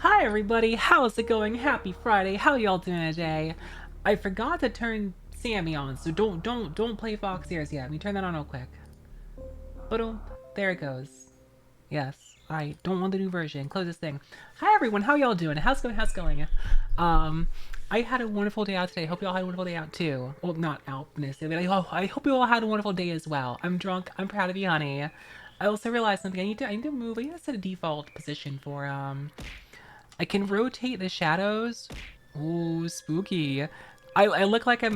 Hi everybody, how's it going? Happy Friday. How y'all doing today? I forgot to turn Sammy on, so don't play Fox Ears yet. Let me turn that on real quick. Boom. There it goes. Yes. I don't want the new version. Close this thing. Hi everyone, how y'all doing? How's it going? How's it going? Um I had a wonderful day out today. Hope y'all had a wonderful day out too. Well, not out necessarily, but I hope you all had a wonderful day as well. I'm drunk. I'm proud of you, honey. I also realized something. I need to move. I need to set a default position for I can rotate the shadows. Ooh, spooky. I look like I'm.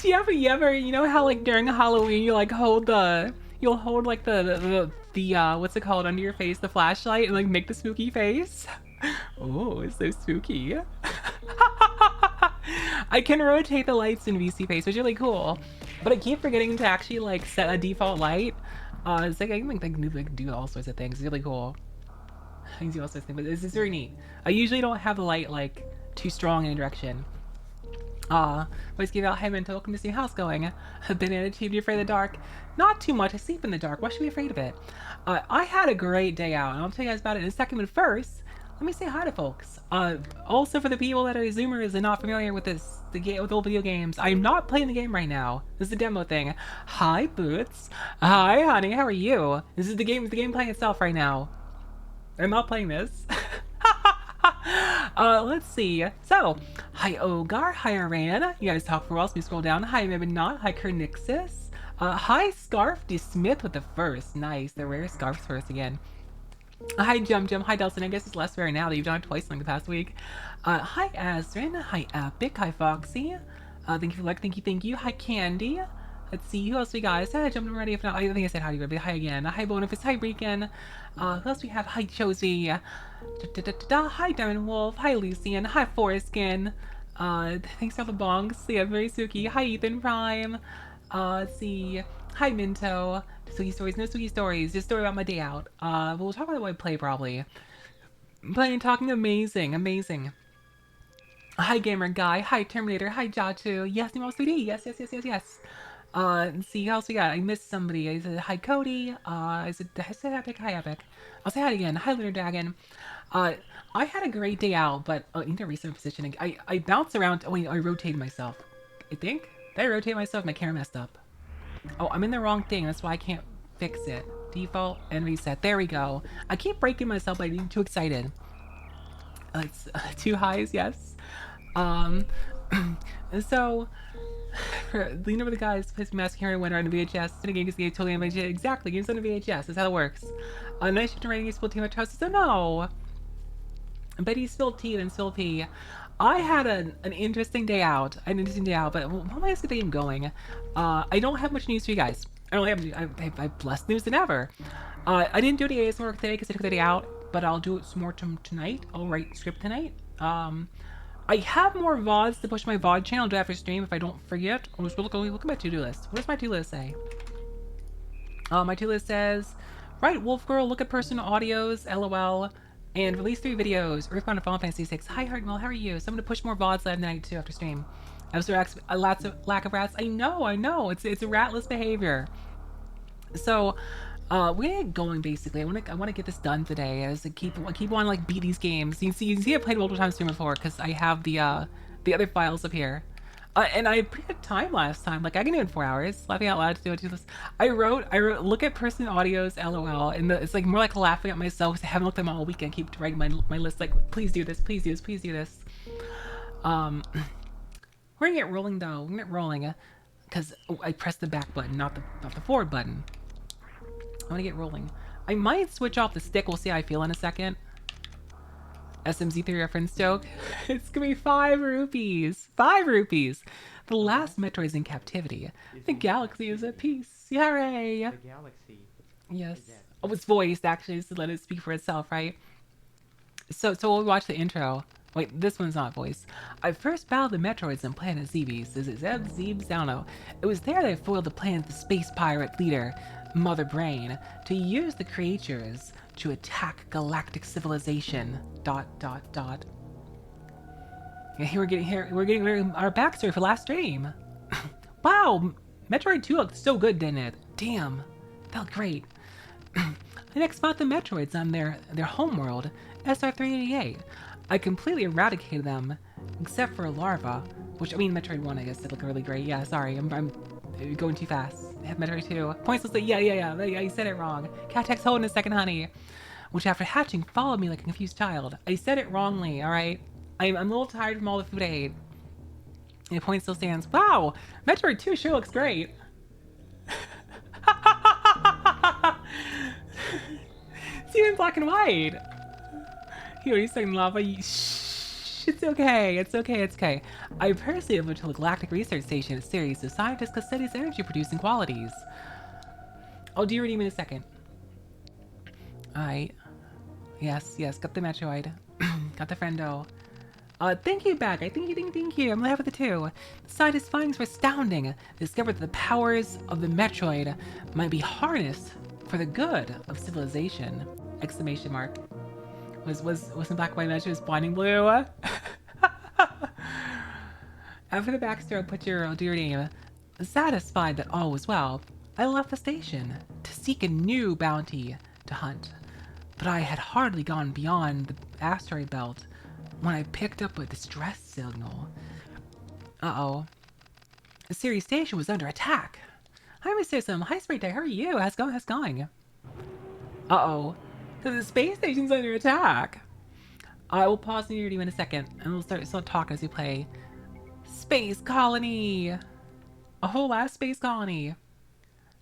Do you know how like during Halloween you like you'll hold like the what's it called under your face, the flashlight, and like make the spooky face. Oh, it's so spooky. I can rotate the lights in VC Face, which is really cool. But I keep forgetting to actually like set a default light. It's like I can like do all sorts of things. It's really cool. I can do all sorts of things, but this is very neat. I usually don't have the light like too strong in a direction. Always give out, hi Minto, welcome to see how's going. Banana Team, you afraid of the dark? Not too much, I sleep in the dark, why should we be afraid of it? I had a great day out, and I'll tell you guys about it in a second, but first, let me say hi to folks. Also for the people that are Zoomers and not familiar with with old video games, I'm not playing the game right now. This is a demo thing. Hi Boots. Hi honey, how are you? This is the game playing itself right now. I'm not playing this. Let's see. So, hi Ogar, hi Aran. You guys talk for a while, so we scroll down. Hi maybe not. Hi Kernixis. Hi Scarf D Smith with the first. Nice. The rare Scarf first again. Hi Jum Jum. Hi Delson. I guess it's less rare now that you've done it twice in the past week. Hi Azrin. Hi Epic. Hi Foxy. Thank you for like. Thank you. Hi Candy. Let's see, who else we got? I said I jumped in already. If not, I think I said hi to you, but hi again. Hi Bonifus, hi Regan. Who else we have? Hi Josie. Hi Diamond Wolf. Hi Lucian. Hi Foreskin. Thanks for the bongs. Yeah, very Suki. Hi Ethan Prime. Let's see. Hi Minto. Suki stories, no Suki stories. Just a story about my day out. We'll talk about what I play probably. Playing, talking, amazing. Hi Gamer Guy. Hi Terminator. Hi Jatu. Yes, Nemo 3D. Yes. Let's see, who else we got? I missed somebody. I said hi Cody. I said Epic, hi Epic. I'll say hi again. Hi Lunar Dragon. I had a great day out, but I need to reset positioning. I bounced around. Oh wait, I rotated myself. I think. Did I rotate myself? My camera messed up. Oh, I'm in the wrong thing. That's why I can't fix it. Default and reset. There we go. I keep breaking myself by being too excited. It's two highs, yes. So. You know where the guys plays masking her winner on the VHS. The game is totally on VHS. Exactly, games on the VHS. That's how it works. Nice shift rating is spilled tea on my trousers. So no. Betty spilled tea and spilled pee. I had an interesting day out. But what am I the game going? I don't have much news for you guys. I have less news than ever. I didn't do any ASMR work today because I took the day out, but I'll do it some more tonight. I'll write script tonight. I have more VODs to push my VOD channel. I'll do after stream if I don't forget. I'll just look at my to-do list. What does my to-do list say? My to-do list says, right, Wolf Girl, look at personal audios, LOL, and release 3 videos. Earthbound and Final Fantasy 6. Hi, Hartwell, how are you? So I'm gonna push more VODs live tonight too after stream. Lots of lack of rats. I know. It's a ratless behavior. So, we get going basically. I want to get this done today. As I keep on like beat these games. You can see I played multiple times before because I have the other files up here. And I had pretty good time last time. Like I can do it in 4 hours. Laughing out loud to do this. I wrote look at person audios LOL, and it's like more like laughing at myself because I haven't looked at them all weekend. I keep writing my list like please do this. We're gonna get rolling though. We're gonna get rolling because I pressed the back button, not the forward button. I want to get rolling. I might switch off the stick. We'll see how I feel in a second. SMZ3 reference joke. It's gonna be 5 rupees. 5 rupees. The last Metroid's in captivity. The galaxy is at peace. Hooray! The galaxy. Yes. Oh, it's voiced actually, just to let it speak for itself, right? So we'll watch the intro. Wait, this one's not voiced. I first battled the Metroids on planet Zebes. Is it Zebes? I don't know. It was there that I foiled the plan of the space pirate leader, Mother Brain, to use the creatures to attack galactic civilization. ... Yeah, we're getting our backstory for last stream. Wow, Metroid 2 looked so good, didn't it? Damn, felt great. I next fought the Metroids on their homeworld, SR388. I completely eradicated them, except for larva, which, I mean, Metroid 1, I guess, did look really great. Yeah, sorry, I'm going too fast. I have Metroid 2. Points will say, yeah, you said it wrong. Catex hold in a second, honey. Which, after hatching, followed me like a confused child. I said it wrongly, alright? I'm a little tired from all the food I ate. And the point still stands. Wow! Metroid 2 sure looks great. See it in black and white. Hiyori studying lava. Shh, it's okay. It's okay. I personally went to the Galactic Research Station, a series of scientists that studies energy producing qualities. I'll do your redeem in a second. Alright. Yes, got the Metroid. Got the friendo. Thank you, Bag. Thank you. I'm glad with the two. The scientists' findings were astounding. They discovered that the powers of the Metroid might be harnessed for the good of civilization. Exclamation mark. Wasn't black and white Metroid blinding blue? After the backstory, I'll do your name. Satisfied that all was well, I left the station to seek a new bounty to hunt. But I had hardly gone beyond the asteroid belt when I picked up a distress signal. Uh-oh. The Sirius station was under attack. Hi, Mr. Sim. Hi, Sprite Day. How are you? How's it going? Uh-oh. The space station's under attack. I will pause the video in a second, and we'll start talking as we play. Space Colony! A whole ass space colony.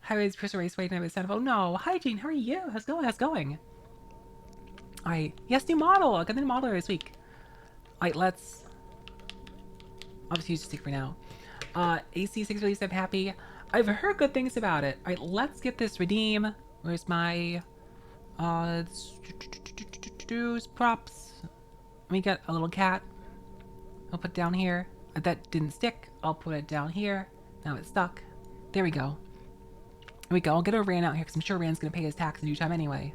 Highways, Chris Raceway, and I oh no. Hi, Jean. How are you? How's it going? Alright. Yes, new model. I got the new model this week. Alright, let's... I'll just use the stick for now. AC6 release, I'm happy. I've heard good things about it. Alright, let's get this redeem. Where's my... props. Let me get a little cat. I'll put it down here. That didn't stick. I'll put it down here. Now it's stuck. There we go. There we go. I'll get a Ran out here because I'm sure Ran's gonna pay his tax in due time anyway.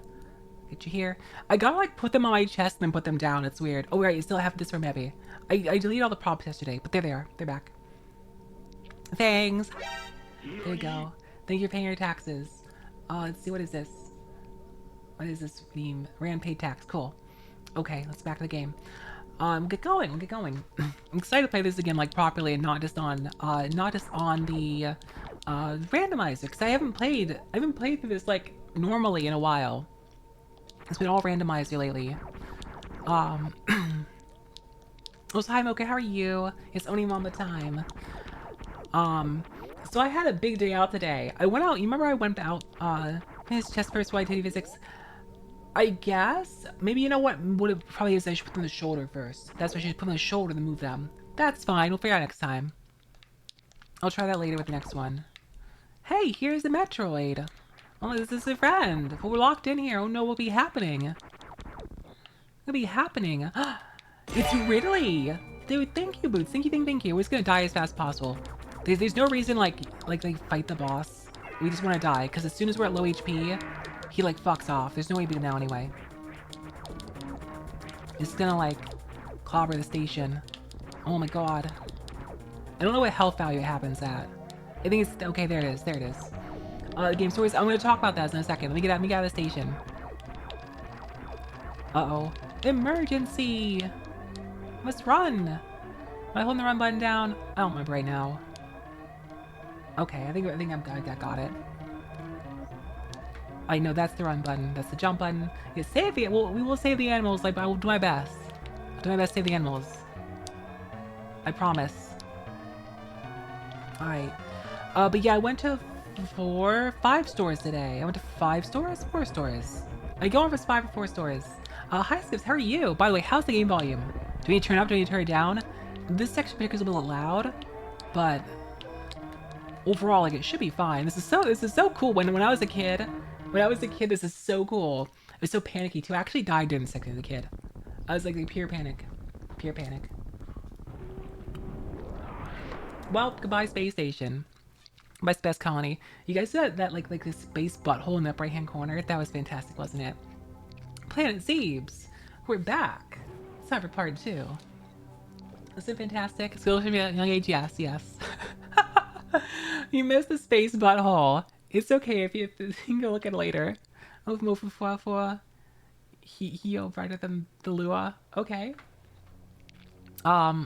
Get you here. I gotta like put them on my chest and then put them down. It's weird. Oh right, you still have this for maybe. I deleted all the props yesterday, but there they are. They're back. Thanks. There you go. Thank you for paying your taxes. Let's see, what is this? What is this theme? Ran paid tax. Cool. Okay, let's back to the game. Get going. I'm excited to play this again like properly and not just on the randomizer, because I haven't played through this like normally in a while. It's been all randomizer lately. Oh, so hi Mocha, how are you? It's only Mama time. So I had a big day out today. I went out, you remember I went out, finished chest first, white titty physics. I guess, maybe you know what it probably is, I should put them on the shoulder first. That's why I should put them on the shoulder to move them. That's fine, we'll figure out next time. I'll try that later with the next one. Hey, here's the Metroid. Oh, this is a friend. We're locked in here. Oh no, what'll be happening? What'll be happening? It's Ridley! Dude, thank you, Boots. Thank you. We're just gonna die as fast as possible. There's no reason, like they fight the boss. We just want to die, because as soon as we're at low HP, he, like, fucks off. There's no way to beat him now anyway. It's gonna, like, clobber the station. Oh my god. I don't know what health value it happens at. I think it's... Okay, there it is. Game stories. I'm gonna talk about that in a second. Let me get out of the station. Uh-oh. Emergency! Must run! Am I holding the run button down? I don't remember right now. Okay, I think I got it. I know that's the run button. That's the jump button. Yeah, save the... we will save the animals. Like, I will do my best. I'll do my best to save the animals. I promise. Alright. But yeah, I went to 5 stores today. I went to 5 stores? 4 stores. I go over 5 or 4 stores. Hi Skips, how are you? By the way, how's the game volume? Do we need to turn up? Do we need to turn it down? This section is a little loud, but overall, like, it should be fine. This is so cool. When I was a kid, this is so cool. It was so panicky too. I actually died during the second as a kid. I was like pure panic. Well, goodbye space station. Goodbye space colony. You guys said that like this space butthole in the right hand corner? That was fantastic, wasn't it? Planet Zebes, we're back. It's time for part 2. Isn't it fantastic? School should be at a young age, yes. You missed the space butthole. It's okay if you can go look at it later. Move for Hio brighter than the Lua. Okay. I'm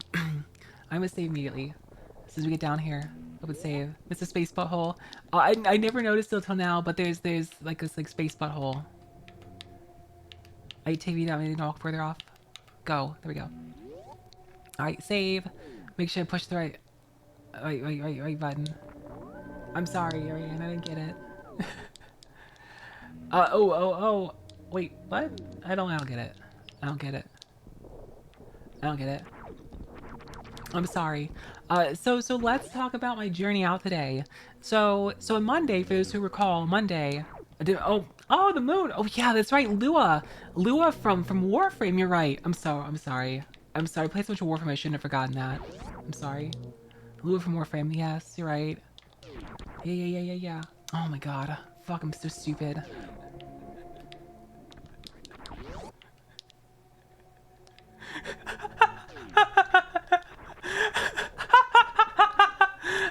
gonna save immediately. As soon as we get down here, I would save. It's a space butthole. I never noticed it till now, but there's like this like space butthole. I take me down. I need to walk further off. Go. There we go. All right, save. Make sure I push the right button. I'm sorry, Ariane. I didn't get it. Oh. Wait, what? I don't get it. I don't get it. I don't get it. I'm sorry. So let's talk about my journey out today. So on Monday, for those who recall, Monday. Oh, the moon. Oh yeah, that's right. Lua from Warframe. You're right. I'm sorry. I played so much Warframe. I shouldn't have forgotten that. I'm sorry. Lua from Warframe. Yes, you're right. Yeah. Oh my god. Fuck, I'm so stupid.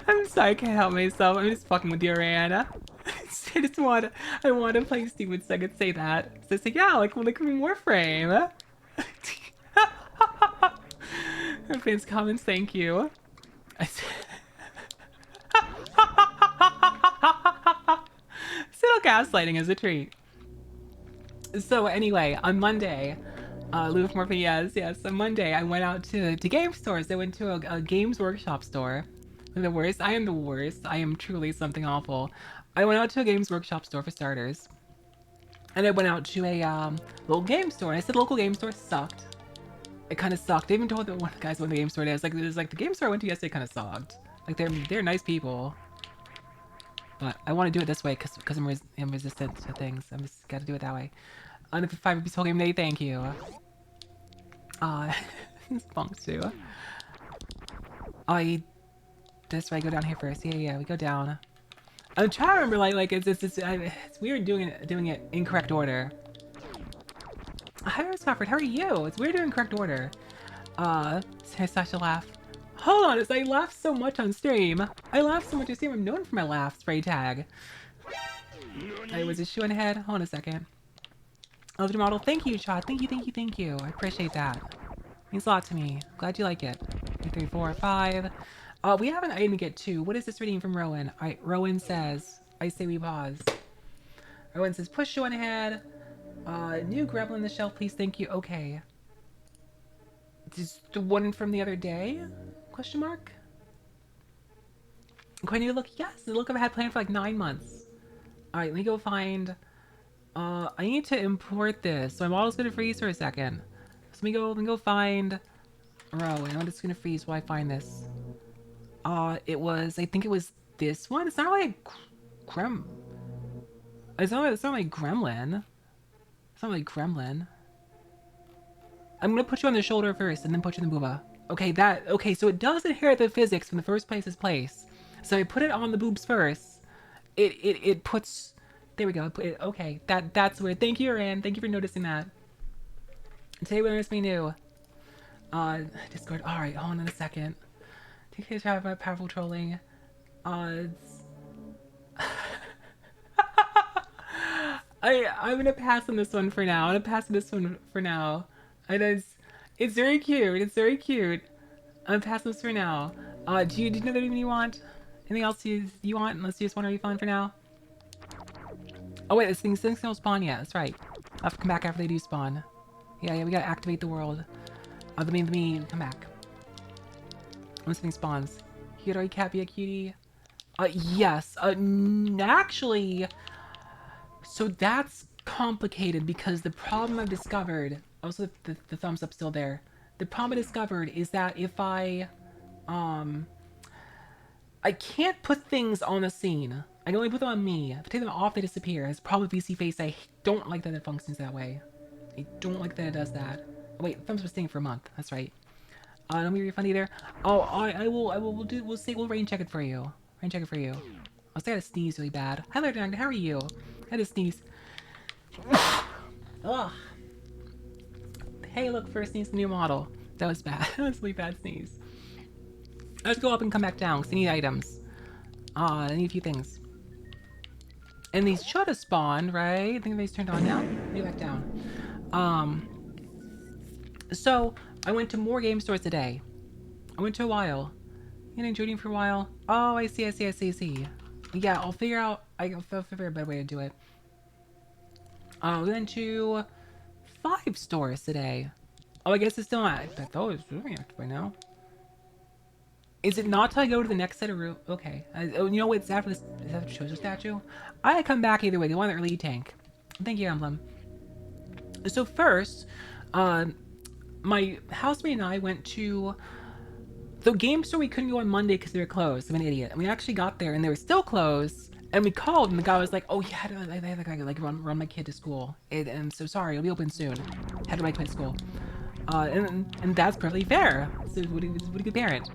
I'm sorry, I can't help myself. I'm just fucking with you, Ariana. I want to play stupid so I could say that. So say, yeah, like from Warframe. Fans comments, thank you. Still gaslighting is a treat. So anyway, on Monday, Lou Murphy, yes. On Monday, I went out to game stores. I went to a Games Workshop store. I'm the worst. I am the worst. I am truly something awful. I went out to a Games Workshop store for starters. And I went out to a local game store. And I said local game store sucked. It kind of sucked. I even told one of the guys what the game store is. Like, it was like the game store I went to yesterday kind of sucked. Like, they're nice people. But I want to do it this way because I'm resistant to things. I'm just got to do it that way. On the 5 rupees whole game day, thank you. Spunk too. That's right. Go down here first. Yeah. We go down. I'm trying to remember. Like it's weird doing it in correct order. Hi, Scofford. How are you? It's weird doing correct order. Sasha laugh. Hold on, I laugh so much on stream. I'm known for my laugh spray tag. I was just shooing ahead. Hold on a second. Love your model. Thank you, Chad. Thank you. I appreciate that. Means a lot to me. Glad you like it. 2, 3, 4, 5. We have an item to get to. What is this reading from Rowan? Alright, Rowan says, I say we pause. Rowan says, push one ahead. New gremlin on the shelf, please. Thank you. Okay. Is the one from the other day? Question mark? Quite new look. Yes, the look I've had planned for like 9 months. Alright, let me go find... I need to import this. So my model's gonna freeze for a second. So let me go find Rowan. I'm just gonna freeze while I find this. I think it was this one. It's not like It's not like Gremlin. It's not like Gremlin. I'm gonna put you on the shoulder first, and then put you in the booba. Okay, so it does inherit the physics from the first place's place. So I put it on the boobs first. It puts. There we go. Okay, that's weird. Thank you, Rand. Thank you for noticing that. Today we learned something new. Discord. All right, hold on a second. Take care of powerful trolling. I'm gonna pass on this one for now. It's very cute. I'm passing this for now. Do you know anything you want? Anything else you want? Unless you just want a refund for now. Oh wait, this thing's don't spawn yet. That's right. I'll have to come back after they do spawn. Yeah, we gotta activate the world. The main, come back. When this thing spawns. Hiyori cat be a cutie? Yes. Actually, so that's complicated because the problem I've discovered, also the thumbs up still there. The problem I discovered is that if I can't put things on the scene. I can only put them on me. If I take them off, they disappear. It's probably VC face. I don't like that it functions that way. I don't like that it does that. Oh, wait, thumbs were staying for a month. That's right. Don't be refund either. Oh, we'll rain check it for you. I was gonna sneeze really bad. Hi there, Dragon. How are you? I had to sneeze. Ugh. Hey, look, first sneeze, the new model. That was bad. That was a really bad sneeze. Let's go up and come back down, because I need items. I need a few things. And these should have spawned, right? I think these turned on now. Go back down. Um, so I went to more game stores today. I went to a while. You know, joining for a while. Oh, I see, I see, I see, I see. Yeah, I'll figure out. I'll figure out a better way to do it. We went to 5 stores today. Oh, I guess it's still not. I thought it was really active by now. Is it not till I go to the next set of room? Okay. Oh, you know what? It's after this. Is that the Chozo statue? I come back either way. The one that really tank. Thank you, Emblem. So first, my housemate and I went to the game store. We couldn't go on Monday because they were closed. I'm an idiot. And we actually got there and they were still closed. And we called and the guy was like, "Oh yeah, I had to like run my kid to school. And I'm so sorry. It'll be open soon. Had to run my kid to school." And that's perfectly fair. So what a good parent.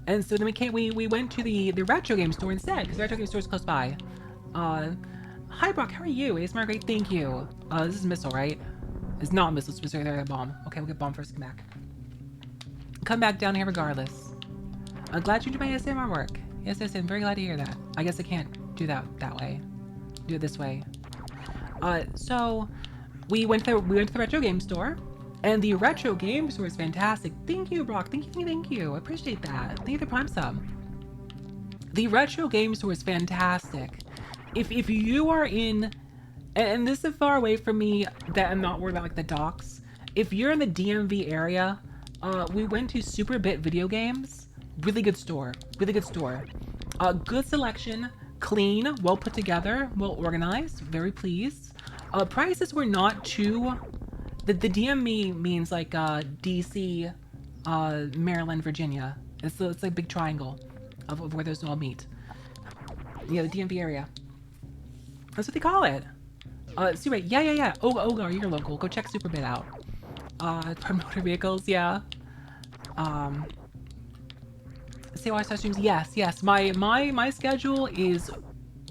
And so then we went to the retro game store instead because the retro game store is close by. Hi Brock, how are you? It's Margaret, thank you. This is Missile, right? It's not Missile, it's Missile, they're bomb. Okay, we'll get bomb first, come back. Come back down here regardless. I'm glad you enjoyed my ASMR work. Yes, I'm very glad to hear that. I guess I can't do that way. Do it this way. So we went to the retro game store. And the retro game store is fantastic. Thank you, Brock. Thank you. I appreciate that. Thank you for the Prime sub. The retro game store is fantastic. If you are in, and this is far away from me that I'm not worried about like the docks. If you're in the DMV area, we went to Super Bit Video Games. Really good store. Really good store. Good selection, clean, well put together, well organized. Very pleased. Prices were not too. The DMV means like DC, Maryland, Virginia. It's like a big triangle of where those all meet. Yeah, the DMV area. That's what they call it. Super, yeah. Oh, Ogar, you're local. Go check Superbit out. For motor vehicles, yeah. Say watch streams. Yes. My schedule is,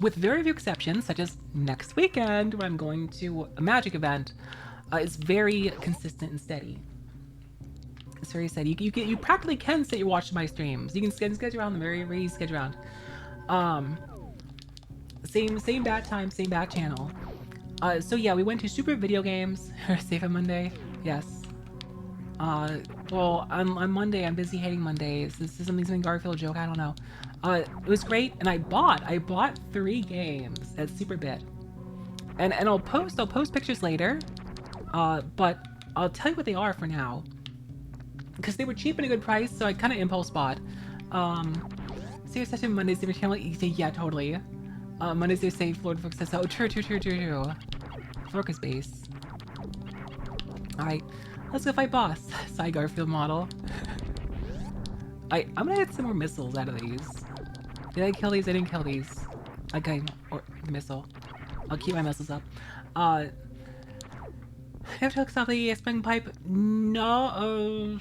with very few exceptions, such as next weekend when I'm going to a Magic event. It's very consistent and steady. It's very steady. You practically can say you watch my streams. You can schedule around them, very easy schedule around. Same bad time, same bad channel. So yeah, we went to Super Video Games. Safe on Monday. Yes. Well, on Monday I'm busy hating Mondays. This is something Garfield joke. I don't know. It was great, and I bought 3 games at Superbit, and I'll post pictures later. But I'll tell you what they are for now. Because they were cheap and a good price, so I kind of impulse bought. Serious session Mondays, they were channel easy. Yeah, totally. Mondays they say Florida folks says, oh, true. Florca's base. Alright, let's go fight boss. Side Garfield model. I'm gonna get some more missiles out of these. Did I kill these? I didn't kill these. Okay, or missile. I'll keep my missiles up. Have to hook stop the spring pipe? No,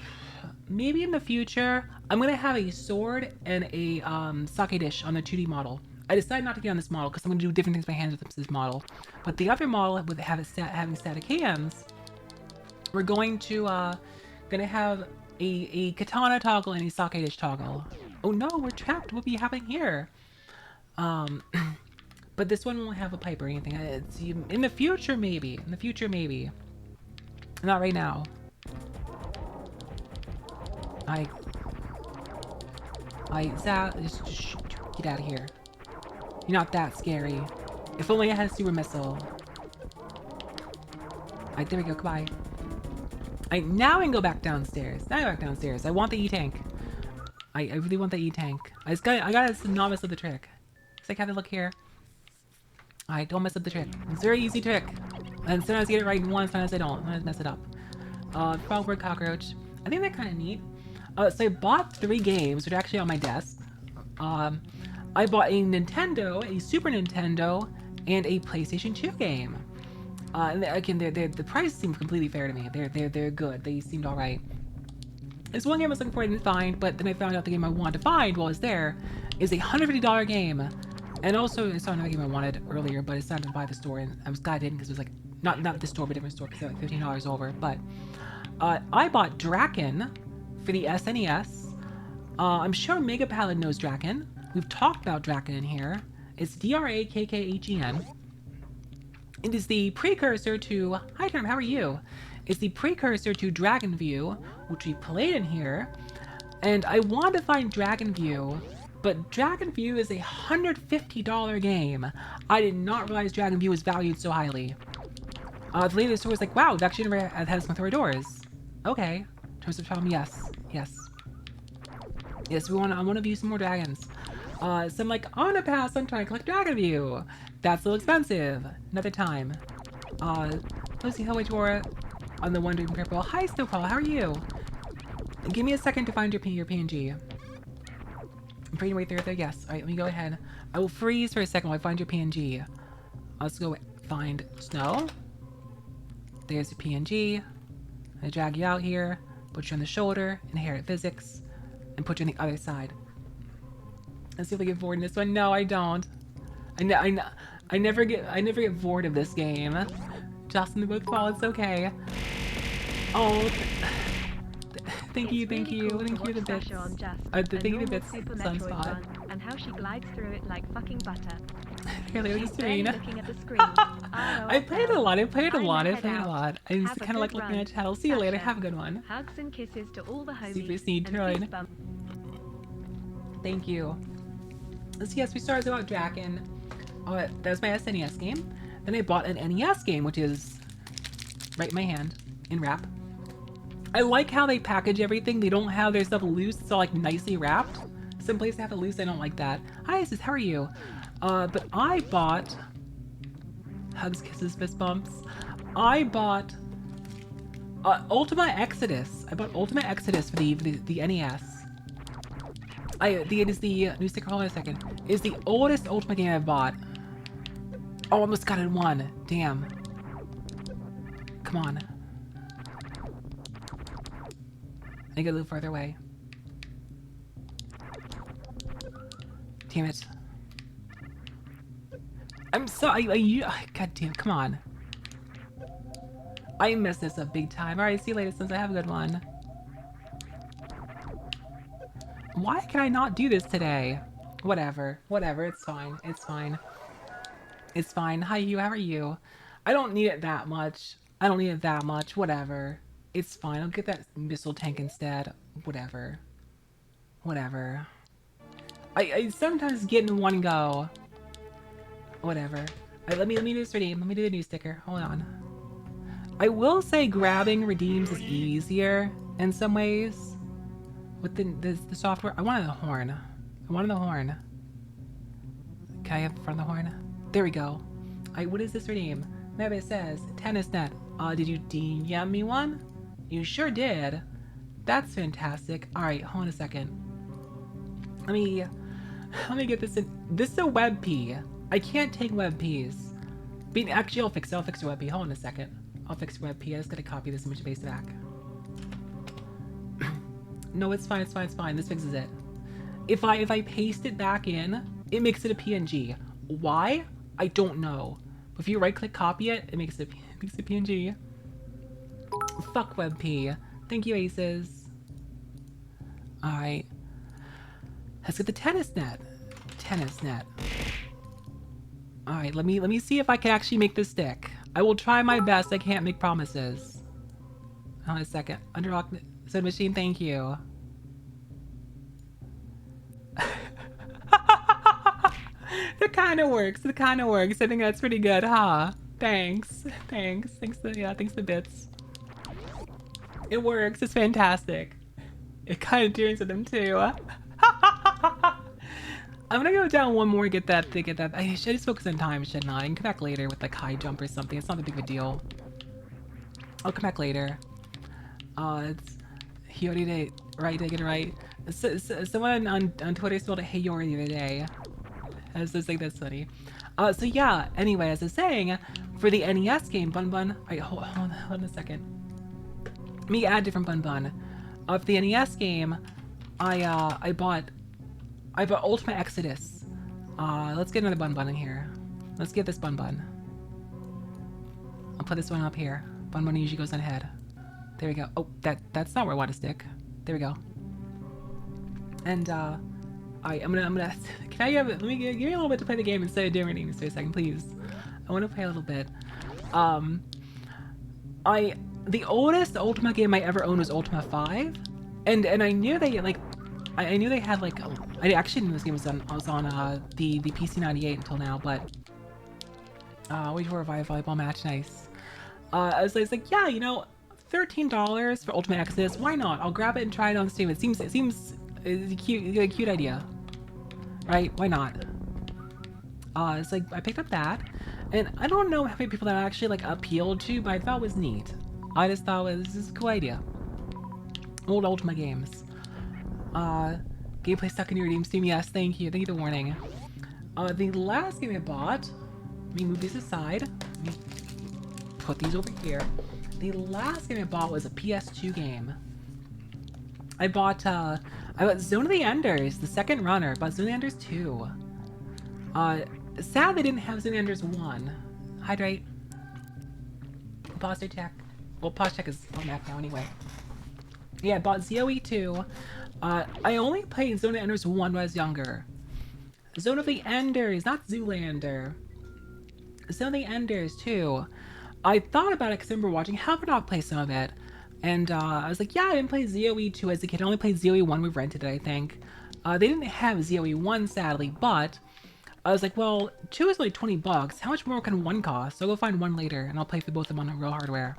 maybe in the future. I'm gonna have a sword and a sake dish on the 2D model. I decided not to get on this model because I'm gonna do different things with my hands with this model. But the other model with having static hands, we're going to gonna have a katana toggle and a sake dish toggle. Oh no, we're trapped. What will be happening here? But this one won't have a pipe or anything. It's in the future, maybe. In the future, maybe. Not right now. Just get out of here. You're not that scary. If only I had a super missile. Alright, there we go. Goodbye. Alright, now I can go back downstairs. I want the E-tank. I really want the E-tank. I gotta not mess up the trick. Cause I gotta look here. Alright, don't mess up the trick. It's a very easy trick. And sometimes I get it right once, sometimes I don't. Sometimes I mess it up. Frogward Cockroach. I think they're kind of neat. So I bought 3 games, which are actually on my desk. I bought a Nintendo, a Super Nintendo, and a PlayStation 2 game. And again, the prices seem completely fair to me. They're good. They seemed all right. There's one game I was looking for I didn't find, but then I found out the game I wanted to find while I was there is a $150 game. And also, I saw another game I wanted earlier, but I decided to buy the store, and I was glad I didn't because it was like, not this store, but a different store, because they're like $15 over. But I bought Draken for the SNES. I'm sure Mega Palad knows Draken. We've talked about Draken in here. It's Drakhen. It is the precursor to... Hi, Term, how are you? It's the precursor to Dragon View, which we played in here. And I want to find Dragon View, but Dragon View is a $150 game. I did not realize Dragon View was valued so highly. The lady at the store was like, wow, we've actually never had some throw doors. Okay. Terms of problem, yes. Yes. Yes, I want to view some more dragons. So I'm like, I want to pass on trying to collect Dragon View. That's so expensive. Another time. Let's see how much more on the Wondering Purple. Hi, Snowcrawl, how are you? Give me a second to find your PNG. I'm free to wait there. Yes. Alright, let me go ahead. I will freeze for a second while I find your PNG. Let's go find Snow. There's your PNG. I drag you out here, put you on the shoulder, inherit physics, and put you on the other side. Let's see if I get bored in this one. No, I don't. I never get bored of this game. Justin the book fall, it's okay. Oh, thank you the bits. Thank you the bits, Super Sunspot. Metroid run, and how she glides through it like fucking butter. Here, She's barely looking at the screen. I played a lot. I played a lot. I'm just kind of like looking run. at chat. See you later. Sasha. Have a good one. Hugs and kisses to all the homies. Super Sneed and Troid. fist bump. Thank you. So yes, we started about Draken. That was my SNES game. Then I bought an NES game, which is right in my hand, in wrap. I like how they package everything. They don't have their stuff loose. It's all like nicely wrapped. Some places have it loose. I don't like that. Hi, Isis. How are you? But I bought hugs, kisses, fist bumps. I bought Ultima Exodus. I bought Ultima Exodus for the NES. It is the new sticker. Hold on a second. It's the oldest Ultima game I bought. Oh, I almost got it in one. Damn. Come on. I think I get a little further away. Damn it. I'm sorry. God damn. Come on. I messed this up big time. Alright, see you later, since I have a good one. Why can I not do this today? Whatever. Whatever. It's fine. It's fine. It's fine. Hi, you. How are you? I don't need it that much. I don't need it that much. Whatever. It's fine. I'll get that missile tank instead. Whatever. Whatever. I sometimes get in one go. Whatever. Alright, let me do this redeem. Let me do the new sticker. Hold on. I will say grabbing redeems is easier in some ways. With the software. I wanted the horn. I wanted the horn. Can I have the front of the horn? There we go. What is this redeem? Maybe it says tennis net. Did you DM me one? You sure did. That's fantastic. Alright, hold on a second. Let me get this in. This is a web P. I can't take web Ps. Actually, I'll fix it. I'll fix your web P. Hold on a second. I'll fix web P. I just gotta copy this image and paste it back. No, it's fine. It's fine. It's fine. This fixes it. If I paste it back in, it makes it a PNG. Why? I don't know. If you right-click copy it, it makes it a PNG. Fuck WebP. Thank you, Aces. Alright. Let's get the tennis net. Tennis net. Alright, let me see if I can actually make this stick. I will try my best. I can't make promises. Hold on a second. Underlock Zone Machine, thank you. It kind of works. It kind of works. I think that's pretty good, huh? Thanks. Thanks. Thanks the bits. It works. It's fantastic. It kind of turns to them too. I'm gonna go down one more to get that. I should just focus on time, shouldn't I? I can come back later with like high jump or something. It's not a big of a deal. I'll come back later. It's Hiyori Day, right? Did I get it right? Someone on Twitter spelled it Hiyori the other day. I was just like, that's funny. So yeah, anyway, as I was saying, for the NES game, Bun Bun, alright, hold on a second. Let me add different Bun Bun. For the NES game, I bought Ultima Exodus. Let's get another Bun Bun in here. Let's get this Bun Bun. I'll put this one up here. Bun Bun usually goes on ahead. There we go. Oh, that's not where I want to stick. There we go. And Alright, I'm gonna. Can I have? Let me give me a little bit to play the game instead of doing readings for a second, please. I want to play a little bit. Um, I the oldest Ultima game I ever owned was Ultima 5, and I knew they like, I knew they had like. I actually knew this game was on the PC 98 until now, but wage for a volleyball match, nice. I was like, yeah, you know, $13 for Ultimate Exodus, why not? I'll grab it and try it on Steam. It seems it's a cute idea, right? Why not? It's like I picked up that, and I don't know how many people that actually like appealed to, but I thought it was neat. I just thought this is a cool idea. Old Ultima games. Gameplay stuck in your redeem Steam. Yes, thank you. Thank you for the warning. The last game I bought. Let me move these aside. Let me put these over here. The last game I bought was a PS2 game. I bought Zone of the Enders, the second runner. I bought Zone of the Enders 2. Sadly, didn't have Zone of the Enders 1. Hydrate. Posture check. Well, posture check is on Mac now anyway. Yeah, I bought ZOE 2. I only played Zone of the Enders 1 when I was younger. Zone of the Enders, not Zoolander. Zone of the Enders 2. I thought about it because I remember watching Halverdog play some of it. And I was like, yeah, I didn't play ZOE 2 as a kid. I only played ZOE 1. We rented it, I think. They didn't have ZOE 1, sadly, but I was like, well, 2 is only 20 bucks. How much more can 1 cost? So I'll go find 1 later, and I'll play for both of them on real hardware.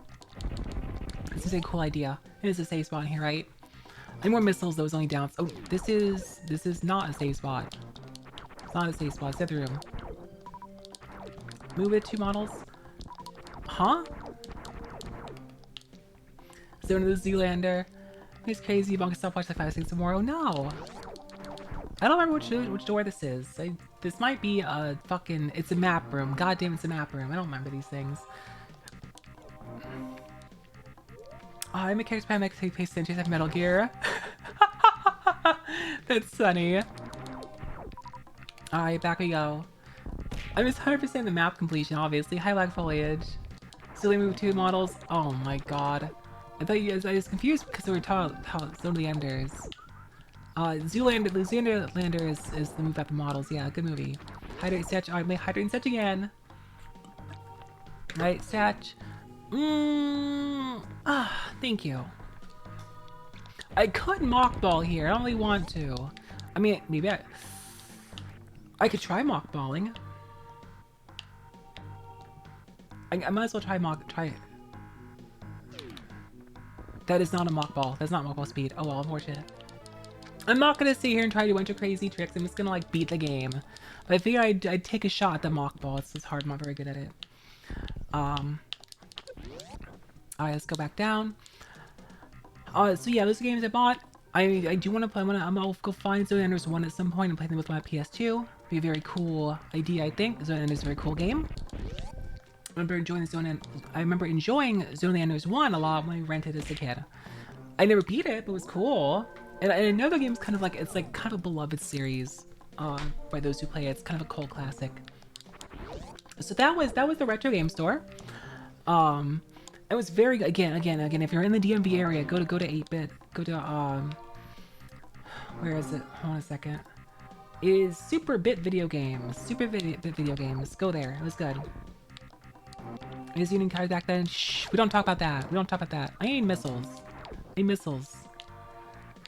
This is a cool idea. It is a save spot here, right? Any more missiles, those only down. Oh, this is not a save spot. It's not a save spot. It's the other room. Move it 2 models. Huh? Zone of the Zoolander. It's crazy. Bonk stop watch like 5 seconds tomorrow. No. I don't remember which door this is. This might be a fucking. It's a map room. God damn, it's a map room. I don't remember these things. I'm a character by take place in like Metal Gear. That's funny. Alright, back we go. I was 100% the map completion, obviously. High lag foliage. Silly move 2 models. Oh my god. I thought you guys, I was confused because they were talking about Zone of the Enders. Zoolander is the move at the models. Yeah, good movie. Hydrate Satch. Alright, make Hydrate Satch again. Right, Satch. Thank you. I could mock ball here. I don't really want to. I mean, maybe I could try mock balling. I might as well try it. That is not a mock ball. That's not mock ball speed. Oh well, unfortunate. I'm not gonna sit here and try to do a bunch of crazy tricks. I'm just gonna like beat the game. But I figure I'd take a shot at the mock ball. It's just hard. I'm not very good at it. Alright, let's go back down. So yeah, those games I bought. I do want to play. I'm gonna go find Zone of the Enders 1 at some point and play them with my PS2. Be a very cool idea, I think. Zone of the Enders is a very cool game. I remember enjoying Zone of the Enders 1 a lot when I rented as a kid. I never beat it, but it was cool. And I know the game's kind of like, it's like kind of a beloved series by those who play it. It's kind of a cult classic. So that was the retro game store. It was very, again, if you're in the DMV area, go to 8-bit. Go to where is it? Hold on a second. It is Super Bit Video Games. Super Bit Video Games. Go there. It was good. Is using cards back then? Shh, we don't talk about that. We don't talk about that. I need missiles. I need missiles.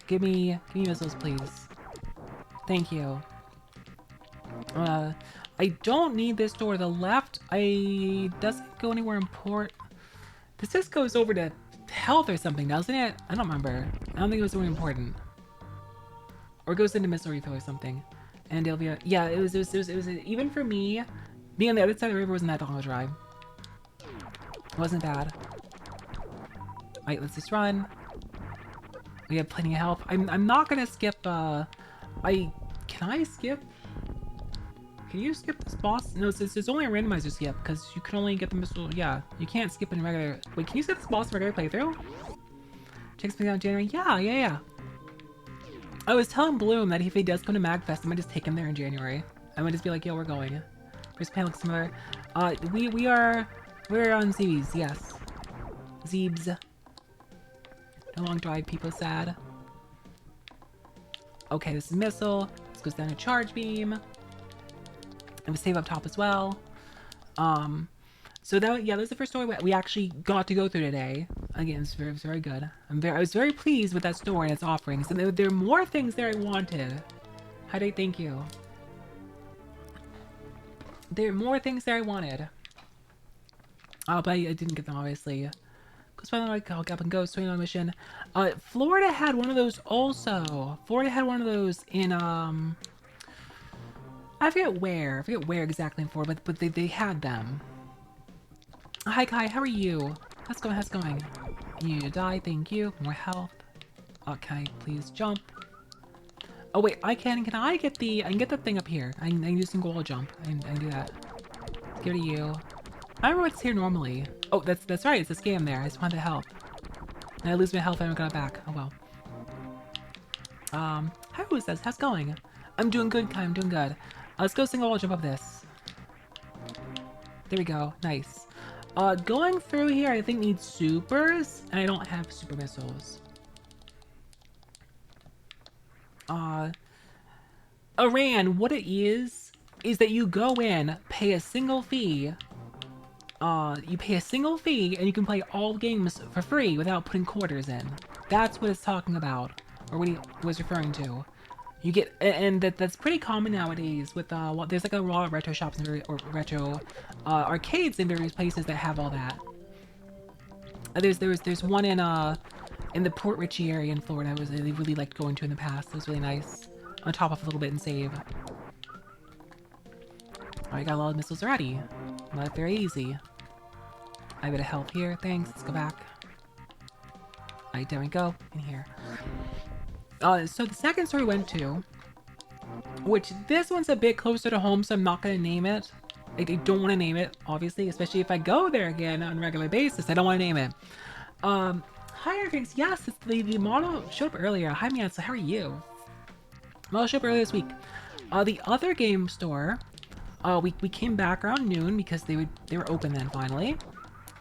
Give me missiles, please. Thank you. I don't need this door to the left. Doesn't go anywhere important. This just goes over to health or something, doesn't it? I don't remember. I don't think it was really important. Or it goes into missile refill or something. And it'll be a, yeah, it was even for me, being on the other side of the river wasn't that long a drive. It wasn't bad. Alright, let's just run. We have plenty of health. I'm not gonna skip, can I skip? Can you skip this boss? No, it's only a randomizer skip, because you can only get the missile, yeah. You can't skip in regular, wait, can you skip this boss in regular playthrough? Checks me out in January, yeah. I was telling Bloom that if he does come to MagFest, I might just take him there in January. I might just be like, yo, we're going. First panel looks similar. We're on Zeebs, yes. Zeebs. No long drive, people sad. Okay, this is missile. Let's goes down to charge beam. And we save up top as well. So that, yeah, that's the first store we actually got to go through today. Again, it's very good. I was very pleased with that store and its offerings. And there are more things there I wanted. Hi, thank you. There are more things there I wanted. But I didn't get them, obviously. Because finally, like, I'll get up and go, swing on a mission. Florida had one of those also. Florida had one of those in, I forget where exactly in Florida, but they had them. Hi Kai, how are you? How's it going? You need to die, thank you. More health. Can I please jump? Oh wait, I can get the thing up here. I can do single wall jump. I can do that. Give it to you. I don't know what's here normally. Oh, that's right, it's a scam there. I just want the health. And I lose my health, I don't got it back. Oh well. Hi, who is this? How's it going? I'm doing good, Kai, I'm doing good. Let's go single wall jump up this. There we go, nice. Going through here, I think needs supers, and I don't have super missiles. Iran, what it is that you go in, pay a single fee. You pay a single fee, and you can play all games for free without putting quarters in. That's what it's talking about, or what he was referring to. You get, and that's pretty common nowadays with, there's like a lot of retro shops or retro arcades in various places that have all that. There's one in the Port Richey area in Florida I really liked going to in the past. It was really nice. I'm gonna top off a little bit and save. Alright, got a lot of missiles already. Not very easy. I have a bit of health here, thanks. Let's go back. Alright, there we go. In here. So the second store we went to, which this one's a bit closer to home, so I'm not gonna name it. I don't want to name it, obviously, especially if I go there again on a regular basis. I don't want to name it. Hi, everything. Yes, it's the model showed up earlier. Hi, Mianza. How are you? Model showed up earlier this week. The other game store, we came back around noon because they were open then finally,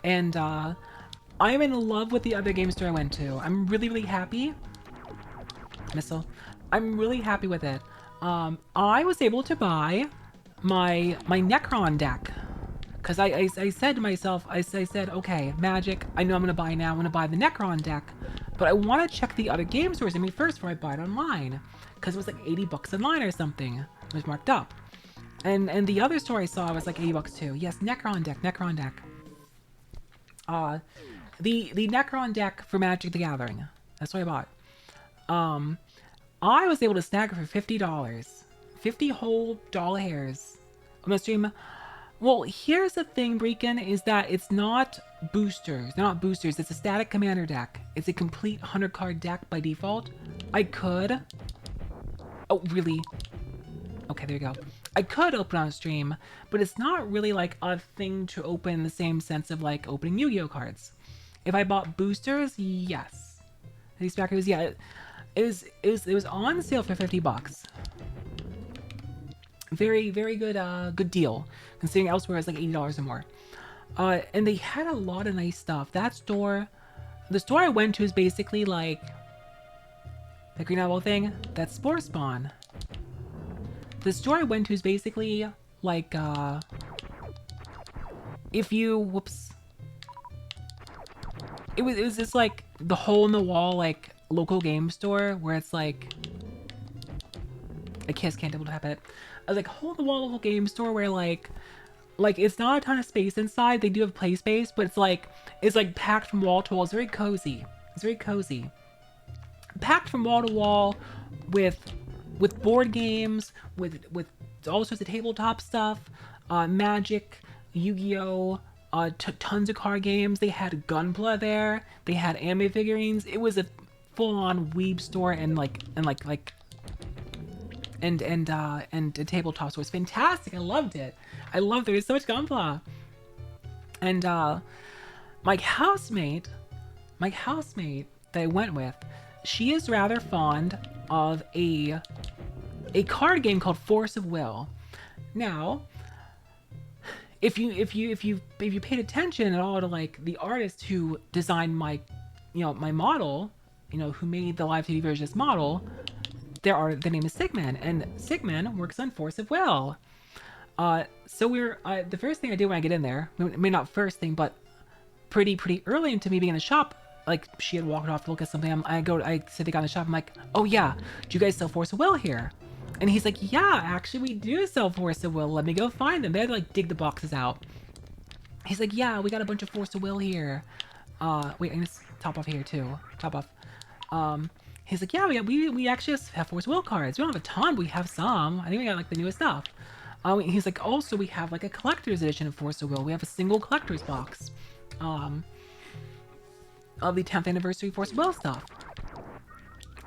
and I'm in love with the other game store I went to. I'm really happy. Missile. I'm really happy with it. I was able to buy my Necron deck because I said to myself, I said, okay, Magic, I know I'm gonna buy now. I'm gonna buy the Necron deck, but I want to check the other game stores first before I buy it online because it was like 80 bucks online or something. It was marked up, and the other store I saw was like 80 bucks too. Yes, Necron deck. The Necron deck for Magic the Gathering. That's what I bought. I was able to snag it for $50. 50 whole dollar hairs on the stream. Well, here's the thing, Breakin, is that it's not boosters. They're not boosters. It's a static commander deck. It's a complete 100-card deck by default. I could... Oh, really? Okay, there you go. I could open on stream, but it's not really like a thing to open in the same sense of like opening Yu-Gi-Oh cards. If I bought boosters, yes. These backers, yeah. It was on sale for 50 bucks. Very good deal considering elsewhere it's like $80 or more. And they had a lot of nice stuff. That store, the store I went to is basically like the Green Apple thing. That's Spore Spawn. The store I went to is basically like if you whoops. It was just like the hole in the wall like local game store where it's like I can't double tap it. I was like hole in the wall local game store where like it's not a ton of space inside. They do have play space, but it's like packed from wall to wall. It's very cozy. It's very cozy. Packed from wall to wall with board games, with all sorts of tabletop stuff, Magic, Yu-Gi-Oh, tons of card games. They had Gunpla there. They had anime figurines. It was a full-on weeb store and a tabletop store. It was fantastic. I loved it. There was so much Gunpla. And my housemate that I went with, she is rather fond of a card game called Force of Will. Now, if you paid attention at all to like the artist who designed my model, who made the live TV version of this model, the name is Sigmund, and Sigmund works on Force of Will. So the first thing I do when I get in there, I mean not first thing, but pretty early into me being in the shop, like she had walked off to look at something. I sit down in the shop. I'm like, oh yeah, do you guys sell Force of Will here? And he's like, yeah, actually we do sell Force of Will. Let me go find them. They had to like dig the boxes out. He's like, yeah, we got a bunch of Force of Will here. Wait, I can just top off here too. Top off. He's like, yeah, we actually have Force of Will cards. We don't have a ton, but we have some. I think we got like the newest stuff. He's like, also we have like a collector's edition of Force of Will. We have a single collector's box. Of the 10th anniversary Force of Will stuff.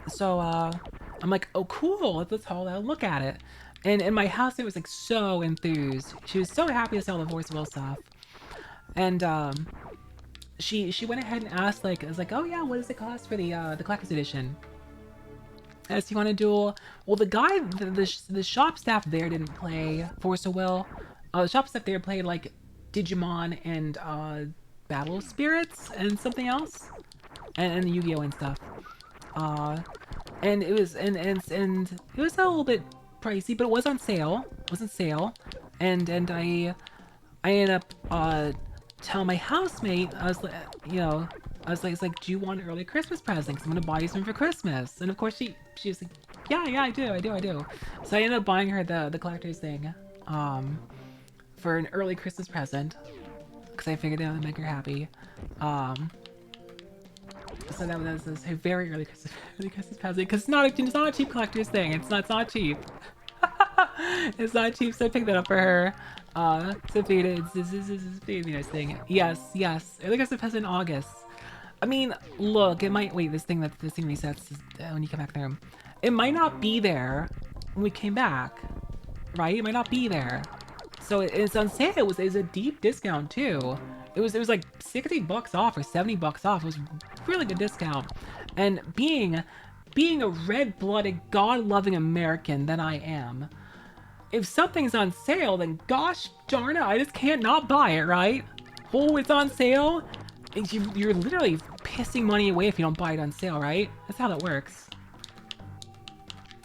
So, I'm like, oh cool, let's all look at it. And in my house, it was like so enthused. She was so happy to sell the Force of Will stuff. And, she went ahead and asked, like, I was like, oh yeah, what does it cost for the collector's edition? As you want to do, well, the guy, the shop staff there didn't play Force of Will. The shop staff there played, like, Digimon and, Battle of Spirits and something else. And Yu-Gi-Oh! And stuff. And it was, and it was a little bit pricey, but it was on sale. It was on sale. And I ended up, telling my housemate, I was like, you know, it's like, do you want an early Christmas present? 'Cause I'm gonna buy you some for Christmas. And of course she was like, yeah, I do. So I ended up buying her the collector's thing, for an early Christmas present. Because I figured that would make her happy. So that was a very early Christmas present. Because it's not a cheap collector's thing. It's not cheap. It's not cheap, so I picked that up for her. So it's a nice thing. Yes. Early Christmas present in August. I mean, look, it might this thing resets when you come back there. It might not be there when we came back, right? It might not be there. So it's on sale. It was a deep discount too. It was like $60 off or $70 off. It was really good discount. And being a red-blooded, God-loving American that I am, if something's on sale, then gosh darn it, I just can't not buy it, right? Oh, it's on sale? You're literally pissing money away if you don't buy it on sale, right? That's how that works.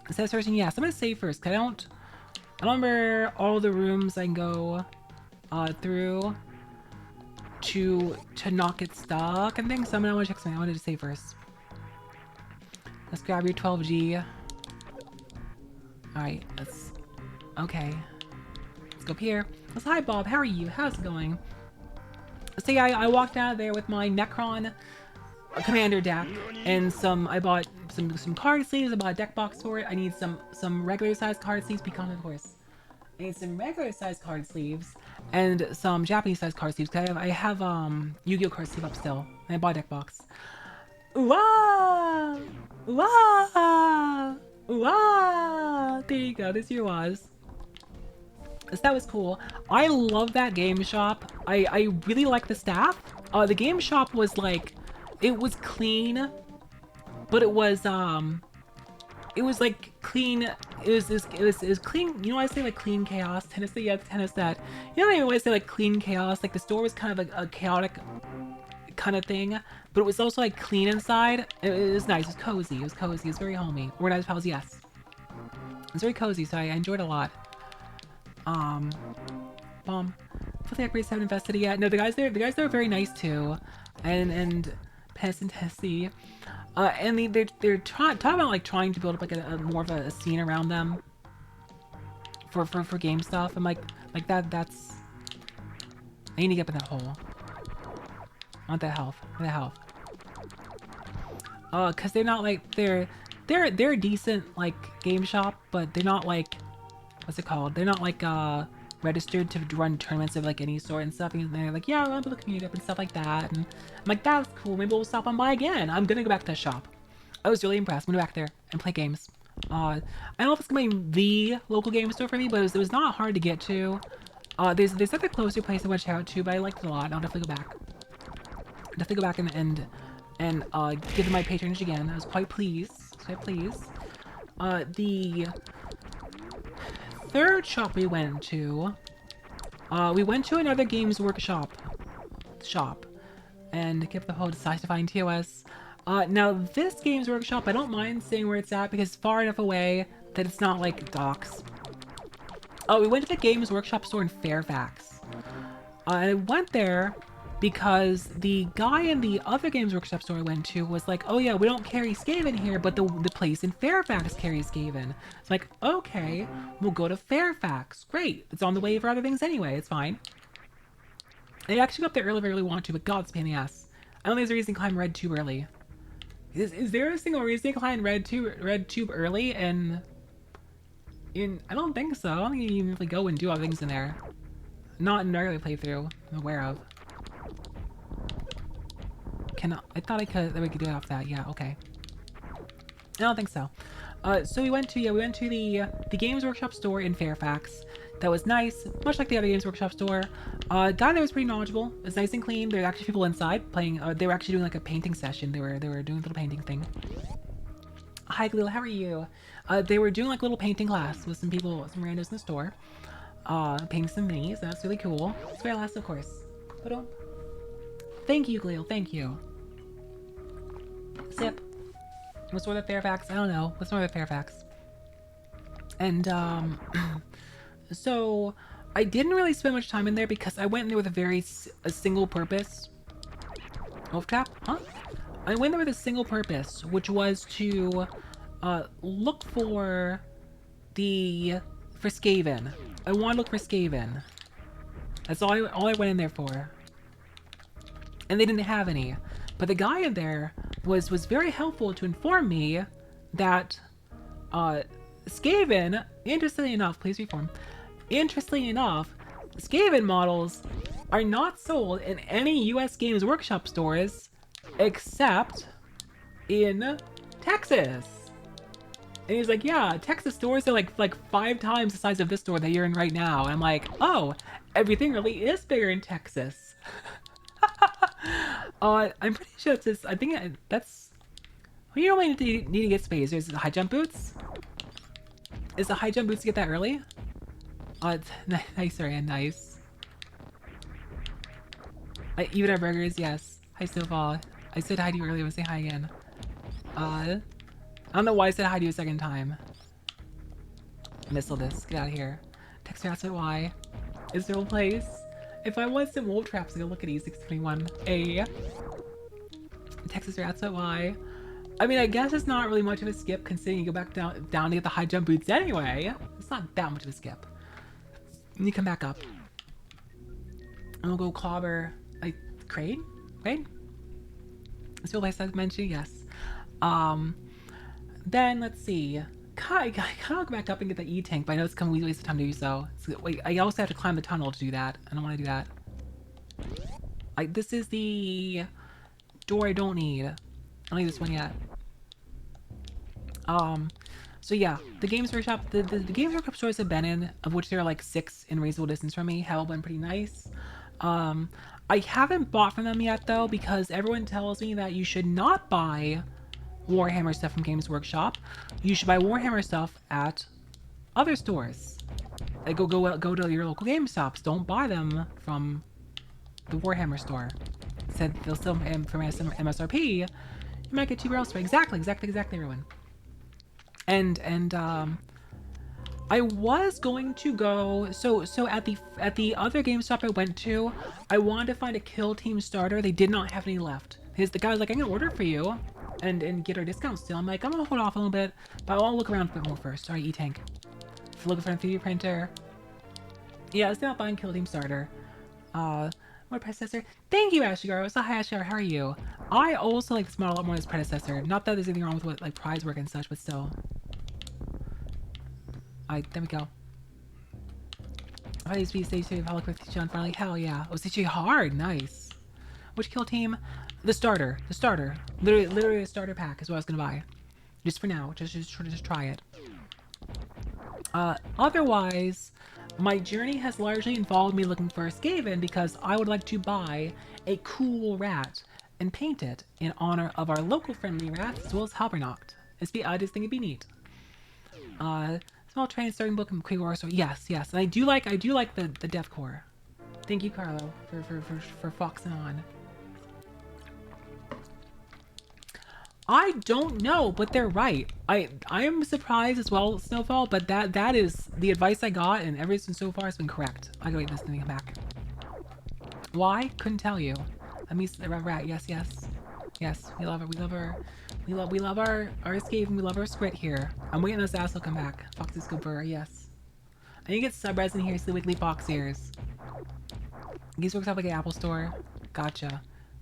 It says searching, yes. I'm gonna save first, because I don't remember all the rooms I can go through to not get stuck and things. So I'm gonna want to check something. I wanted to save first. Let's grab your 12G. Alright, okay. Let's go up here. Hi Bob, how are you? How's it going? So yeah, I walked out of there with my Necron Commander deck and I bought some card sleeves. I bought a deck box for it. I need some regular size card sleeves, pecan of course. I need some regular size card sleeves and some Japanese size card sleeves. Cause I have Yu-Gi-Oh card sleeve up still. And I bought a deck box. Wow! Wow! Wow! There you go. This year was. So that was cool. I love that game shop. I really like the staff. The game shop was like, it was clean, but it was like clean. It was clean. You know, I say like clean chaos. Tennessee, yeah, tennis that. You know, I always say like clean chaos. Like the store was kind of like a chaotic kind of thing, but it was also like clean inside. It was nice. It was cozy. It was very homey. Organized pals, yes. It was very cozy, so I enjoyed it a lot. Hopefully upgrades haven't invested yet. No, the guys there are very nice too, and Pest and Tessie, and they're talking about like trying to build up like a more of a scene around them for game stuff. I'm like that's. I need to get up in that hole. I want that health. Cause they're not like they're a decent like game shop, but they're not like, what's it called? They're not like registered to run tournaments of like any sort and stuff. And they're like, yeah, I'll be looking it up and stuff like that. And I'm like, that's cool. Maybe we'll stop on by again. I'm gonna go back to that shop. I was really impressed. I'm gonna go back there and play games. I don't know if it's gonna be the local game store for me, but it was not hard to get to. There's like a closer place I want to check out too, but I liked it a lot. I'll definitely go back. And give them my patronage again. I was quite pleased. The third shop we went to another Games Workshop shop and kept the whole sci-fi and TOS. Now this Games Workshop, I don't mind saying where it's at because it's far enough away that it's not like docks. Oh, we went to the Games Workshop store in Fairfax. I went there because the guy in the other Games Workshop store I went to was like, oh yeah, we don't carry Skaven here, but the place in Fairfax carries Skaven. It's like, okay, we'll go to Fairfax. Great. It's on the way for other things anyway. It's fine. I actually got up there early if I really want to, but God, it's a pain in the ass. I don't think there's a reason to climb Red Tube early. Is there a single reason to climb Red Tube early? And I don't think so. I don't think you can even really go and do other things in there. Not in a regular playthrough, I'm aware of. I thought that we could do it off that. Yeah, okay. I don't think so. So we went to the Games Workshop store in Fairfax. That was nice, much like the other Games Workshop store. Guy there was pretty knowledgeable. It was nice and clean. There were actually people inside playing. They were actually doing like a painting session. They were doing a little painting thing. Hi, Galil, how are you? They were doing like a little painting class with some randos in the store. Painting some minis. That's really cool. It's very last, of course. But thank you, Galil. Thank you. Sip. What's North of Fairfax? I don't know. What's North of Fairfax? And so I didn't really spend much time in there because I went in there with a single purpose. Wolf trap? Huh? I went there with a single purpose, which was to look for Skaven. I want to look for Skaven. That's all I went in there for. And they didn't have any. But the guy in there was very helpful to inform me that Skaven, interestingly enough, please reform. Interestingly enough, Skaven models are not sold in any US Games Workshop stores except in Texas. And he's like, yeah, Texas stores are like 5 times the size of this store that you're in right now. And I'm like, oh, everything really is bigger in Texas. I'm pretty sure it's this. I think that's. You don't need to get space. There's the high jump boots. Is the high jump boots to get that early? It's nice, Ryan. Nice. Even our burgers, yes. Hi, Snowfall. I said hi to you earlier. I'll say hi again. I don't know why I said hi to you a second time. Missile this. Get out of here. Text me out why. Is there a place? If I want some wolf traps, I'll look at E621. Texas Rats at Y. I mean, I guess it's not really much of a skip considering you go back down to get the high jump boots anyway. It's not that much of a skip. And you come back up. And we'll go clobber, like, Crane? Crane? Is the place I mentioned? Yes. Then, let's see. I kind of go back up and get the E-tank, but I know it's going to waste of time to do so. Wait, I also have to climb the tunnel to do that. I don't want to do that. Like, this is the door I don't need. I don't need this one yet. So yeah, the Games Workshop, the Games Workshop stores I've been in, of which there are like 6 in reasonable distance from me, have all been pretty nice. I haven't bought from them yet though, because everyone tells me that you should not buy Warhammer stuff from Games Workshop. You should buy Warhammer stuff at other stores. Like go to your local GameStops. Don't buy them from the Warhammer store. Said they'll sell them for MSRP. You might get cheaper elsewhere. Exactly, everyone. And I was going to go so at the other GameStop I went to, I wanted to find a Kill Team starter. They did not have any left. The guy was like, I'm gonna order for you and get our discount still. I'm like, I'm gonna hold off a little bit, but I want to look around a bit more first. Sorry, E-Tank. Looking for a 3D printer. Yeah, I was not buying Kill Team starter. What predecessor? Thank you, Ashigar. What's up, hi Ashigar? How are you? I also like this model a lot more than its predecessor. Not that there's anything wrong with what like prize work and such, but still. Alright, there we go. I used to be stage 2 of Hollow with John finally. Hell yeah. Oh, stage 2 hard. Nice. Which Kill Team? The starter. The starter. Literally a starter pack is what I was gonna buy. Just for now. Just try it. Otherwise, my journey has largely involved me looking for a Skaven because I would like to buy a cool rat and paint it in honor of our local friendly rats as well as Halbernacht. I just think it'd be neat. Small train starting book and Quick War Story. Yes. And I do like the deathcore. Thank you, Carlo, for foxing on. I don't know, but they're right. I am surprised as well, Snowfall, but that is the advice I got, and everything so far has been correct. I gotta wait this thing to come back. Why? Couldn't tell you. Let me rat. Yes, yes, yes. We love her. We love her. We love our escape, and we love our squid here. I'm waiting on this asshole to come back. Foxy Scooper. Yes. I need to get sub-res in here. So the weekly fox ears. These works out like an Apple store. Gotcha. Did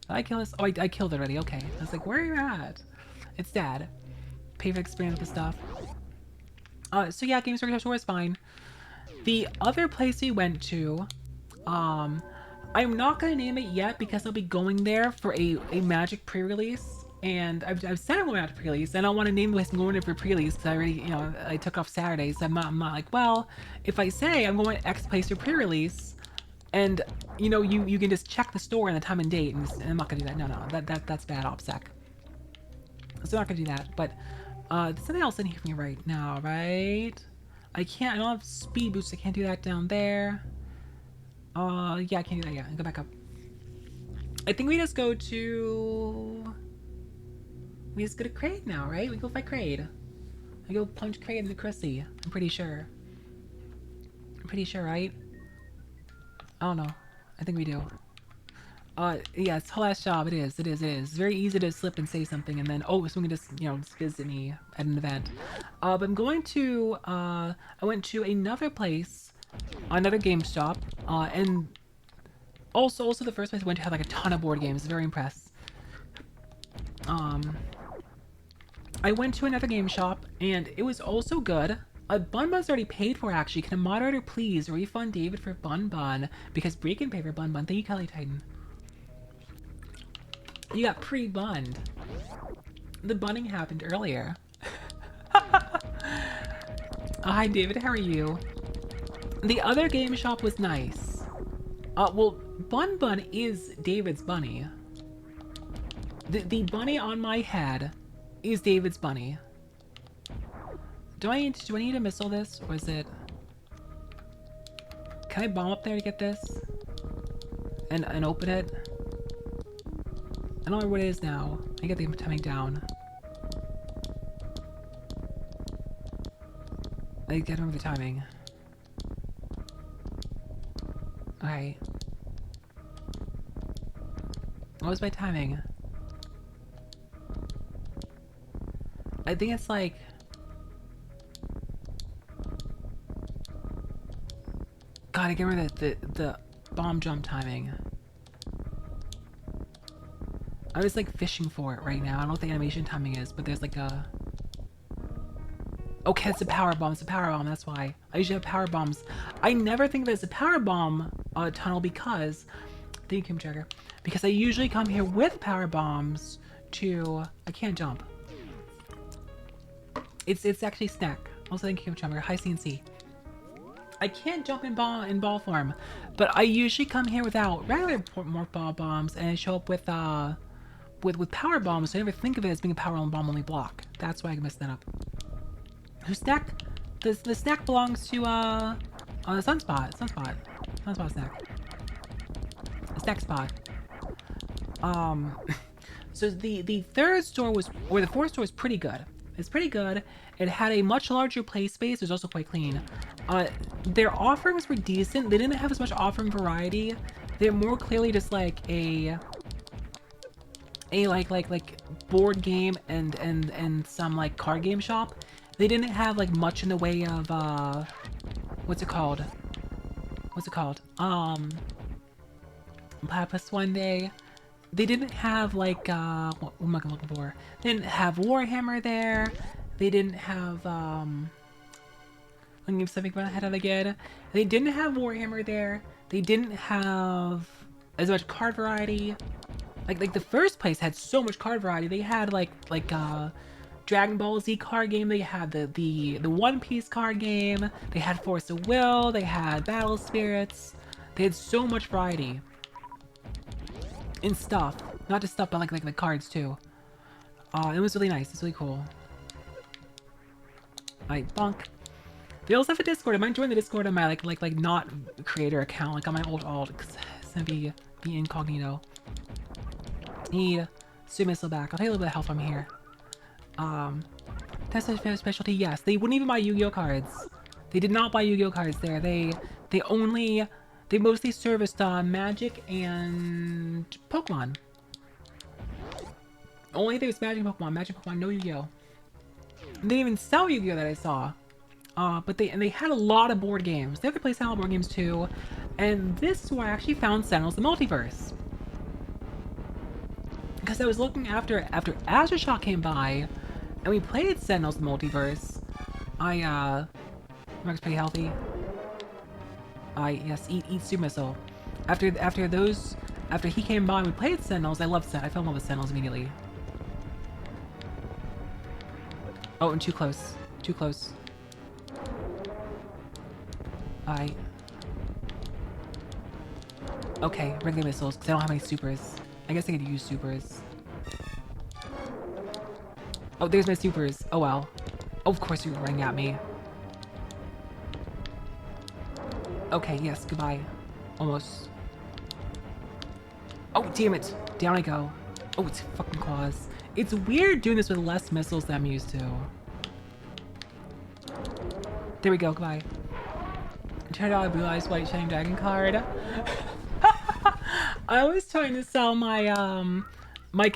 I kill this? Oh, I killed it already. Okay. I was like, where are you at? It's Dad. Pay for experience with stuff. So yeah, Games Workshop Store is fine. The other place we went to, I'm not gonna name it yet because I'll be going there for a Magic pre-release, and I've said I'm going out to pre-release, and I don't want to name the place I'm going there for pre-release because I already, you know, I took off Saturday, so I'm not like, well, if I say I'm going to X place for pre-release, and you know, you can just check the store and the time and date, and I'm not gonna do that. No, that's bad OPSEC. So I'm not gonna do that, but there's something else in here for me right now, right? I don't have speed boost, I can't do that down there. Yeah, I can't do that yet. Go back up. I think we just go to... We just go to Kraid now, right? We go fight Kraid. We go punch Kraid in the Chrissy. I'm pretty sure. Right? I don't know. I think we do. Yeah, it's her last job. It is. It's very easy to slip and say something and then, oh, someone can just, you know, just visit me at an event. But I'm going to, I went to another place, another game shop, and also the first place I went to had like a ton of board games. Very impressed. I went to another game shop and it was also good. Bun Bun's already paid for, actually. Can a moderator please refund David for Bun Bun? Because Bree can pay for Bun Bun. Thank you, Kelly Titan. You got pre-bunned. The bunning happened earlier. Hi, David. How are you? The other game shop was nice. Well, Bun Bun is David's bunny. The bunny on my head is David's bunny. Do I need to missile this, or is it... Can I bomb up there to get this? And open it? I don't know what it is now. I get the timing down. I gotta remember the timing. Okay. What was my timing? I think it's like... God, I can't remember the bomb jump timing. I was like fishing for it right now. I don't know what the animation timing is, but there's like a... Okay, it's a power bomb. It's a power bomb. That's why. I usually have power bombs. I never think that it's a power bomb tunnel because... Thank you, Kim Jagger. Because I usually come here with power bombs to... I can't jump. It's actually snack. Also, thank you, Kim Jagger. Hi, CNC. I can't jump in ball form, but I usually come here without regular morph ball bombs, and I show up with power bombs. So I never think of it as being a power bomb only block. That's why I messed that up. Who's snack? The snack belongs to Sunspot. Sunspot snack. Snack spot. So the third store was, or the fourth store was pretty good. It's pretty good. It had a much larger play space. It was also quite clean. Their offerings were decent. They didn't have as much offering variety. They're more clearly just like a like board game and some like card game shop. They didn't have like much in the way of what's it called? Platypus One Day. They didn't have like what am I looking for? They didn't have Warhammer there. They didn't have let me give something ahead of again. They didn't have Warhammer there. They didn't have as much card variety. Like the first place had so much card variety. They had like Dragon Ball Z card game. They had the One Piece card game. They had Force of Will. They had Battle Spirits. They had so much variety in stuff. Not just stuff, but like the cards too. It was really nice. It's really cool. Alright, bonk. They also have a Discord. I might join the Discord on my like not creator account, like on my old alt, because it's gonna be incognito. Need Super Missile back. I'll take a little bit of help from here. That's their specialty. Yes, they wouldn't even buy Yu-Gi-Oh cards. They did not buy Yu-Gi-Oh cards there. They only they mostly serviced Magic and Pokemon. Only thing was Magic and Pokemon. Magic and Pokemon, no Yu-Gi-Oh. They didn't even sell Yu-Gi-Oh that I saw. But they had a lot of board games. The other place had a lot of board games too. And this is where I actually found Sentinels the Multiverse. Because I was looking after Aftershock came by, and we played Sentinels the Multiverse. Mark's pretty healthy. Yes, eat Super Missile. After he came by and we played Sentinels, I fell in love with Sentinels immediately. Oh, and too close. Too close. Okay, regular missiles, because I don't have any supers. I guess I could use supers. Oh, there's my supers. Oh well. Oh, of course you're running at me. Okay, yes, goodbye. Almost. Oh, damn it! Down I go. Oh, it's fucking claws. It's weird doing this with less missiles than I'm used to. There we go, goodbye. $10 Blue Eyes White Shining Dragon card. I was trying to sell my my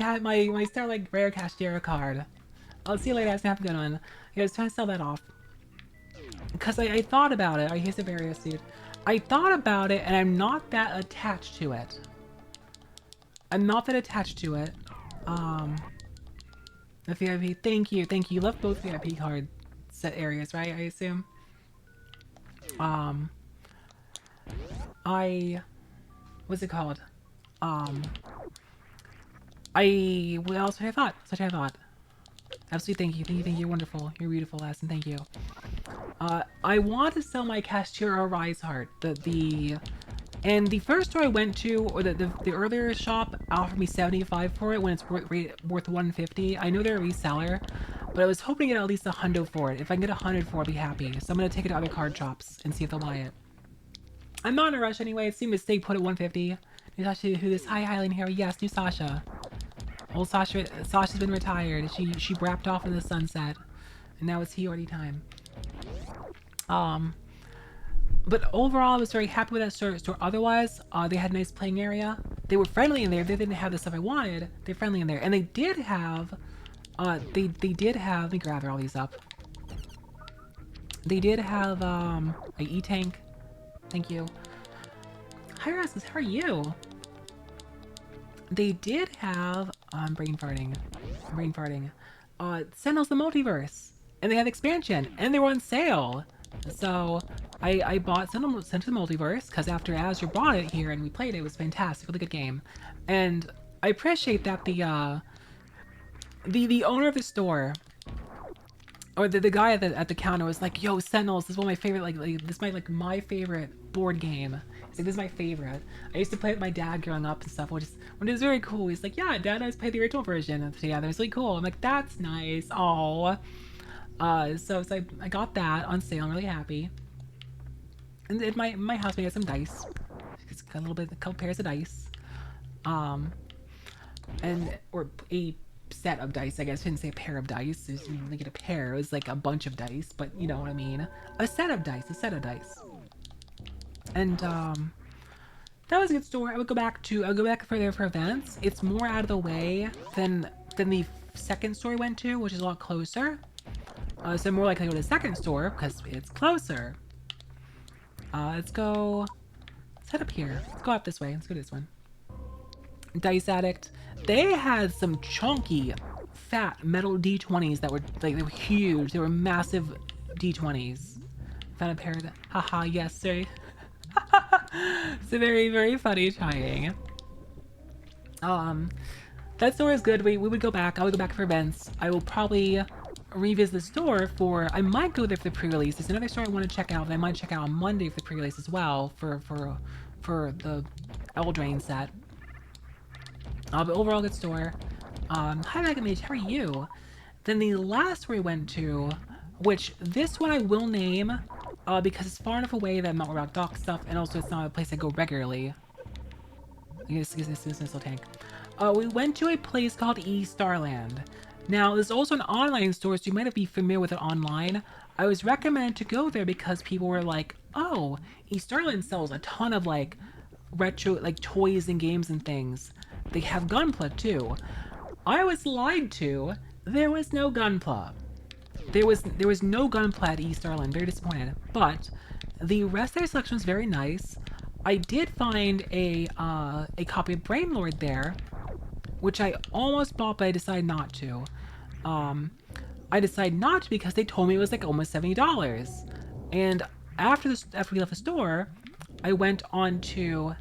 Starlight Rare Cashier card. I'll see you later, guys. Have a good one. Yeah, I was trying to sell that off. Because I thought about it. Here's a various dude. I thought about it and I'm not that attached to it. I'm not that attached to it. The VIP, thank you. You left both VIP card set areas, right? I assume. What's it called? What else had I thought? Absolutely, thank you, you're wonderful. You're beautiful, Aston, thank you. I want to sell my Castura Rise Heart. And the first store I went to, or the earlier shop, offered me $75 for it when it's worth $150. I know they're a reseller, but I was hoping to get at least $100 for it. If I can get $100 for it, I'll be happy. So I'm gonna take it to other card shops and see if they'll buy it. I'm not in a rush anyway. It seemed to stay put at $150. New Sasha, who this? Hi, Highland Hero. Yes, new Sasha. Old Sasha's been retired. She wrapped off in the sunset, and now it's Hiyori time. But overall, I was very happy with that store. Otherwise, they had a nice playing area. They were friendly in there. They didn't have the stuff I wanted. They're friendly in there, and they did have, they did have. Let me gather all these up. They did have a E-Tank. Thank you. Hi Rasmus, how are you? They did have brain farting. Sentinels the Multiverse, and they had expansion, and they were on sale. So I bought Sentinels the Multiverse because after Azure bought it here and we played it, it was fantastic, really good game. And I appreciate that the owner of the store, or the guy at the counter was like, "Yo, Sentinels, this is one of my favorite, this is my favorite board game." He's like, "This is my favorite. I used to play it with my dad growing up and stuff, which is very cool." He's like, "Yeah, Dad and I used to play the original version together. It's really cool." I'm like, "That's nice." Aww. So I got that on sale. I'm really happy. And my housemate has some dice. It's got a couple pairs of dice. Or a set of dice, I guess. I didn't say a pair of dice. It didn't make it a pair. It was like a bunch of dice, but you know what I mean. A set of dice. And that was a good store. I'll go back further for events. It's more out of the way than the second store I went to, which is a lot closer. So I'm more likely to go to the second store because it's closer. Let's head up here. Let's go up this way. Let's go to this one. Dice Addict. They had some chunky, fat metal D20s that were they were huge. They were massive D20s. Found a pair of them. Haha, yes, sir. It's a very, very funny trying. That store is good. We would go back. I would go back for events. I will probably revisit the store for. I might go there for the pre-release. There's another store I want to check out that I might check out on Monday for the pre-release as well for the Eldraine set. But overall, good store. Hi, Megamage. How are you? Then the last store we went to, which this one I will name, because it's far enough away that I'm not worried about dock stuff, and also it's not a place I go regularly. I guess this missile tank. We went to a place called Starland. Now, there's also an online store, so you might not be familiar with it online. I was recommended to go there because people were like, oh, East Island sells a ton of like retro like toys and games and things. They have Gunpla too. I was lied to. There was no Gunpla. There was no Gunpla at East Island. Very disappointed. But the rest of their selection was very nice. I did find a copy of Brainlord there, which I almost bought, but I decided not to. Um, I decided not to because they told me it was like almost $70. And after we left the store, I went on to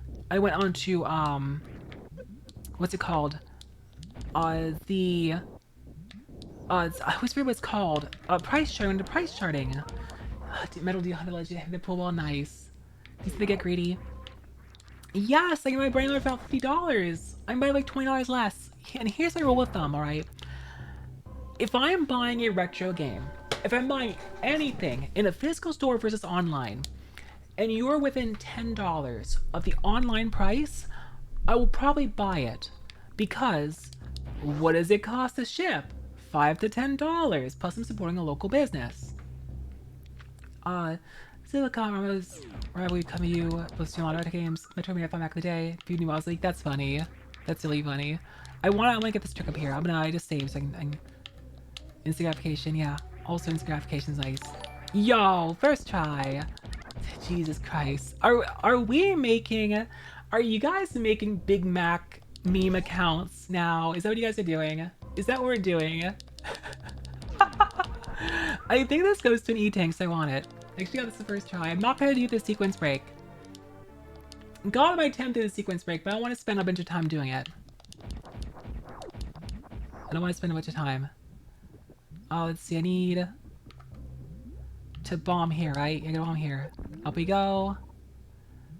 what's it called? The I always forget what it's called. Price charting. The price charting. Metal Deal Hunter Legend. The pool ball. Nice. These they get greedy. Yes, I get my brain for about $50. I'm buying like $20 less. And here's my rule with them. All right. If I'm buying a retro game, if I'm buying anything in a physical store versus online, and you're within $10 of the online price, I will probably buy it. Because what does it cost to ship? $5 to $10, plus I'm supporting a local business. Silicon Ramos, Rivalry Come You, posting a lot of other games, Metroid Marathon back in the day, few new models, like, that's funny. That's really funny. I wanna get this trick up here. I just save so I can instant gratification, yeah. Also instant gratification's nice. Yo, first try. Jesus Christ. Are you guys making Big Mac meme accounts now? Is that what you guys are doing? Is that what we're doing? I think this goes to an E-Tank, so I want it. Actually got this the first try. I'm not gonna do the sequence break. God, I might attempt to do the sequence break, but I don't want to spend a bunch of time doing it. I don't want to spend a bunch of time. Oh, let's see, I need to bomb here, right? I gotta bomb here. Up we go.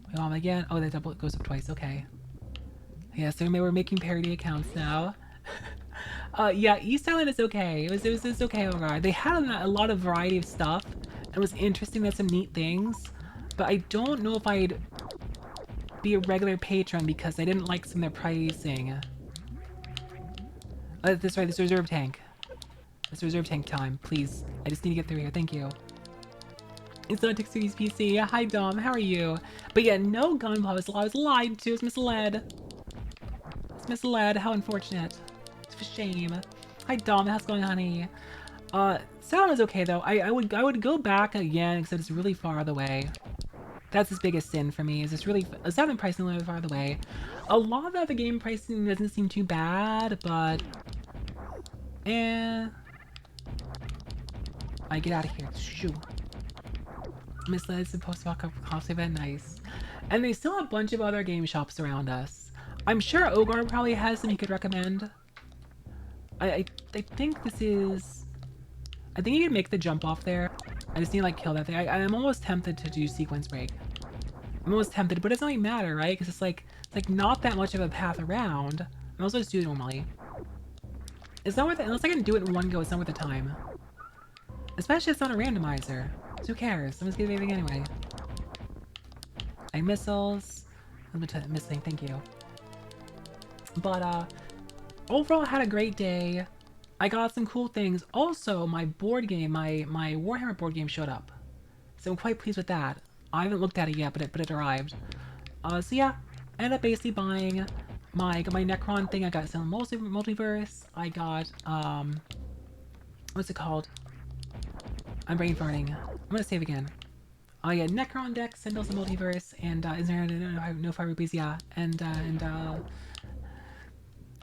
We bomb again. Oh, that double goes up twice, okay. Yeah, so maybe we're making parody accounts now. Yeah, East Island is okay. It was okay overall. They had a lot of variety of stuff. It was interesting. They had some neat things. But I don't know if I'd be a regular patron because I didn't like some of their pricing. This reserve tank. It's reserve tank time, please. I just need to get through here. Thank you. It's not Series PC. Hi, Dom. How are you? But yeah, no gunpowder. I was lied to. It's misled. It's misled. How unfortunate. It's a shame. Hi, Dom. How's it going, honey? Sound is okay though. I would go back again, except it's really far away. That's his biggest sin for me. Is it's really sound and pricing really far away. A lot of the other game pricing doesn't seem too bad, but I get out of here. Shoo. Misled is post-apocalyptic event. Nice. And they still have a bunch of other game shops around us. I'm sure Ogar probably has some he could recommend. I think this is. I think you can make the jump off there. I just need to like kill that thing. I'm almost tempted to do sequence break. I'm almost tempted, but it doesn't really matter, right? Because it's like not that much of a path around. I'm also just do it normally. It's not worth it unless I can do it in one go. It's not worth the time. Especially if it's not a randomizer. So who cares? I'm just gonna do everything anyway. Like missiles. Missing. Thank you. But overall, I had a great day. I got some cool things. Also, my board game, my Warhammer board game showed up. So I'm quite pleased with that. I haven't looked at it yet, but it arrived. So yeah, I ended up basically buying my Necron thing. I got some multiverse. I got what's it called? I'm brain farting. I'm gonna save again. I got Necron deck, Sentinels and Multiverse, and is there no fire rupees? Yeah, and I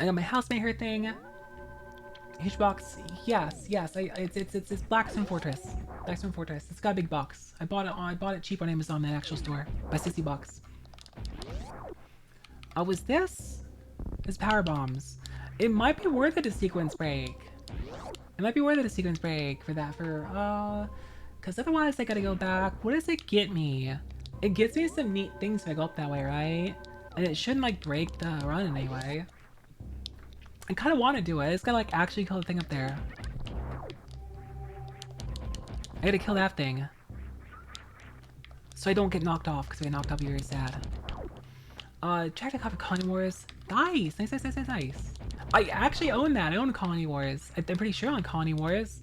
got my housemate her thing. Huge box, yes. It's Blackstone Fortress. Blackstone Fortress. It's got a big box. I bought it cheap on Amazon, the actual store, by $60. Was this? It's power bombs. It might be worth it to sequence break. It might be worth it to sequence break for that. Because otherwise I gotta go back. What does it get me? It gets me some neat things if I go up that way, right? And it shouldn't like break the run in any way. I kind of want to do it. I just gotta like actually kill the thing up there. I gotta kill that thing. So I don't get knocked off, because if I get knocked off, you're very sad. Track to copy Coin Wars. Nice! Nice. I actually own that. I own Colony Wars. I'm pretty sure I own Colony Wars.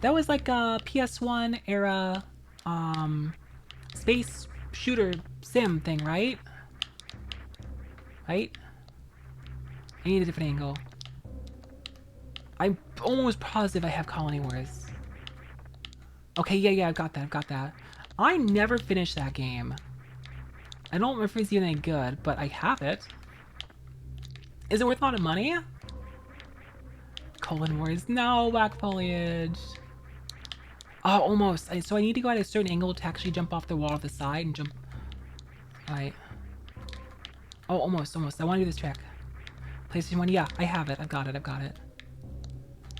That was like a PS1 era, space shooter sim thing, right? Right? I need a different angle. I'm almost positive I have Colony Wars. Okay, yeah, I've got that. I never finished that game. I don't remember if it's even any good, but I have it. Is it worth a lot of money? Colon Wars. No, black foliage. Oh, almost. So I need to go at a certain angle to actually jump off the wall of the side and jump. Alright. Oh, almost. I want to do this trick. PlayStation 1. Yeah, I have it. I've got it.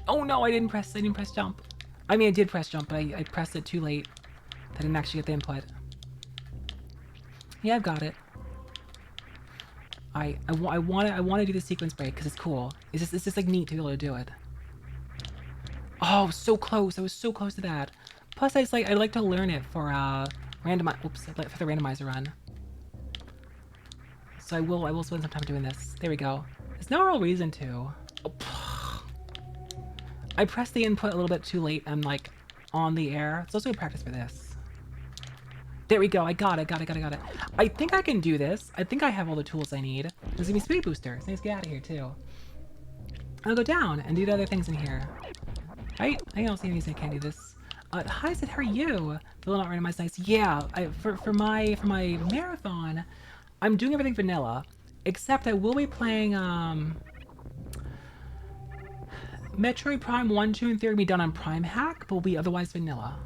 Oh no, I didn't press jump. I mean, I did press jump, but I pressed it too late. I didn't actually get the input. Yeah, I've got it. I want to do the sequence break because it's cool. It's just like neat to be able to do it. Oh, so close. I was so close to that. Plus, I like to learn it for for the randomizer run. So I will spend some time doing this. There we go. There's no real reason to. Oh, I pressed the input a little bit too late. I'm like on the air. So let's do a practice for this. There we go. I got it. I think I can do this. I think I have all the tools I need. There's gonna be speed booster. So let's get out of here too. I'll go down and do the other things in here. Right? I don't see any reason I can't do this. Hi, Sid. How are you? Vanilla not randomized nice. Yeah. For my marathon, I'm doing everything vanilla, except I will be playing Metroid Prime 1, 2, and 3 will be done on Prime Hack, but will be otherwise vanilla.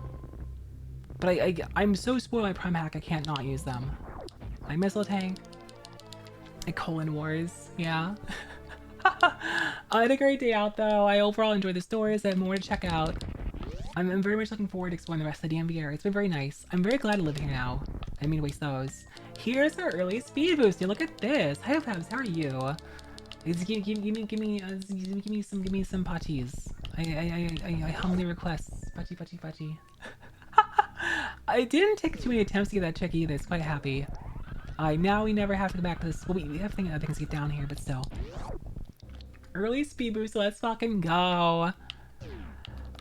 But I'm so spoiled by Prime Hack I can't not use them. Like Missile Tank. And Colon Wars. Yeah. I had a great day out though. I overall enjoyed the stories. I have more to check out. I'm very much looking forward to exploring the rest of the DMV area. It's been very nice. I'm very glad to live here now. I didn't mean to waste those. Here's our early speed booster. Look at this. Hi, Fabs. How are you? Give me some patties. I humbly request patty. I didn't take too many attempts to get that check either. It's quite happy. Now we never have to go back to this. Well, we have things to get down here, but still. Early speed boost, let's fucking go.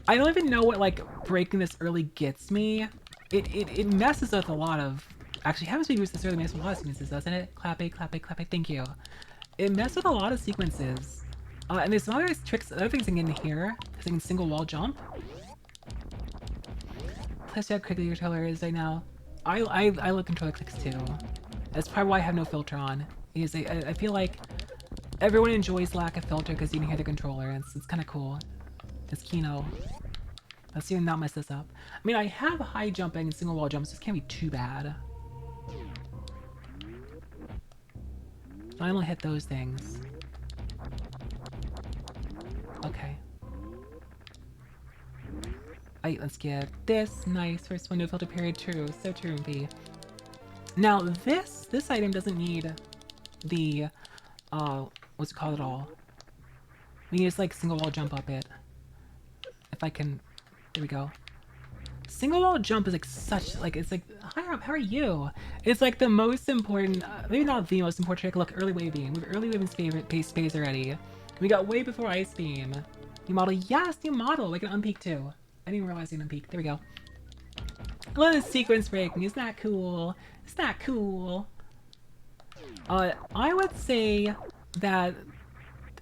I don't even know what like breaking this early gets me. It messes with a lot of. Actually, having speed boost this early messes with a lot of sequences, doesn't it? Clap it. Thank you. It messes with a lot of sequences. And there's some other tricks, other things I can get in here. Because I can single wall jump. Plus, how quickly your controller is right now. I like controller clicks too. That's probably why I have no filter on. Because I feel like everyone enjoys lack of filter because you can hear the controller. And it's kind of cool. It's Kino. Let's see if not mess this up. I mean, I have high jumping and single wall jumps. So this can't be too bad. I only hit those things. Okay. Alright, let's get this. Nice. First window filter period. True. So true, B. Now, this item doesn't need the, what's it called at all? We can just, like, single wall jump up it. If I can... There we go. Single wall jump is, like, such, like, it's like, hi, Rob, how are you? It's, like, the most important, maybe not the most important trick. Look, early wave beam. We have early wave beam space already. We got way before ice beam. New model. Yes, new model. Like an unpeak, too. I didn't realize it unpeak. There we go. I love this sequence breaking. Isn't that cool? Isn't that cool? I would say that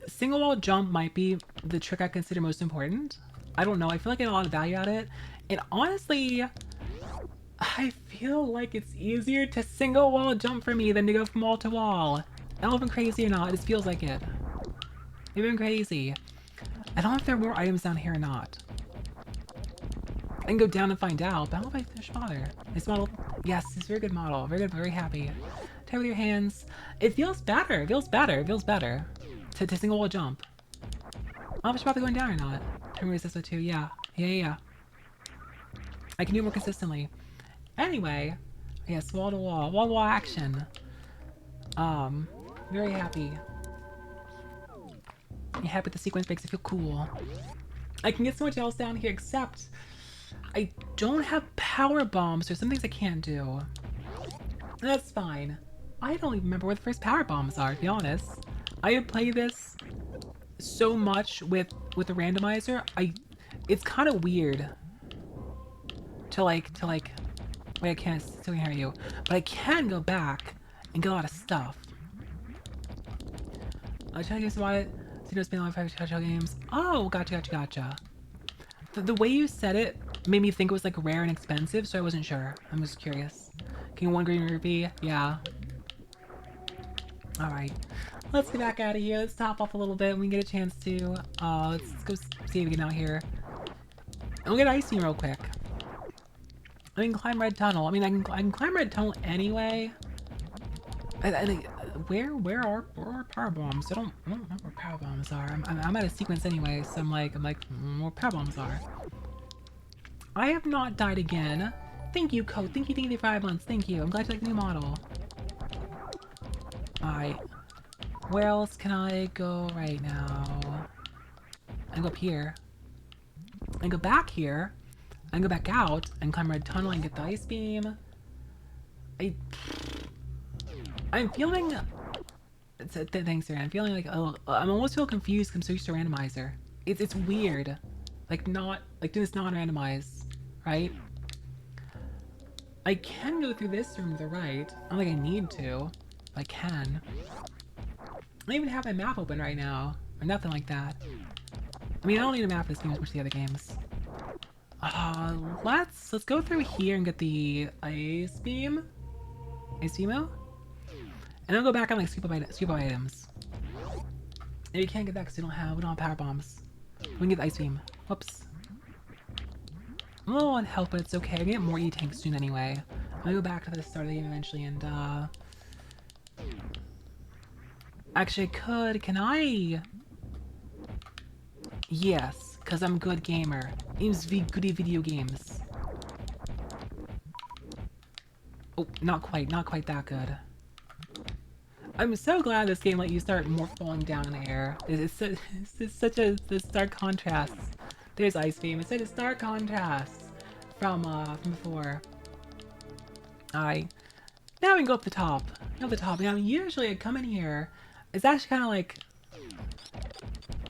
single wall jump might be the trick I consider most important. I don't know. I feel like I get a lot of value out of it. And honestly, I feel like it's easier to single wall jump for me than to go from wall to wall. I don't know if I'm crazy or not. It just feels like it. Maybe I'm crazy. I don't know if there are more items down here or not. I can go down and find out, but I don't know if I finish model. This model, yes, it's a very good model. Very good, very happy. Try with your hands. It feels better. It feels better to single wall jump. I don't know if it's probably going down or not. Turn resist too. Yeah. I can do it more consistently. Anyway, yes, wall to wall action. Very happy. I'm happy the sequence makes it feel cool. I can get so much else down here except I don't have power bombs. There's some things I can't do. That's fine. I don't even remember where the first power bombs are, to be honest. I have played this so much with the randomizer. It's kind of weird to like. Wait, I can't still hear you, but I can go back and get a lot of stuff. I try to use about it. So you know, spend a lot of 5 games. Oh, gotcha. The way you said it made me think it was like rare and expensive, so I wasn't sure. I'm just curious. Can you one green rupee? Yeah. Alright. Let's get back out of here. Let's top off a little bit when we get a chance to. Let's go see if we can out here. And we'll get ice cream real quick. I can climb Red Tunnel. I mean, I can climb Red Tunnel anyway. Where are power bombs? I don't know where power bombs are. I'm at a sequence anyway, so I'm like where power bombs are. I have not died again. Thank you, Code. Thank you for 5 months. Thank you. I'm glad you like the new model. Alright. Where else can I go right now? I can go up here. I can go back here. I can go back out and climb Red Tunnel and get the ice beam. I'm feeling... Thanks, Sarah. I'm feeling like... Oh, I'm almost feel confused because I'm so used to randomizer. It's weird. Like, not... Like, doing this non-randomized, right? I can go through this room to the right. I don't think I need to. But I can. I don't even have my map open right now. Or nothing like that. I mean, I don't need a map for this game as much as the other games. Let's go through here and get the ice beam. Ice beamo? And I'll go back on like scoop up items. And we can't get that because we don't have power bombs. We can get the ice beam. Whoops. I'm a little on health, but it's okay. I get more E-tanks soon anyway. I'm gonna go back to the start of the game eventually and actually can I? Yes, because I'm a good gamer. Games goody video games. Oh, not quite that good. I'm so glad this game let you start more falling down in the air. It's such a stark contrast. There's Ice Beam. It's such a stark contrast from before. Alright. Now we can go up the top. Up the top. Now usually I come in here. It's actually kind of like...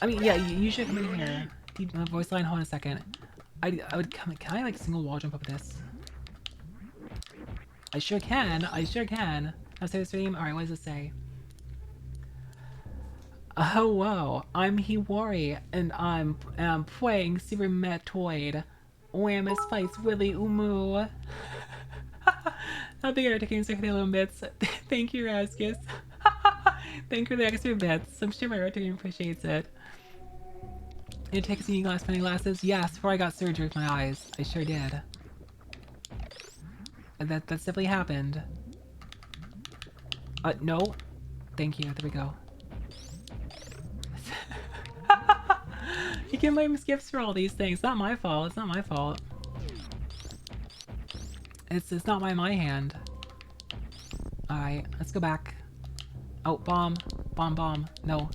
I mean, yeah, you usually come in here. My voice line, hold on a second. I would come... Can I like single wall jump up this? I sure can. Now say the stream. Alright, what does it say? Oh wow, I'm Hiyori and I'm playing Super Metroid. Whammis fights Willy Umu. How big are the games for the little bits? Thank you, Raskus. Thank you for the extra bits. I'm sure my art team appreciates it. You take some funny glasses? Yes, before I got surgery with my eyes. I sure did. And that's definitely happened. No. Thank you. There we go. You can blame skips for all these things. It's not my fault. It's not my fault. It's not by my hand. Alright, let's go back. Oh, bomb. Bomb. No.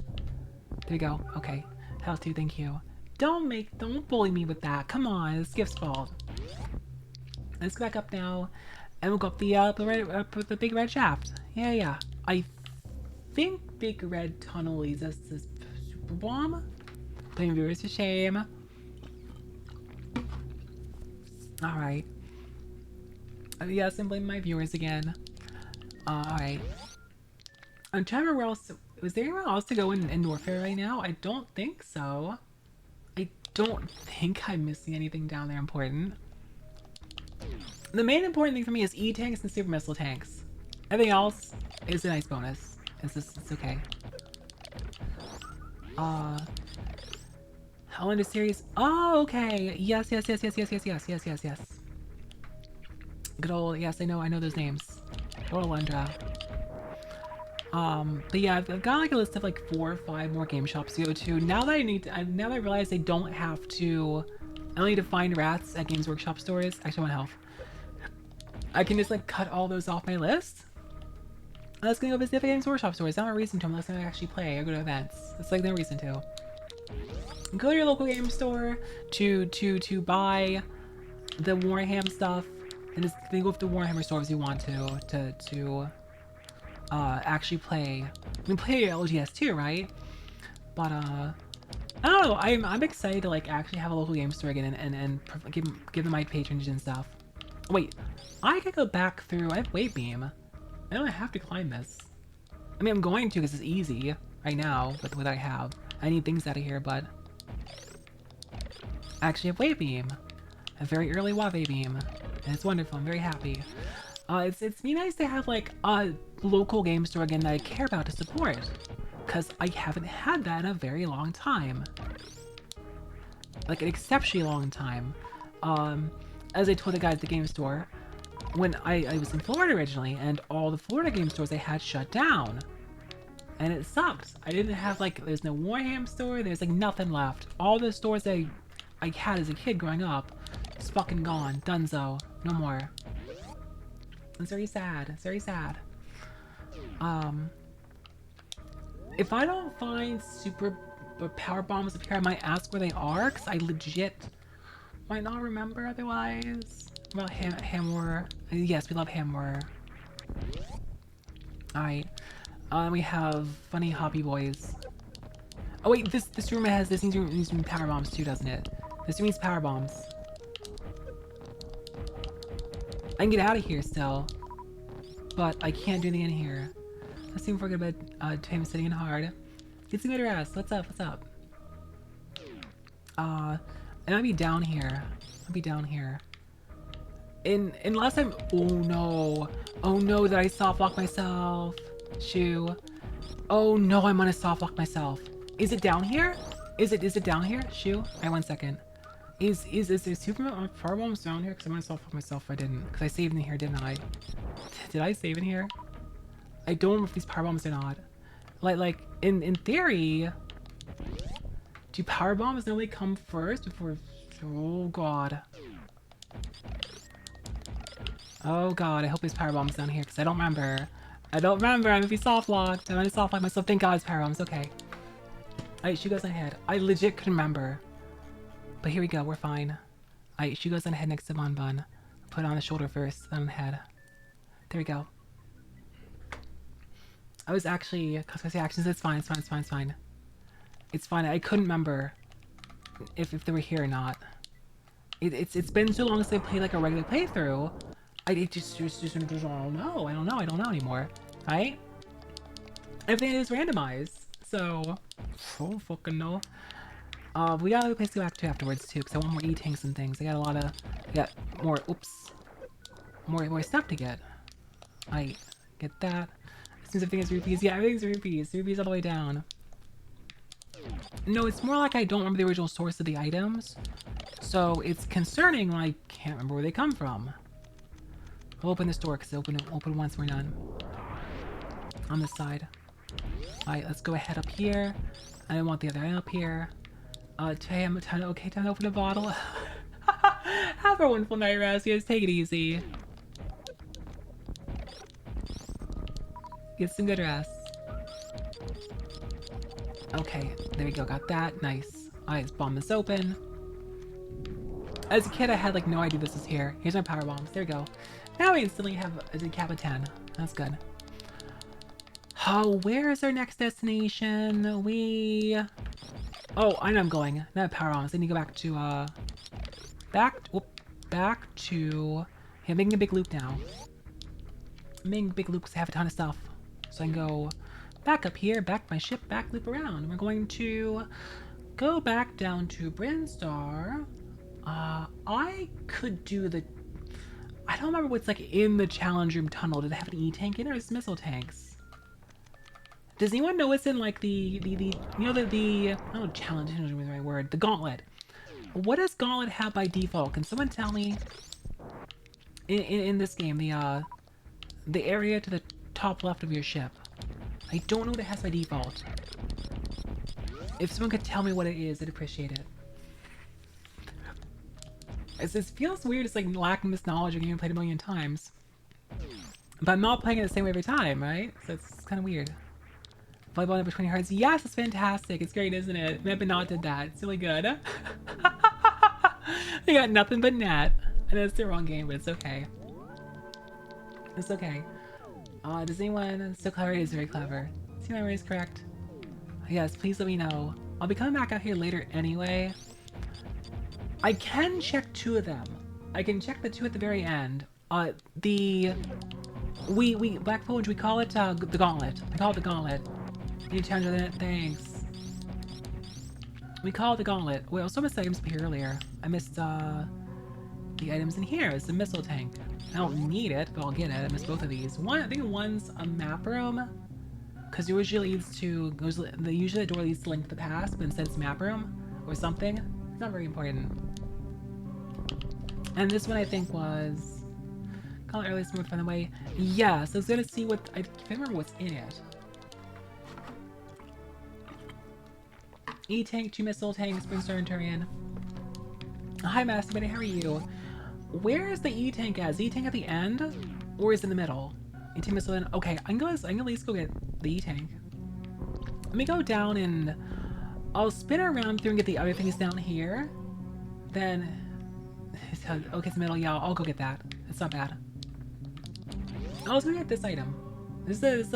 There we go. Okay. Health 2, thank you. Don't bully me with that. Come on, it's Skip's fault. Let's go back up now. And we'll go up the big red shaft. Yeah. I think big red tunnel leads us to Super Bomb. Putting viewers to shame. Alright. Yes, I'm blaming my viewers again. Alright. I'm trying to remember where else. Was there anywhere else to go in Warfare right now? I don't think so. I don't think I'm missing anything down there important. The main important thing for me is E-tanks and super missile tanks. Everything else is a nice bonus. It's okay. How into series? Oh, okay. Yes. Good old, yes, I know those names. Good old Alundra. But yeah, I've got like a list of like 4 or 5 more game shops to go to. Now that I realize I don't have to, I don't need to find rats at Games Workshop stores. Actually, I want health. I can just like cut all those off my list. Let's go visit the Games Workshop stores. Not a reason to unless I actually play or go to events. It's like no reason to. Go to your local game store to buy the Warhammer stuff, and just then go to the Warhammer store if you want to actually play. I mean, play LGS too, right? But I don't know. I'm excited to like actually have a local game store again and give them my patronage and stuff. Wait, I could go back through. I have Wave Beam. I don't have to climb this. I mean, I'm going to because it's easy right now with what I have. I need things out of here, but I actually have Wave Beam. A very early Wave Beam. And it's wonderful. I'm very happy. It's be nice to have like a local game store again that I care about to support. Because I haven't had that in a very long time. Like an exceptionally long time. As I told the guys at the game store, when I was in Florida originally, and all the Florida game stores they had shut down. And it sucked. I didn't have like, there's no Warham store, there's like nothing left. All the stores I had as a kid growing up, it's fucking gone. Dunzo. No more. It's very sad. It's very sad. If I don't find super power bombs up here, I might ask where they are, because I legit might not remember otherwise. About Hammer. Yes, we love Hammer. Alright. We have Funny Hoppy Boys. Oh wait, this room has this needs power bombs too, doesn't it? This room needs power bombs. I can get out of here still, but I can't do anything in here. Let's see if we're good about time sitting in hard. Get some good rest. What's up? What's up? And I'll be down here. I'll be down here. Unless I'm. Oh no! Oh no! That I soft lock myself. Shoo. Oh no! I'm gonna soft lock myself. Is it down here? Is it down here? Shoo. Alright, 1 second. Is there super power bombs down here? Because I'm gonna soft lock myself if I didn't. Because I saved in here, didn't I? Did I save in here? I don't remember if these power bombs are not. Like in theory, do power bombs normally come first before? Oh god. Oh god, I hope there's power bombs down here because I don't remember. I don't remember. I'm gonna be soft locked. I'm gonna soft lock myself. Thank God it's power bombs. Okay. Alright, she goes on ahead. I legit couldn't remember. But here we go. We're fine. Alright, she goes on ahead next to Bon Bon. Put it on the shoulder first, then on the head. There we go. I was actually customizing actions. It's fine. It's fine. It's fine. It's fine. It's fine. I couldn't remember if they were here or not. It's been so long since I played like a regular playthrough. I just don't know. I don't know anymore. Right? Everything is randomized. So I don't fucking know. We got a place to go back to afterwards too, because I want more E-tanks and things. I got more. Oops. More stuff to get. I get that. Seems everything is rupees. Yeah, everything's rupees. Rupees all the way down. No, it's more like I don't remember the original source of the items. So it's concerning when I can't remember where they come from. I'll open this door because open once we're done. On this side. Alright, let's go ahead up here. I don't want the other end up here. Time to open a bottle. Have a wonderful night, Razzias. Take it easy. Get some good rest. Okay, there we go. Got that. Nice. Alright, let's bomb this open. As a kid, I had like no idea this was here. Here's my power bombs. There we go. Now we instantly have a decap of 10. That's good. Oh, where is our next destination? Oh, I know I'm going. Not power bombs. I need to go back to, back to... Hey, I'm making a big loop now. I'm making a big loop because I have a ton of stuff. So I can go back up here, back my ship, back loop around. We're going to go back down to Brinstar. I could do the... I don't remember what's like in the challenge room tunnel. Did it have an E-tank in it or is it missile tanks? Does anyone know what's in like the I don't know, challenge room is the right word. The gauntlet. What does gauntlet have by default? Can someone tell me? In this game, the area to the top left of your ship. I don't know what it has by default. If someone could tell me what it is, I'd appreciate it. It feels weird, it's like lacking this knowledge of a game I played a million times. But I'm not playing it the same way every time, right? So it's kind of weird. Volleyball number 20 hearts. Yes, it's fantastic. It's great, isn't it? Maybe not did that. It's really good. I got nothing but Nat. I know it's the wrong game, but it's okay. It's okay. Does anyone... So clever, it is very clever. See my memory is correct? Yes, please let me know. I'll be coming back out here later anyway. I can check 2 of them. I can check the 2 at the very end. Black Forge, we call it the Gauntlet. We call it the Gauntlet. You change it, thanks. We call it the Gauntlet. Wait, I also missed items here earlier. I missed the items in here. It's a missile tank. I don't need it, but I'll get it. I missed both of these. I think one's a map room, because it usually leads to, usually the door leads to Link to the Past, but instead it's map room or something. It's not very important. And this one I think was, call it earliest mode, find the way. Yeah, so I was gonna see what, I can't remember what's in it. E-tank, 2 missile tanks, Spring Star Turian. Hi Masturbator, how are you? Where is the E-tank at? Is the E-tank at the end? Or is it in the middle? E-tank missile in, okay, I can at least go get the E-tank. Let me go down and I'll spin around through and get the other things down here. Then, okay, it's the middle, yeah, I'll go get that. It's not bad. I was gonna get this item. This is,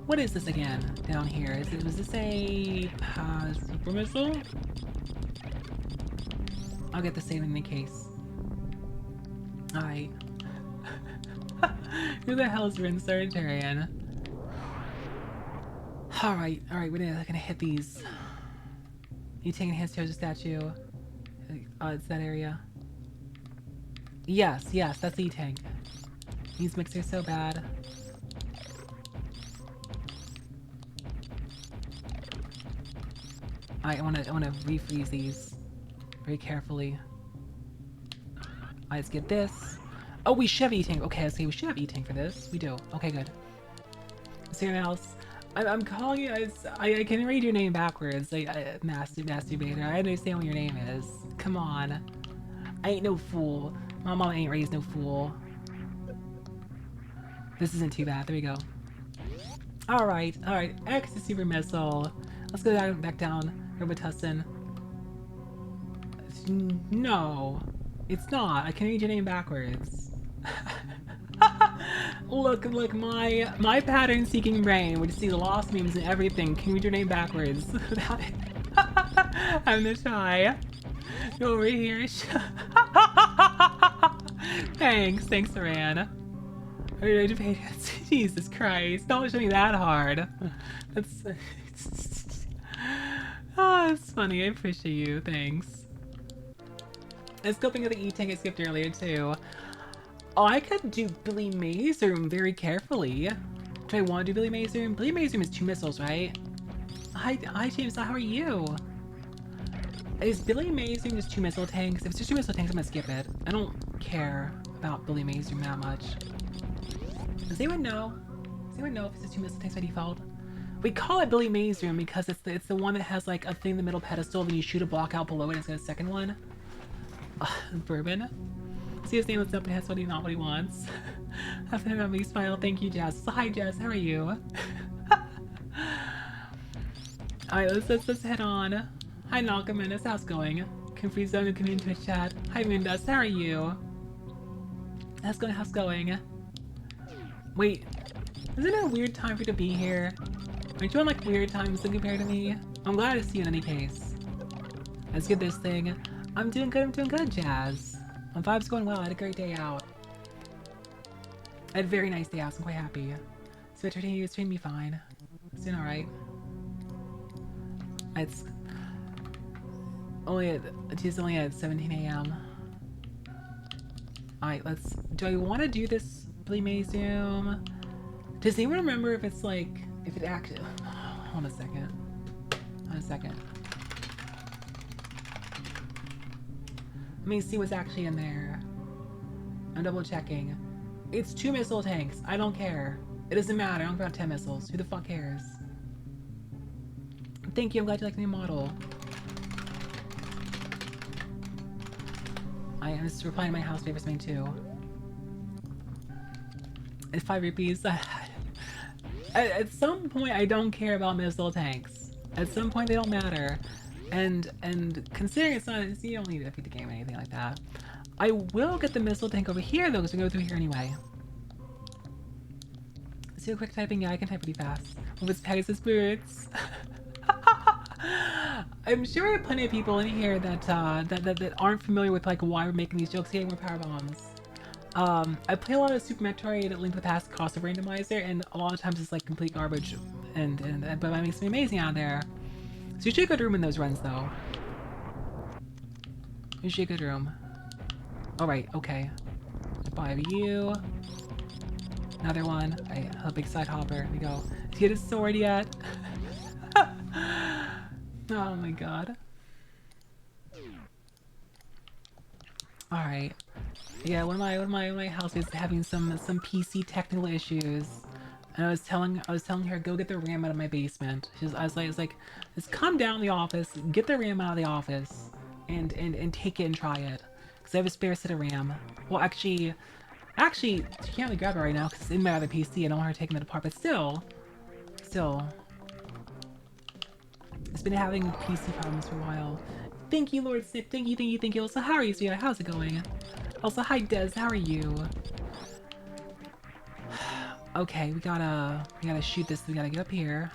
what is this again down here? Was this a super missile? I'll get the same in any case. Alright. Who the hell is Rinceritarian? Alright, we're gonna hit these. You taking hands towards the statue? It's that area. Yes, that's the E-tank. These mixers so bad. I wanna refreeze these very carefully. Let's get this. Oh, we should have E-tank. Okay, let's see. We should have E-tank for this. We do. Okay, good. Is there anything else? I'm calling you. I can read your name backwards. Like masturbator. I understand what your name is. Come on. I ain't no fool. My mom ain't raised no fool. This isn't too bad. There we go. All right. X is super missile. Let's go back down. Robotussin. No, it's not. I can read your name backwards. Look, my pattern-seeking brain would see the lost memes and everything. Can read your name backwards without it. I'm the shy. Go over here. Thanks, Saran. Jesus Christ! Don't show me that hard. That's. Oh, it's funny. I appreciate you. Thanks. And scoping of the E-tank I skipped earlier too. Oh, I could do Billy Mays Room very carefully. Do I want to do Billy Mays Room? Billy Mays Room is 2 missiles, right? Hi James, how are you? Is Billy Mays Room just 2 missile tanks? If it's just 2 missile tanks, I'm gonna skip it. I don't care about Billy Mays Room that much. Does anyone know? Does anyone know if it's just 2 missile tanks by default? We call it Billy Mays Room because it's the one that has like a thing in the middle pedestal, then you shoot a block out below it and it's got a second one. Bourbon. See his name looks up and has not what he wants. That's him on me smile. Thank you, Jess. Hi Jess, how are you? Alright, let's head on. Hi Nalkaminus, how's it going? Confused Zone and community Twitch chat. Hi Moondust, how are you? How's it going? Wait, isn't it a weird time for you to be here? Aren't you on like weird times compared to me? I'm glad to see you in any case. Let's get this thing. I'm doing good, Jazz. My vibe's going well. I had a great day out. I had a very nice day out, so I'm quite happy. So it's treating me fine. It's doing alright. It's only at 17 a.m. Alright, do I want to do this Billy Mays Zoom? Does anyone remember if it's like, if it actually, hold on a second. Let me see what's actually in there. I'm double checking. It's 2 missile tanks. I don't care. It doesn't matter. I don't care about 10 missiles. Who the fuck cares? Thank you. I'm glad you like the new model. I am just replying to my house favor something too. It's 5 rupees. At some point, I don't care about missile tanks. At some point, they don't matter. And considering it's not, you don't need to defeat the game or anything like that. I will get the missile tank over here though, because we go through here anyway. Let's do a quick typing. Yeah, I can type pretty fast. With its Pegasus boots. I'm sure there are plenty of people in here that aren't familiar with like why we're making these jokes. Getting more power bombs. I play a lot of Super Metroid Link to the Past cost of randomizer, and a lot of times it's like complete garbage, but that makes me amazing out there. So usually a good room in those runs though. Usually a good room. All right, okay. 5 of you. Another one. A big side hopper. Here we go. Did you get his sword yet? Oh my god. Alright. Yeah, one of my housemates is having some PC technical issues. And I was telling her, go get the RAM out of my basement. I was like, just come down to the office, get the RAM out of the office, and take it and try it. Because I have a spare set of RAM. Well, actually, she can't really grab it right now because it's in my other PC. I don't want her taking it apart, but still. It's been having PC problems for a while. Thank you, Lord Snip. Thank you. Also, how are you, sweetheart? How's it going? Also, hi, Des. How are you? Okay, we gotta shoot this. We gotta get up here.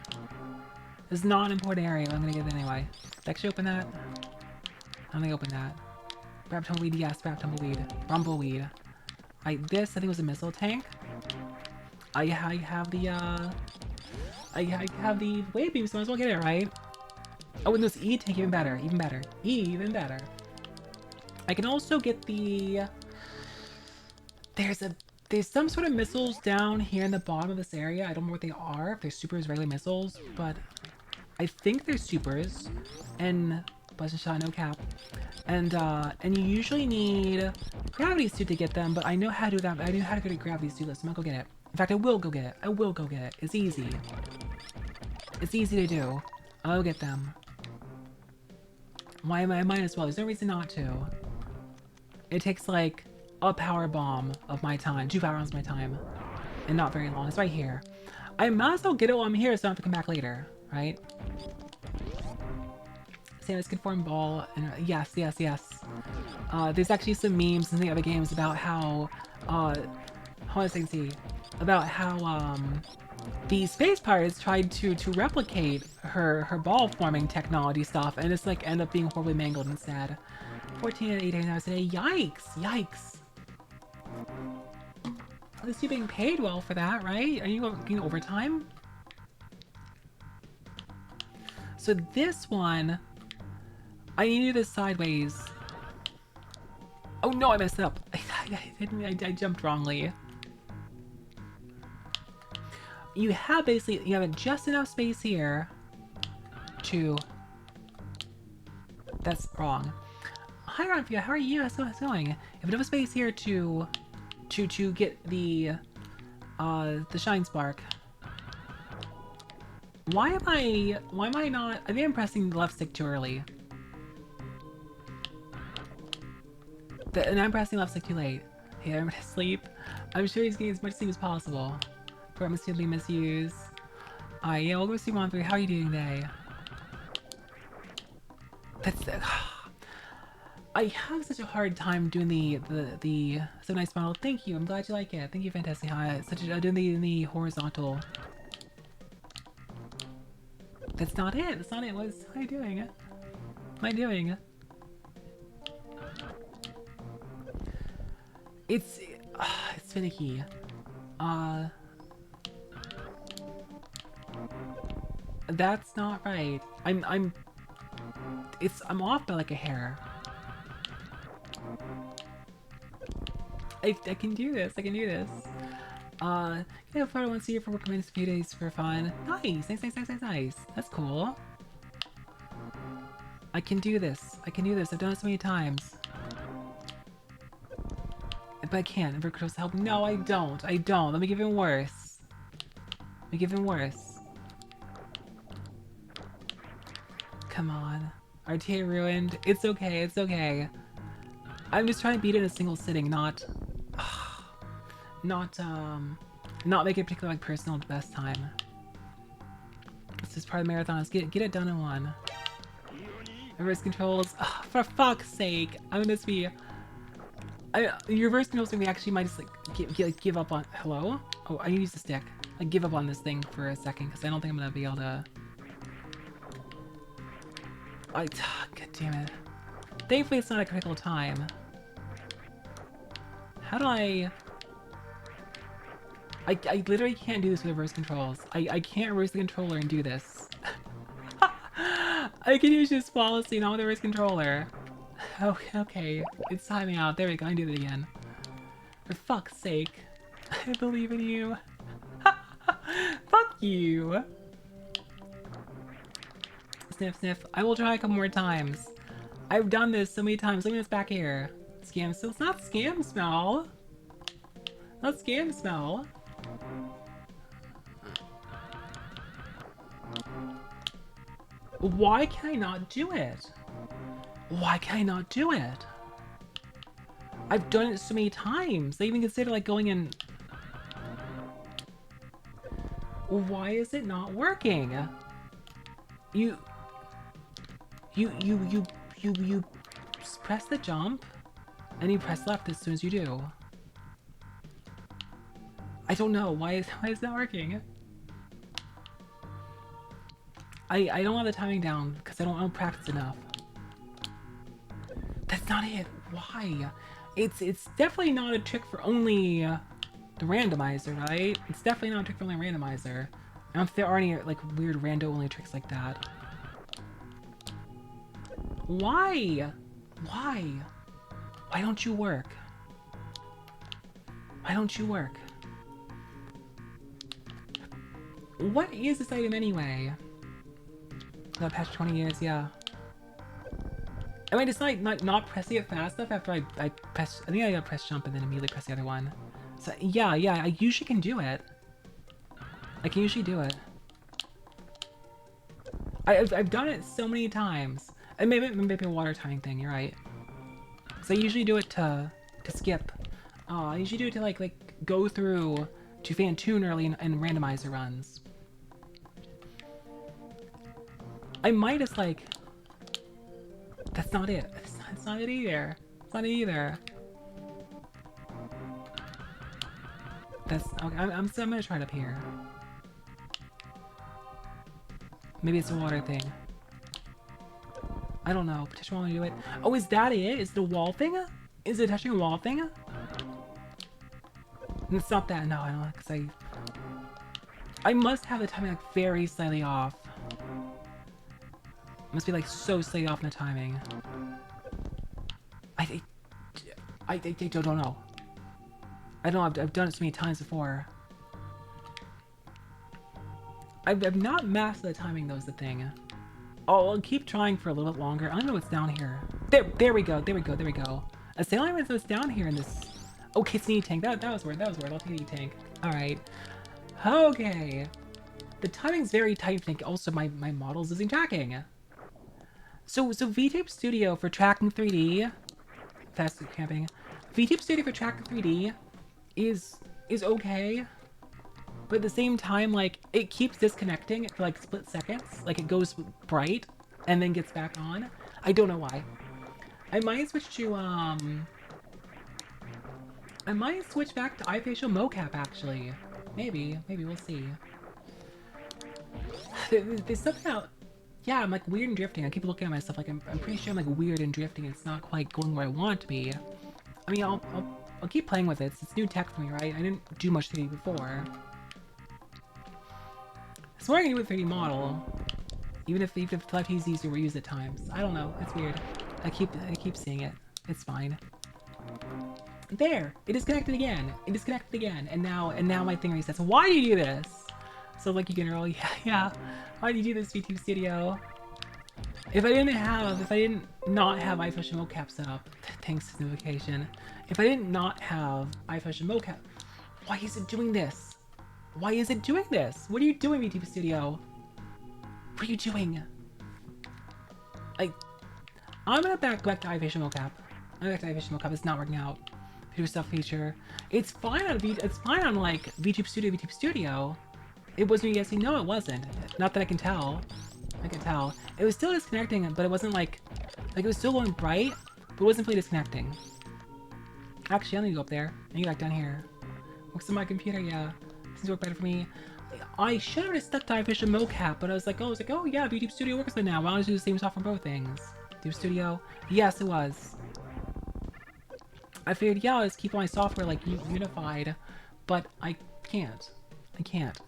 This is not an important area, but I'm gonna get it anyway. Did I actually open that? I'm gonna open that. Grab tumbleweed, yes, grab tumbleweed. Rumbleweed. This, I think, was a missile tank. I have the wave beam, so I might as well get it, right? Oh, and this E tank, even better. Even better. I can also get the... There's some sort of missiles down here in the bottom of this area. I don't know what they are, if they're supers, regular missiles, but I think they're supers. And blessed shot, no cap. And you usually need gravity suit to get them, but I know how to do that. I know how to get a gravity suit. I'm gonna go get it. In fact, I will go get it. It's easy. It's easy to do. I'll get them. Why I might as well. There's no reason not to. It takes like a power bomb of my time, 2 power bombs of my time, and not very long. It's right here. I might as well get it while I'm here, so I don't have to come back later, right? Samus can form ball, and yes. There's actually some memes in the other games about how, about how the space pirates tried to replicate her ball forming technology stuff, and it's like end up being horribly mangled and sad. 14 and 8 hours a day. Yikes. At least you're being paid well for that, right? Are you getting overtime? So this one, I need to do this sideways. Oh no, I messed up. I jumped wrongly. You have just enough space here to... That's wrong. Hi Ronfia, how are you? How's it going? You have enough space here to get the shine spark. Why am I not... I think I'm pressing the left stick too early. And I'm pressing left stick too late. Hey, I'm gonna sleep. I'm sure he's getting as much sleep as possible. Promisingly misuse. Yeah, we'll go see Ronfia. How are you doing today? That's... I have such a hard time doing the so nice model. Thank you. I'm glad you like it. Thank you, fantastic. Hi. Doing the horizontal. That's not it. What am I doing? It's finicky. That's not right. I'm off by like a hair. I can do this. Can I have fun once a year for working in a few days for fun? Nice. That's cool. I can do this. I've done it so many times. But I can't. Never cross help. No, I don't. Let me give him worse. Come on. RTA ruined. It's okay. I'm just trying to beat it in a single sitting, not make it particularly like personal at the best time. This is part of the marathon. Let's get it done in one. Reverse controls. For fuck's sake, I'm gonna be. Your reverse controls we actually might just like give up on. Hello? Oh, I use the stick. I give up on this thing for a second because I don't think I'm gonna be able to. God damn it. Thankfully, it's not a critical time. How do I literally can't do this with reverse controls. I can't reverse the controller and do this. I can use this flawlessly, not with the reverse controller. Okay, it's timing out. There we go, I can do it again. For fuck's sake. I believe in you. Fuck you. Sniff, sniff. I will try a couple more times. I've done this so many times. Look at this back here. Scam smell. It's not scam smell. Not scam smell. Why can I not do it? Why can I not do it? I've done it so many times. They even consider like going in. Why is it not working? You press the jump and you press left as soon as you do. I don't know why is it not working. I don't have the timing down because I don't practice enough. That's not it. Why? It's definitely not a trick for only the randomizer, right? It's definitely not a trick for only randomizer. I don't know if there are any like weird rando only tricks like that. Why? Why? Why don't you work? Why don't you work? What is this item anyway? That past 20 years, yeah. I mean, it's not pressing it fast enough after I press. I think I gotta press jump and then immediately press the other one. So yeah, I usually can do it. I can usually do it. I've done it so many times. And maybe a water timing thing. You're right. So I usually do it to skip. I usually do it to like go through to fan tune early and randomizer runs. I might just like. That's not it. It's not it either. It's not it either. That's okay. I'm gonna try it up here. Maybe it's a water thing. I don't know. Potentially want to do it. Oh, is that it? Is it a wall thing? Is it touching a wall thing? It's not that. No, I don't. Because I must have the timing like very slightly off. Must be like so slightly off in the timing. I don't know. I don't know. I've done it so many times before. I've not mastered the timing though is the thing. Oh, I'll keep trying for a little bit longer. I don't know what's down here. There we go. There we go. A sailing is what's down here in this. Okay, it's an E-tank. That was weird. I'll take the E-tank. Alright. Okay. The timing's very tight. I think also my models isn't tracking. So VTube Studio for tracking 3D. Fast camping. VTube Studio for tracking 3D is okay. But at the same time, like, it keeps disconnecting for, like, split seconds. Like, it goes bright and then gets back on. I don't know why. I might switch to, I might switch back to iFacial mocap, actually. Maybe, we'll see. There's something out... Yeah, I'm, like, weird and drifting. I keep looking at myself like, I'm pretty sure I'm, like, weird and drifting. It's not quite going where I want it to be. I mean, I'll keep playing with it. It's new tech for me, right? I didn't do much 3D before. So what are you gonna do with 3D model? Even if Flat is easier to use at times. I don't know. It's weird. I keep seeing it. It's fine. There! It disconnected again. And now my thing resets. Why do you do this? So like you can roll. Yeah. Why do you do this, VTube Studio? If I didn't not have iFacial mocap set up, thanks to notification. If I didn't not have iFacial mocap, why is it doing this? Why is it doing this? What are you doing, VTube Studio? What are you doing? I'm gonna go back to iFacial mocap. It's not working out. Feature stuff feature. It's fine on like VTube Studio. It wasn't you guys saying no, it wasn't. Not that I can tell. It was still disconnecting, but it wasn't like it was still going bright, but it wasn't fully disconnecting. Actually, I need to go up there. I need to go back down here. Works on my computer, yeah. Seems to work better for me. I should have stuck to artificial mocap, but I was like, oh yeah, YouTube Studio works with it now. Why don't I do the same software for both things? YouTube Studio? Yes, it was. I figured, yeah, I'll just keep my software like unified, but I can't. I can't.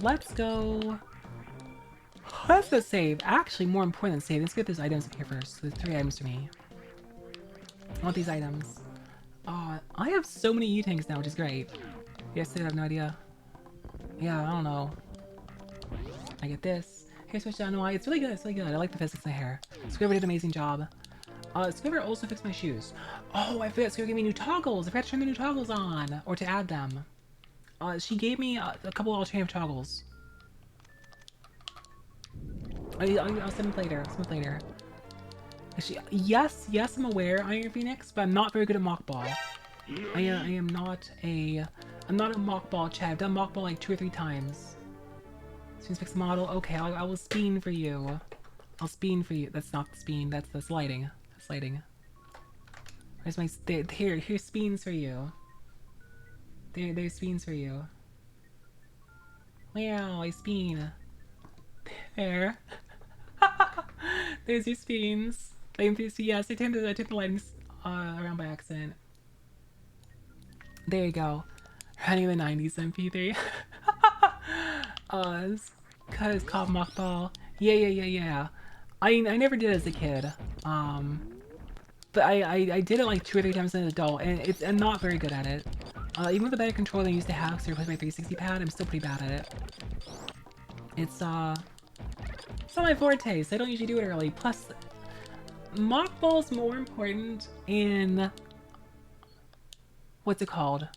Let's go. Let's go save. Actually, more important than save. Let's get these items up here first. There's 3 items for me. I want these items. I have so many E-tanks now, which is great. Yes, I have no idea. Yeah, I don't know. I get this. Hair switch down. No, it's really good. It's really good. I like the physics in the hair. Squidward did an amazing job. Squidward also fixed my shoes. Oh, I forgot Squidward gave me new toggles. I forgot to turn the new toggles on or to add them. She gave me a couple alternative toggles. I'll send them later. Actually, yes, I'm aware, Iron Phoenix, but I'm not very good at mock ball. I'm not a mock ball chat. I've done mock ball like 2 or 3 times. Spin fix model. Okay, I will spin for you. I'll spin for you. That's not spin. That's lighting. That's lighting. Where's my here's spins for you. There's spins for you. Wow, I spin. There. There's your spins. Yes, I turned the lighting around by accident. There you go. Running the 90s MP3. Cause called mockball. Yeah. I never did it as a kid. But I did it like 2 or 3 times as an adult, and I'm not very good at it. Even with a better controller than I used to have, so I replaced my 360 pad, I'm still pretty bad at it. It's not my forte, so I don't usually do it early. Plus, mock ball's more important in what's it called?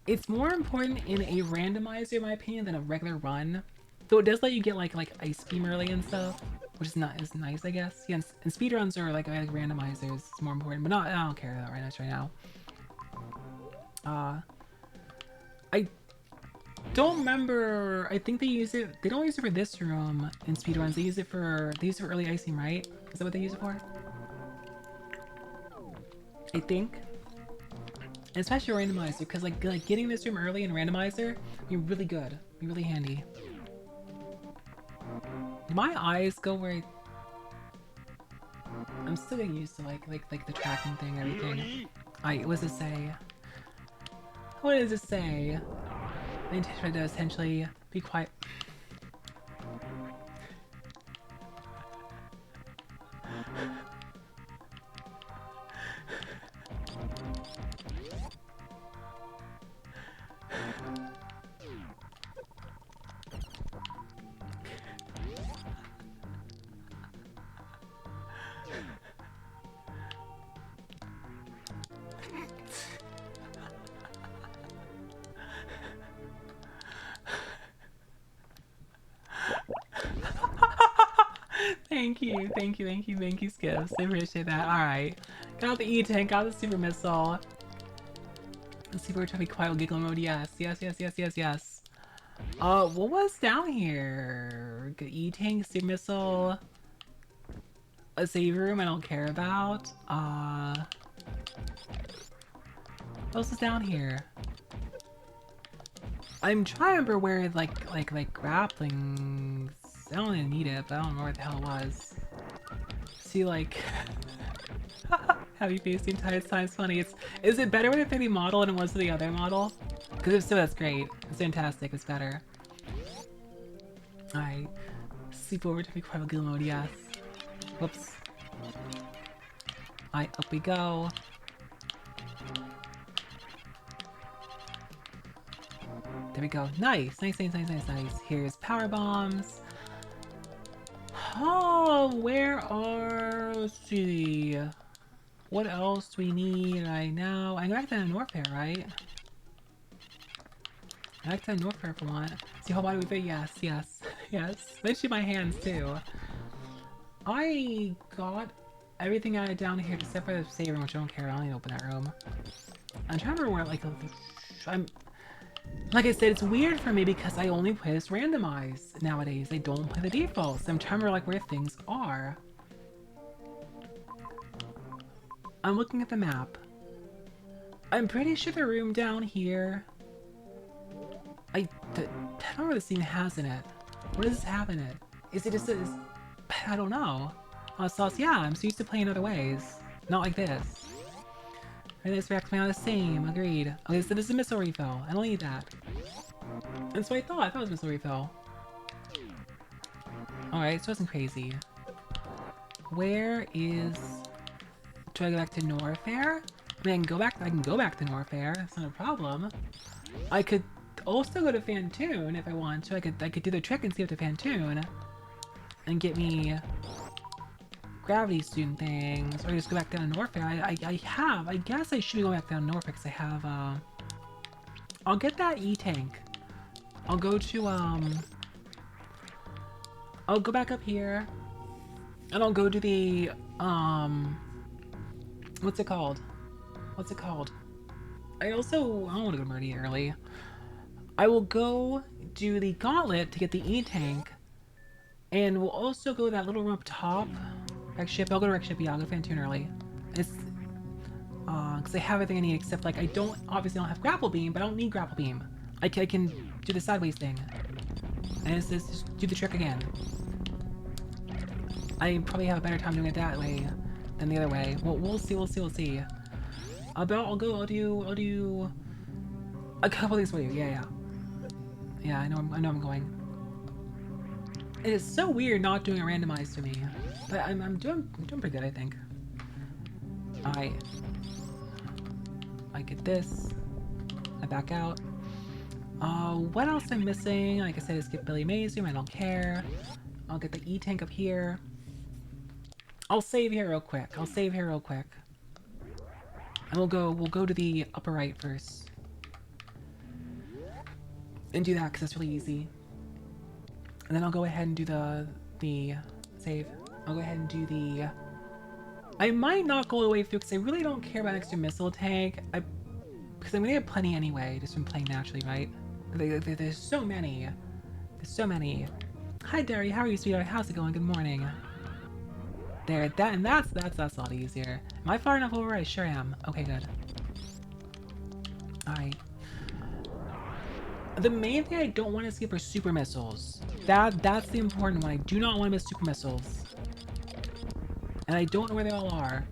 It's more important in a randomizer, in my opinion, than a regular run. Though it does let you get like ice beam early and stuff, which is nice, I guess. Yeah, and speedruns are like randomizers. It's more important, but I don't care that right now. I don't remember. I think they use it. They don't use it for this room in speedruns. They use it for early icing, right? Is that what they use it for? I think. And especially randomizer, because like getting this room early in randomizer, be really good, be really handy. Do my eyes go where I'm still getting used to like the tracking thing, everything. What does it say? What does it say? The intention to essentially be quiet. Thank you, Skips. I appreciate that. Alright. Got the E-Tank, got the Super Missile. The Super Trophy Quiet Giggle Mode, yes. What was down here? E-Tank, Super Missile, a save room I don't care about. What else is down here? I'm trying to remember where like grappling. I don't even need it, but I don't know where the hell it was. See, like heavy face the entire time. It's funny. Is it better with a 3D model than it was with the other model? Because if so, that's great. It's fantastic. It's better. Alright. Sleep over to be quiet Gil mode, yes. Whoops. Alright, up we go. There we go. Nice. Here's power bombs. Oh, let's see. What else do we need right now? I'm back to Norfair, right? I like to Norfair for one. See whole body with it? Yes. Especially my hands too. I got everything out of down here except for the save room, which I don't care. I don't need to open that room. I'm trying to remember where like I said, it's weird for me because I only play this randomized nowadays. I don't play the defaults. I'm trying to remember where things are. I'm looking at the map. I'm pretty sure the room down here I don't know what this thing has in it. What does this have in it? Is it just I don't know. Sauce, yeah, I'm so used to playing other ways. Not like this. And this reacts me on the same, agreed. Okay, so this is a missile refill. I don't need that. That's what I thought. I thought it was a missile refill. Alright, so it wasn't crazy. Where is... Do I go back to Norfair? I mean, I can go back to Norfair. That's not a problem. I could also go to Fantoon if I want to. I could do the trick and see up to Fantoon and get me gravity student things, or just go back down to Norfair. I guess I should go back down to Norfair because I have I'll get that E-tank. I'll go to I'll go back up here and I'll go to the what's it called? I don't want to go to Murdy early. I will go do the gauntlet to get the E-tank, and we'll also go to that little room up top. Wreck ship. I'll go to Wreck ship. Yeah, I'll go Fantoon early. It's because I have everything I need except like I obviously don't have grapple beam, but I don't need grapple beam. I can do the sideways thing, and it's just do the trick again. I probably have a better time doing it that way than the other way. Well, we'll see. But I'll do a couple things for you. Yeah, I know I'm going. It is so weird not doing a randomized to me, but I'm doing pretty good, I think. I get this. I back out. What else I'm missing? Like I said, I skip Billy Mays room. I don't care. I'll get the E-tank up here. I'll save here real quick. And we'll go to the upper right first. And do that because that's really easy. And then I'll go ahead and do the save. I'll go ahead and do the... I might not go all the way through because I really don't care about extra missile tank. Because I'm gonna get plenty anyway, just from playing naturally, right? There's so many. Hi Derry, how are you, sweetheart? How's it going? Good morning. There, that's a lot easier. Am I far enough over? I sure am. Okay, good. Alright. The main thing I don't want to skip are super missiles. That's the important one. I do not want to miss super missiles. And I don't know where they all are.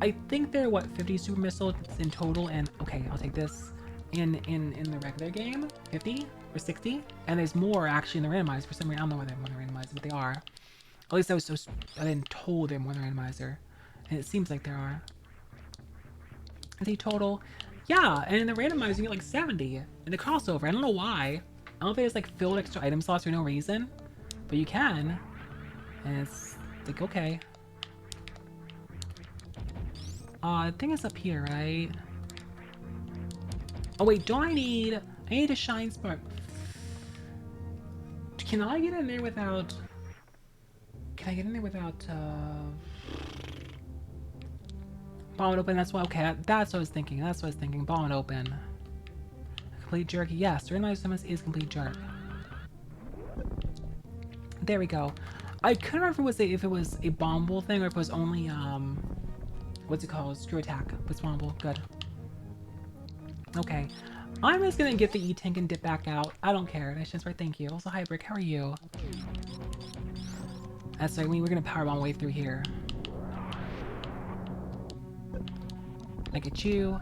I think there are, what, 50 super missiles in total, and okay, I'll take this. In the regular game, 50 or 60, and there's more actually in the randomizer. For some reason, I don't know where they're more in the randomizer, but they are. At least I've been told they're more in the randomizer, and it seems like there are. Is he total? Yeah, and in the randomizer you get like 70 in the crossover. I don't know why. I don't know if they just like filled extra item slots for no reason, but you can, and it's like okay. The thing is up here, right? Oh wait, I need a shine spark. Can I get in there without... Bomb it open, that's what, okay, that's what I was thinking, bomb it open. Complete jerk, yes, randomized summons is complete jerk. There we go. I couldn't remember if it was a bombable thing or if it was only, what's it called, screw attack, but it's bombable, good. Okay, I'm just gonna get the E-tank and dip back out. I don't care. Nice chance, right? Thank you. Also, hi, Brick. How are you? That's right. We're gonna powerbomb way through here. Look at you.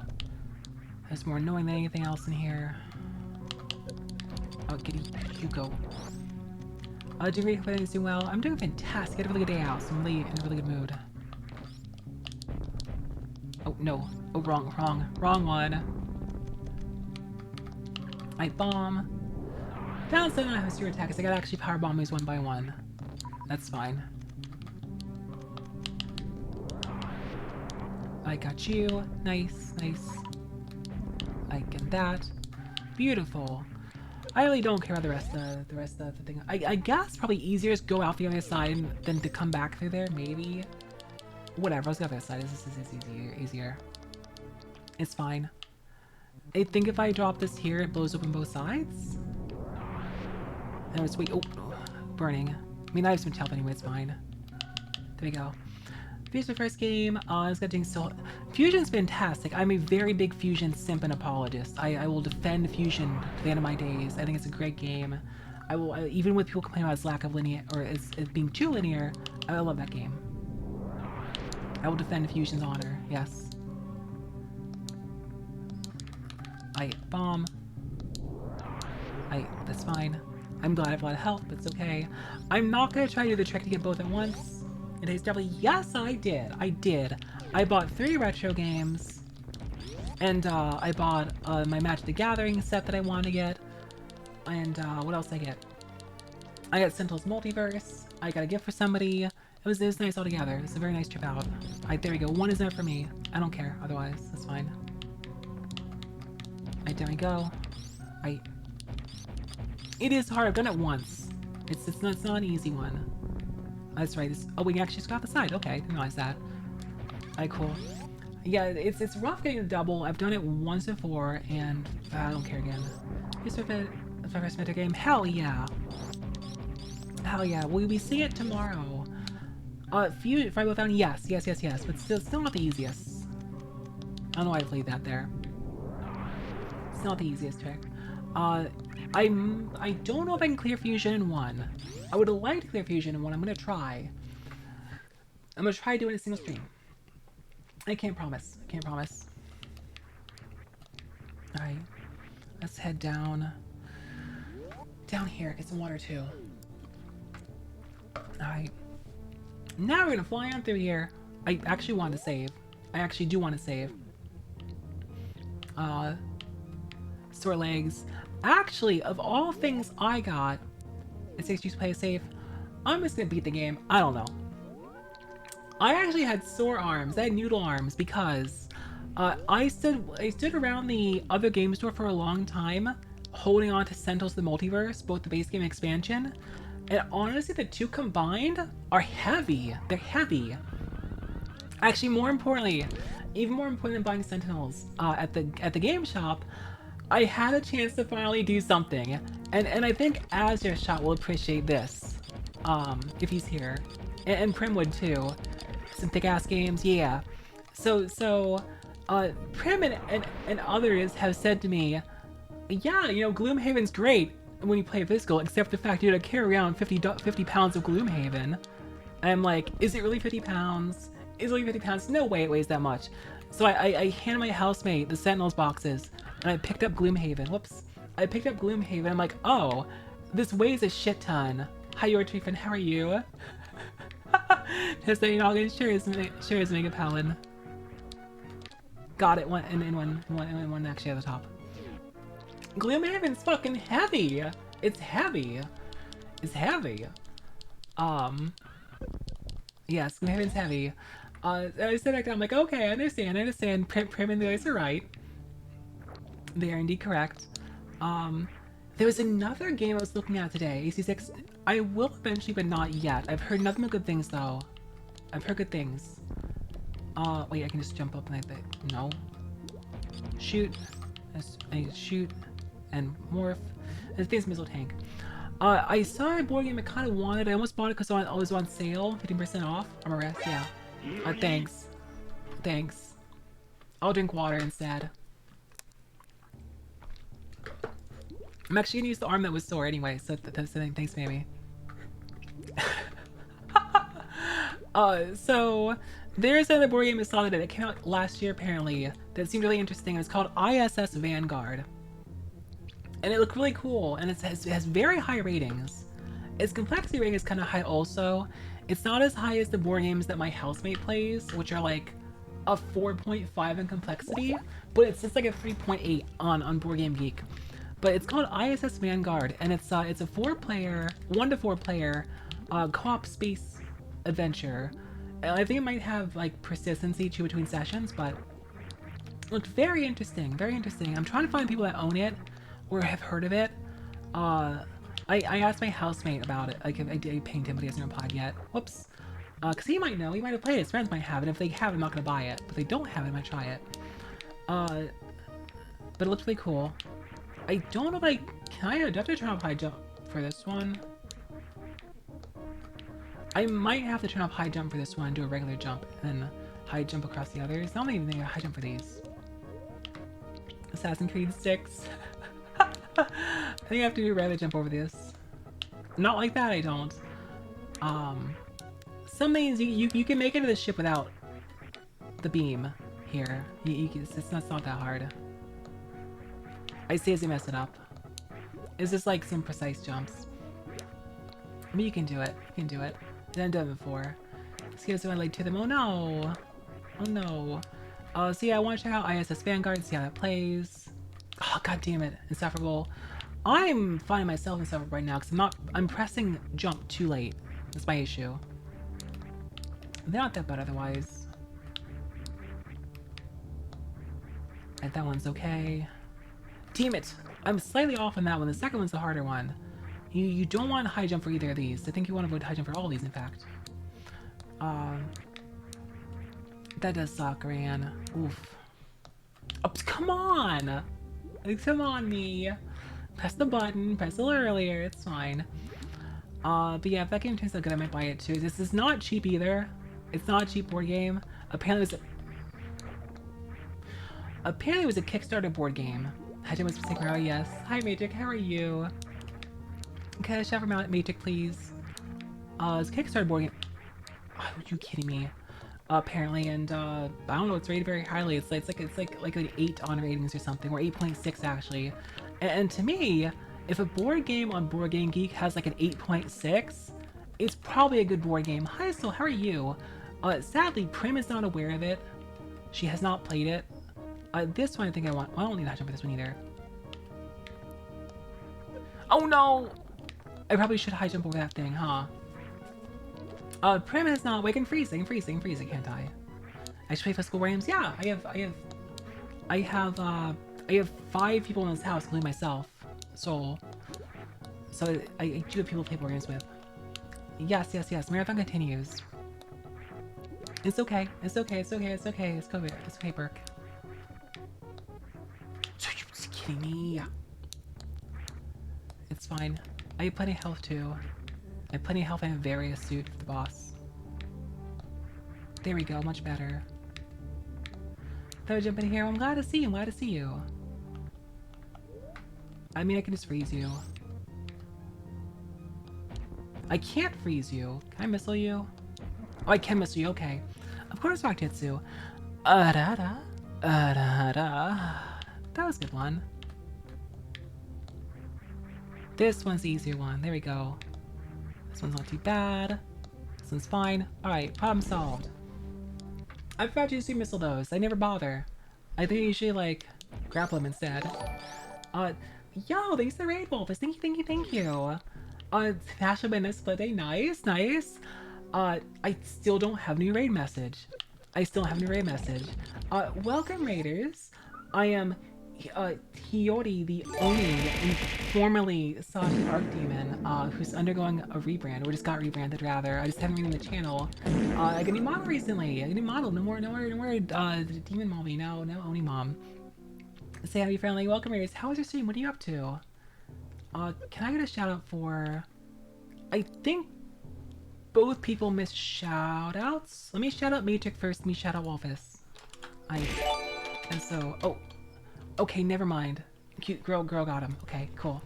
That's more annoying than anything else in here. Oh, Giddy, you go. Doing great. Everything's doing well. I'm doing fantastic. I had a really good day out, so I'm really in a really good mood. Oh no. Oh, wrong one. I bomb. Downside I don't have a zero attack because I gotta actually power bomb these one by one. That's fine. I got you. Nice. I get that. Beautiful. I really don't care about the rest of the thing. I guess probably easier is go out the other side than to come back through there. Maybe. Whatever. Let's go out the other side. This is easier. It's fine. I think if I drop this here, it blows open both sides. And it's wait. Oh, burning. I mean, I have some help anyway. It's fine. There we go. Here's the first game. It's got doing so. Fusion's fantastic. I'm a very big Fusion simp and apologist. I will defend Fusion to the end of my days. I think it's a great game. I will, even with people complaining about its lack of linear or its being too linear. I love that game. I will defend Fusion's honor. Yes. Bomb. That's fine. I'm glad I have a lot of health, but it's okay. I'm not gonna try to do the trick to get both at once. It is definitely, yes, I did. I bought 3 retro games, and I bought my Magic the Gathering set that I wanted to get, and what else did I get? I got Sentinel's Multiverse. I got a gift for somebody. It was nice altogether. It was a very nice trip out. There we go. 1 is enough for me. I don't care. Otherwise, that's fine. There we go. It is hard. I've done it once. It's not an easy one. That's right. Oh, we actually just got the side. Okay, didn't realize that. Cool. Yeah, it's rough getting a double. I've done it once before, and I don't care again. Is there a first meta game? Hell yeah. Hell yeah. Will we see it tomorrow? If I go down, yes, but still not the easiest. I don't know why I played that there. It's not the easiest trick. I don't know if I can clear Fusion in 1. I would like to clear Fusion in 1. I'm gonna try. I'm gonna try doing a single stream. I can't promise. Alright. Let's head down. Down here, get some water too. Alright. Now we're gonna fly on through here. I actually want to save. I actually do want to save. Sore legs. Actually, of all things I got, it says you play safe. I'm just gonna beat the game. I don't know. I actually had sore arms. I had noodle arms because I stood around the other game store for a long time, holding on to Sentinels the Multiverse, both the base game and expansion. And honestly, the two combined are heavy. They're heavy. Actually, more importantly, even more important than buying Sentinels at the game shop, I had a chance to finally do something, and I think Azure Shot will appreciate this, if he's here, and Prim would too. Some thick-ass games, yeah. So Prim and others have said to me, yeah, you know, Gloomhaven's great when you play physical, except the fact you gotta carry around 50 pounds of Gloomhaven. And I'm like, is it really 50 pounds? Is it really 50 pounds? No way it weighs that much. So I handed my housemate the Sentinels boxes, and I picked up Gloomhaven. Whoops. I picked up Gloomhaven. I'm like, oh, this weighs a shit ton. Hi, your Treefin, how are you? Just so you know, sure is Mega Palin. Got it. One actually at the top. Gloomhaven's fucking heavy. It's heavy. Yes, Gloomhaven's heavy. I said back down, I'm like, okay, I understand. Prim and the guys are right. They are indeed correct. There was another game I was looking at today, AC6. I will eventually, but not yet. I've heard nothing but good things, though. I've heard good things. Wait, I can just jump up and no. Shoot. I need to shoot and morph. And thing's missile tank. I saw a board game I kind of wanted. I almost bought it because it was on sale, 15% off. Armor rest, yeah. Thanks. I'll drink water instead. I'm actually gonna use the arm that was sore anyway, so thanks, baby. So there's another board game I saw that came out last year apparently that seemed really interesting. It's called ISS Vanguard, and it looked really cool, and it has very high ratings. Its complexity rating is kind of high also. It's not as high as the board games that my housemate plays, which are like a 4.5 in complexity, but it's just like a 3.8 on Board Game Geek. But it's called ISS Vanguard, and it's a 1 to 4 player co-op space adventure. And I think it might have like persistency too between sessions, but it looked very interesting. I'm trying to find people that own it or have heard of it. I asked my housemate about it. Like, I pinged him, but he hasn't replied yet. Whoops. Because he might know. He might have played it. His friends might have it. If they have it, I'm not going to buy it. But if they don't have it, I might try it. But it looks really cool. I don't know if do I have to try to apply jump for this one? I might have to turn off high jump for this one, do a regular jump, and then high jump across the others. I don't even think I high jump for these. Assassin's Creed 6. I think I have to do a regular jump over this. Not like that, I don't. Some things you can make it to the ship without the beam here. It's not that hard. I say as you mess it up. It's just like some precise jumps. But you can do it. You can do it. I've done it before. Let's get like to them. Oh no! Oh no. So yeah, I want to check out ISS Vanguard, see how that plays. Oh god damn it, Insufferable. I'm finding myself insufferable right now because I'm pressing jump too late. That's my issue. They're not that bad otherwise. And that one's okay. Damn it! I'm slightly off on that one. The second one's the harder one. You don't want high jump for either of these. I think you want to avoid high jump for all of these, in fact. That does suck, Ran. Oof. Oh, come on! Come on, me! Press the button, press a little earlier, it's fine. But yeah, if that game turns out good, I might buy it too. This is not cheap either. It's not a cheap board game. Apparently it was a Kickstarter board game. Hi, Jim, yes. Hi, Magic, how are you? Can I shout from out Magic, please? It's a Kickstarter board game. Oh, are you kidding me? Apparently, and I don't know, it's rated very highly. It's like an 8 on ratings or something, or 8.6 actually. And to me, if a board game on Board Game Geek has like an 8.6, it's probably a good board game. Hi, Sol, how are you? Sadly, Prim is not aware of it. She has not played it. This one I think I want. Well, I don't need to jump for this one either. Oh no! I probably should high jump over that thing, huh? Prim is not. Wait, I can freeze. I can freeze. I can freeze. I can't die. I should play for school rams. Yeah, I have 5 people in this house, including myself. So I do have people to play board games with. Yes. Marathon continues. It's okay. It's okay. It's okay. It's okay. It's okay. It's okay, Burke. Are you just kidding me? It's fine. I have plenty of health too. I have plenty of health and a very astute for the boss. There we go. Much better. Thought I'd jump in here. I'm glad to see you. I'm glad to see you. I mean, I can just freeze you. I can't freeze you. Can I missile you? Oh, I can missile you. Okay. Of course, Rock Jitsu. Da-da. Da-da. That was a good one. This one's the easier one. There we go. This one's not too bad. This one's fine. Alright, problem solved. I forgot to use missile those. I never bother. I think you usually, like, grapple them instead. Yo, thanks to Raid Wolf. Thank you. National by next split day. Nice. I still don't have a new raid message. Welcome, Raiders. I am Hiyori, the Oni, and formerly Saki Arcdemon, who's undergoing a rebrand, or just got rebranded rather. I just haven't renamed the channel. I got a new model recently. No more Demon Mommy. No Oni Mom. Say hi, friendly. Welcome, Raiders. How was your stream? What are you up to? Can I get a shout out for? I think both people missed shout outs. Let me shout out Matrix first. Let me shout out Wolfus. And so, oh, okay, never mind. Cute girl got him. Okay, cool.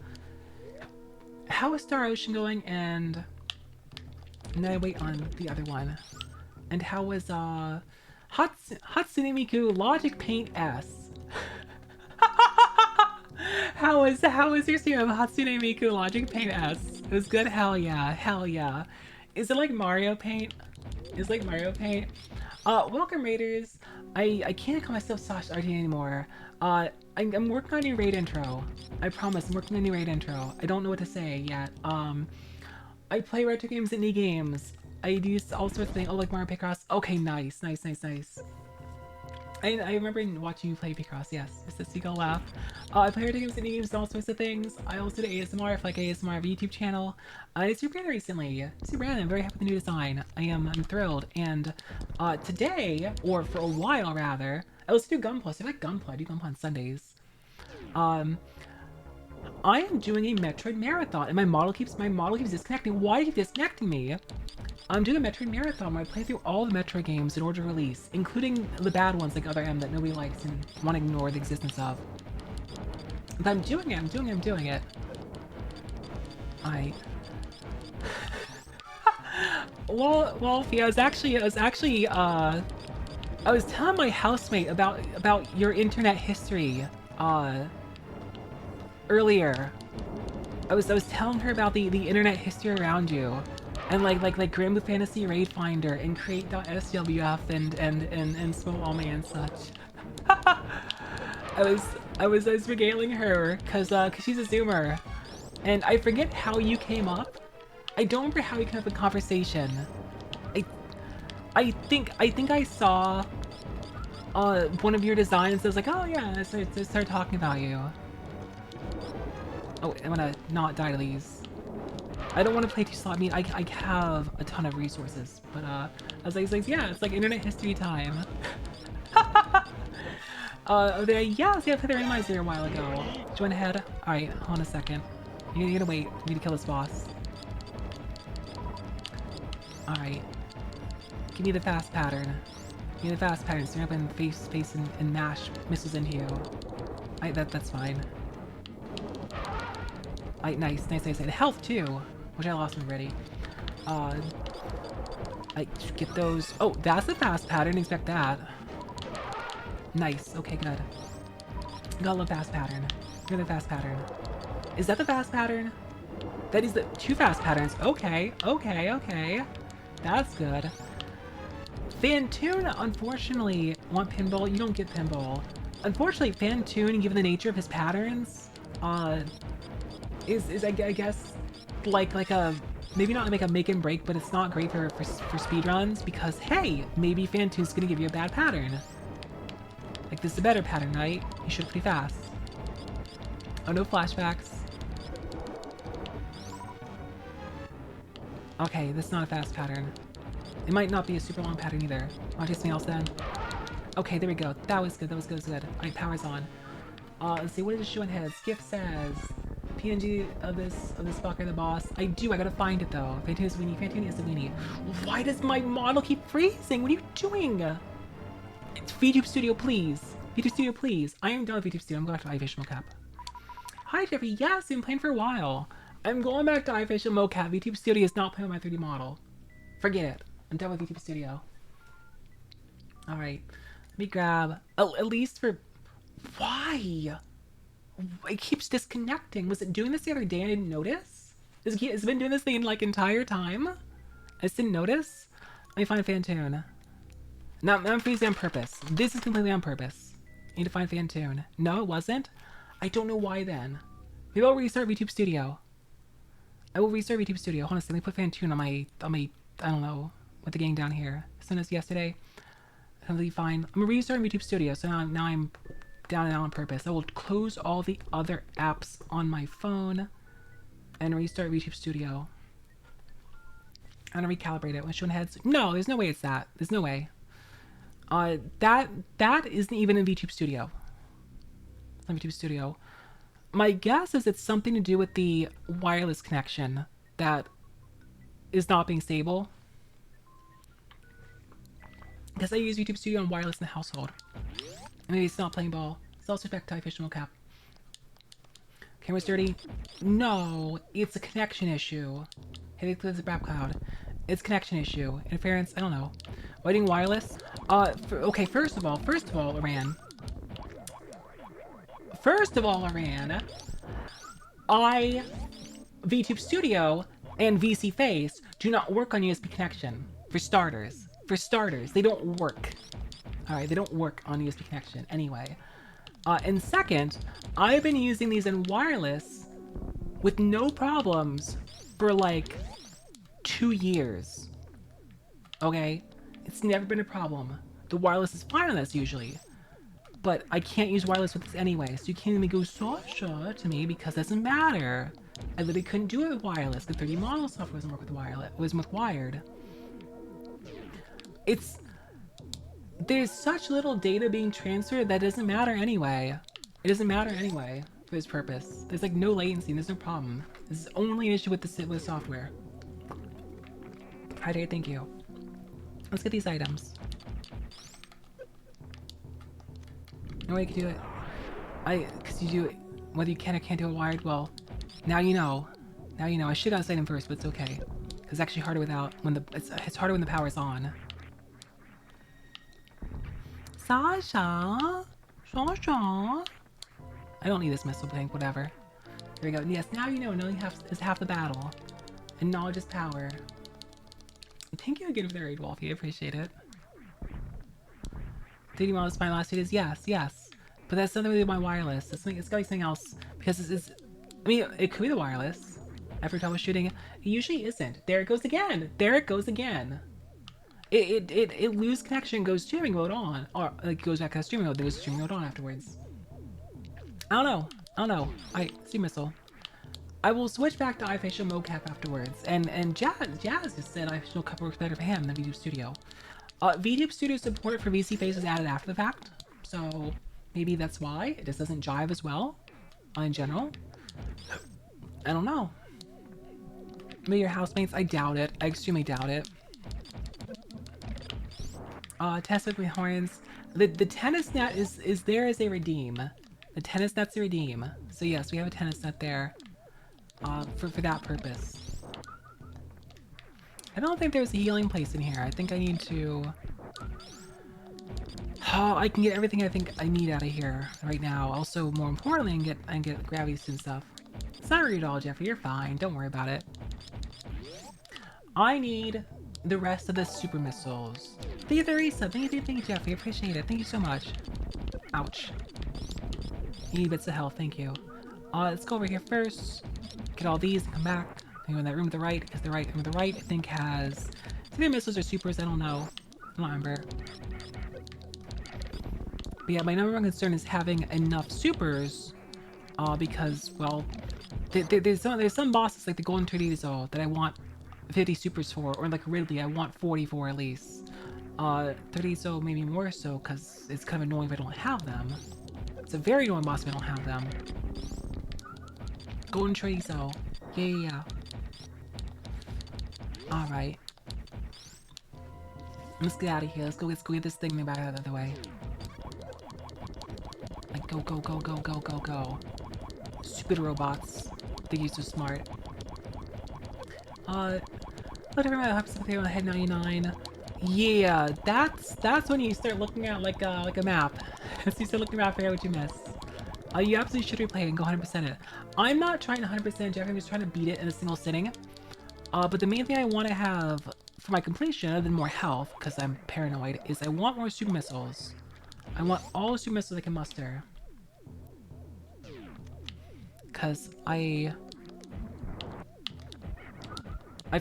How is Star Ocean going? And then I wait on the other one. And how was Hatsune Miku Logic Paint S? How was your stream of Hatsune Miku Logic Paint S? It was good. Hell yeah. Is it like Mario Paint? Welcome, Raiders. I can't call myself Sash RT anymore. I'm working on a new raid intro. I promise, I'm working on a new raid intro. I don't know what to say yet. I play retro games and indie games. I do all sorts of things. Oh, like Mario Picross. Okay, nice. I remember watching you play Picross, yes. It's a seagull laugh. I play retro games and indie games and all sorts of things. I also do ASMR, like ASMR, I have a YouTube channel. It's rebranded recently. I'm very happy with the new design. I'm thrilled. And today, or for a while rather, I also do Gunpla. So I like Gunpla. I do Gunpla on Sundays. I am doing a Metroid Marathon, and my model keeps disconnecting. Why do you keep disconnecting me? I'm doing a Metroid Marathon where I play through all the Metroid games in order to release, including the bad ones like Other M that nobody likes and want to ignore the existence of. But I'm doing it, I'm doing it. Alright. Wolfie, I was telling my housemate about your internet history, earlier. I was telling her about the internet history around you, and like Grand Blue Fantasy Raid Finder and Create.swf and Small Almay and such. I was regaling her cause she's a Zoomer, and I forget how you came up. I don't remember how you came up with conversation. I I think I saw one of your designs that was like, oh yeah, let's start talking about you. Oh, I'm gonna not die to these. I don't want to play too slow. I mean, I have a ton of resources, but I was like, yeah, it's like internet history time. Yeah, I played the randomizer a while ago. Join ahead. Alright, hold on a second. You gotta wait. We need to kill this boss. Alright. Give me the fast pattern. Give me the fast pattern so you're not gonna face and mash missiles into you. That's fine. Nice. And health too, which I lost already. I get those. Oh, that's the fast pattern. Expect that. Nice. Okay, good. Gotta love fast pattern. Look at the fast pattern. Is that the fast pattern? That is the 2 fast patterns. Okay. That's good. Fantoon, unfortunately, want pinball. You don't get pinball. Unfortunately, Fantoon, given the nature of his patterns, is I guess like a maybe not like a make and break, but it's not great for speedruns because hey, maybe Fantoon's gonna give you a bad pattern. Like this is a better pattern, right? You should pretty fast. Oh, no flashbacks. Okay, this is not a fast pattern. It might not be a super long pattern either. Want to do something else then? Okay, there we go. That was good. Alright, power's on. Let's see, what does the shoe on head? Skip says PNG of this fucker, the boss. I gotta find it though. Fantoon is a weenie. Fantoon is a weenie. Why does my model keep freezing? What are you doing? It's VTube Studio, please. VTube Studio, please. I am done with VTube Studio. I'm going back to iFish Mocap. Hi, Jeffrey. Yes, I've been playing for a while. I'm going back to iFish and Mocap. VTube Studio is not playing with my 3D model. Forget it. I'm done with VTube Studio. Alright. Let me grab... Oh, at least for... Why? It keeps disconnecting. Was it doing this the other day and I didn't notice? Has it been doing this the like entire time? I just didn't notice? Let me find Fantoon. No, I'm freezing on purpose. This is completely on purpose. I need to find Fantoon. No, it wasn't? I don't know why then. Maybe I'll restart VTube Studio. I will restart VTube Studio. Hold on a second. Let me put Fantoon on my, I don't know, with the gang down here. I sent this yesterday. Totally fine. I'm restarting VTube Studio, so now I'm down and out on purpose. I will close all the other apps on my phone and restart VTube Studio. I'm gonna recalibrate it. Which one heads? No, there's no way it's that. There's no way. That isn't even in VTube Studio. It's not VTube Studio. My guess is it's something to do with the wireless connection that is not being stable. Because I use YouTube Studio on wireless in the household. Maybe it's not playing ball. It's also back to iFish Mocap. Camera's dirty? No, it's a connection issue. Hey, there's a rap cloud. It's a connection issue. Interference? I don't know. Waiting wireless? Okay, first of all, Iran. VTube Studio and VC Face do not work on USB connection. For starters, they don't work. Alright, they don't work on USB connection anyway. And second, I've been using these in wireless with no problems for like 2 years. Okay? It's never been a problem. The wireless is fine on this usually. But I can't use wireless with this anyway, so you can't even go Sasha to me because it doesn't matter. I literally couldn't do it with wireless. The 3D model software doesn't work with wireless. It was with wired. There's such little data being transferred that doesn't matter anyway. It doesn't matter anyway for this purpose. There's like no latency, there's no problem. This is only an issue with the software. Hydrate, thank you. Let's get these items. No way you can do it. Cause you do it, whether you can or can't do it wired, well, now you know. Now you know. I should have said him first, but it's okay. Cause it's actually harder without, it's harder when the power's on. Sasha! Sasha! I don't need this missile tank, whatever. There we go. Yes, now you know. Knowing is half the battle. And knowledge is power. Thank you again for the raid, Wolfie. I appreciate it. Did you want to spy last videos? Yes, yes. But that's nothing to do with my wireless. It's gotta be something else. Because I mean, it could be the wireless. After troubleshooting, it usually isn't. There it goes again! There it goes again! It loses connection, goes streaming mode on. Or, like, goes back to streaming mode, then goes streaming mode on afterwards. I don't know. See missile. I will switch back to iFacial mocap afterwards. And Jazz just said iFacial mocap works better for him than VTube Studio. VTube Studio support for VC Face is added after the fact. So, maybe that's why. It just doesn't jive as well. In general. I don't know. Maybe your housemates? I doubt it. I extremely doubt it. Test with my horns. The tennis net is there as a redeem. The tennis net's a redeem. So yes, we have a tennis net there. For that purpose. I don't think there's a healing place in here. I think I need to... Oh, I can get everything I think I need out of here right now. Also, more importantly, I can get gravity and stuff. It's not rude at all, Jeffrey. You're fine. Don't worry about it. I need the rest of the super missiles. Thank you, Theresa. Thank you, Jeffrey. I appreciate it. Thank you so much. Ouch. You need bits of health. Thank you. Let's go over here first. Get all these and come back. Go in that room to the right, because the room to the right, I think, has... Either missiles or supers, I don't know. I don't remember. But yeah, my number one concern is having enough supers, because, well, there's some bosses, like the Golden Tornado, that I want 50 supers for, or like Ridley, I want 40 for at least. 30 so, maybe more so, because it's kind of annoying if I don't have them. It's a very annoying boss if I don't have them. Golden Chorizo. Yeah. Alright. Let's get out of here. Let's go get this thing back out of the way. Like, go. Stupid robots. Think you're so smart. Look at my hypothetical on head 99. Yeah, that's when you start looking at like a map. So you start looking around, figure out what you miss. You absolutely should replay it and go 100% it. I'm not trying to 100% Jeffrey, I'm just trying to beat it in a single sitting. But the main thing I want to have for my completion, other than more health, because I'm paranoid, is I want more super missiles. I want all the super missiles I can muster. Because I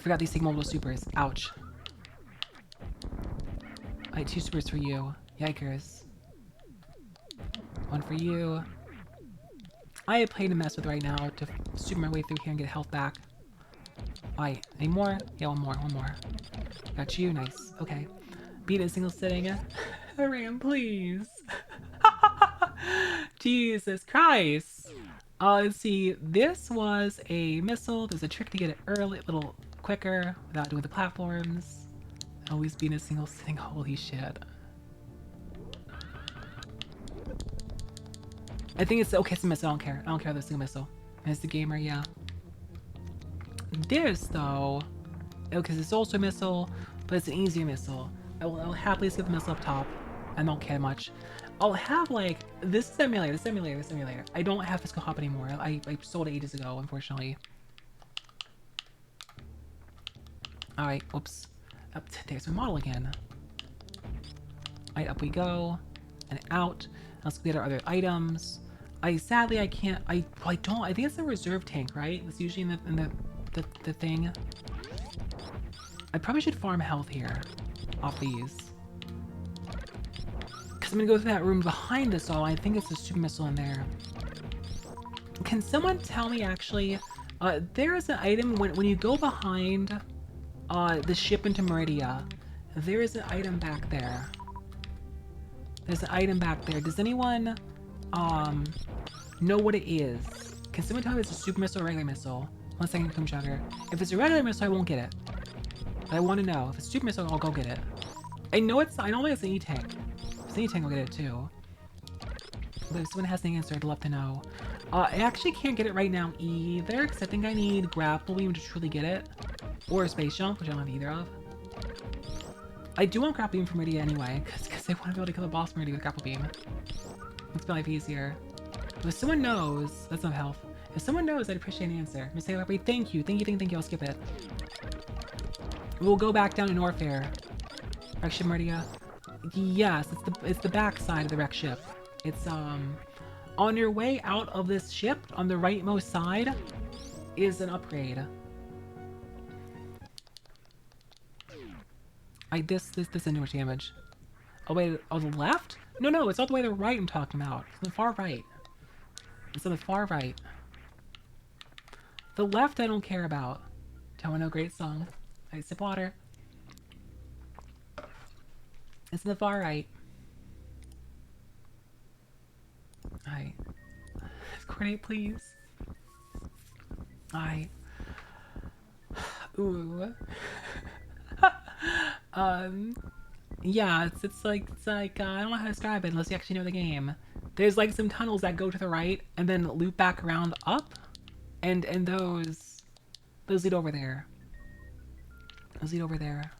forgot these take multiple supers. Ouch. I had 2 supers for you. Yikers. 1 for you. I have plenty to mess with right now to super my way through here and get health back. Alright, any more? Yeah, one more. Got you, nice. Okay. Beat it in a single sitting. Ram, please. Jesus Christ. Let's see. This was a missile. There's a trick to get it early, a little quicker without doing the platforms. Always beat in a single sitting. Holy shit. I think it's okay. It's a missile. I don't care. I don't care about the single missile. As the gamer, yeah. This though, because it's also a missile, but it's an easier missile. I'll happily skip the missile up top. I don't care much. I'll have like this emulator. I don't have physical hop anymore. I sold it ages ago, unfortunately. All right. Whoops. Up there's my model again. All right, up we go, and out. Let's get our other items. Sadly I can't. I don't. I think it's the reserve tank, right? It's usually in the thing. I probably should farm health here, off these. Because I'm gonna go through that room behind us all. I think it's a super missile in there. Can someone tell me actually? There is an item when you go behind the ship into Meridia. There is an item back there. There's an item back there. Does anyone know what it is? Can someone tell me if it's a super missile or a regular missile? 1 second, Coom Chugger. If it's a regular missile, I won't get it. But I want to know. If it's Super Missile, I'll go get it. I know it's an E-Tank. If it's an E-Tank, I'll get it too. But if someone has the answer, I'd love to know. I actually can't get it right now either, because I think I need Grapple Beam to truly get it. Or Space Jump, which I don't have either of. I do want Grapple Beam from Meridia anyway, because I want to be able to kill the boss Meridia with Grapple Beam. Makes my life easier. But if someone knows, that's not health. If someone knows, I'd appreciate an answer. Miss Happy, thank you, I'll skip it. We'll go back down to Norfair. Wreck ship Meridia. Yes, it's the back side of the wreck ship. It's on your way out of this ship, on the rightmost side, is an upgrade. This didn't do much damage. Oh wait, on the left? No, it's all the way to the right I'm talking about. It's on the far right. It's on the far right. The left I don't care about. Don't know, great song. I sip water. It's in the far right. Alright. Coordinate, please. Alright. Ooh. Yeah, it's like, I don't know how to describe it unless you actually know the game. There's like some tunnels that go to the right and then loop back around up, and those lead over there. Those lead over there.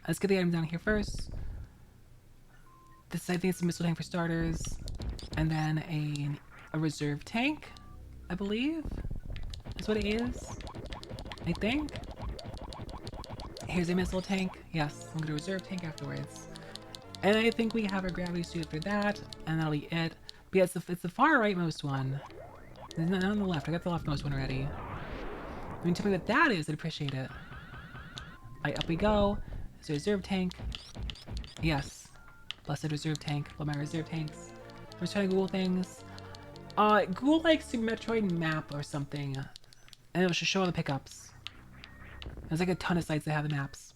Let's get the items down here first. This, I think it's a missile tank for starters, and then a reserve tank, I believe, is what it is. I think. Here's a missile tank. Yes, I'm gonna reserve tank afterwards. And I think we have a gravity suit for that, and that'll be it. But yeah, it's the far rightmost one. Not on the left. I got the leftmost one already. I mean, tell me what that is. I'd appreciate it. Alright, up we go. It's a reserve tank. Yes. Blessed reserve tank. Love my reserve tanks. I'm just trying to Google things. Google like Super Metroid map or something. And it should show all the pickups. There's like a ton of sites that have the maps.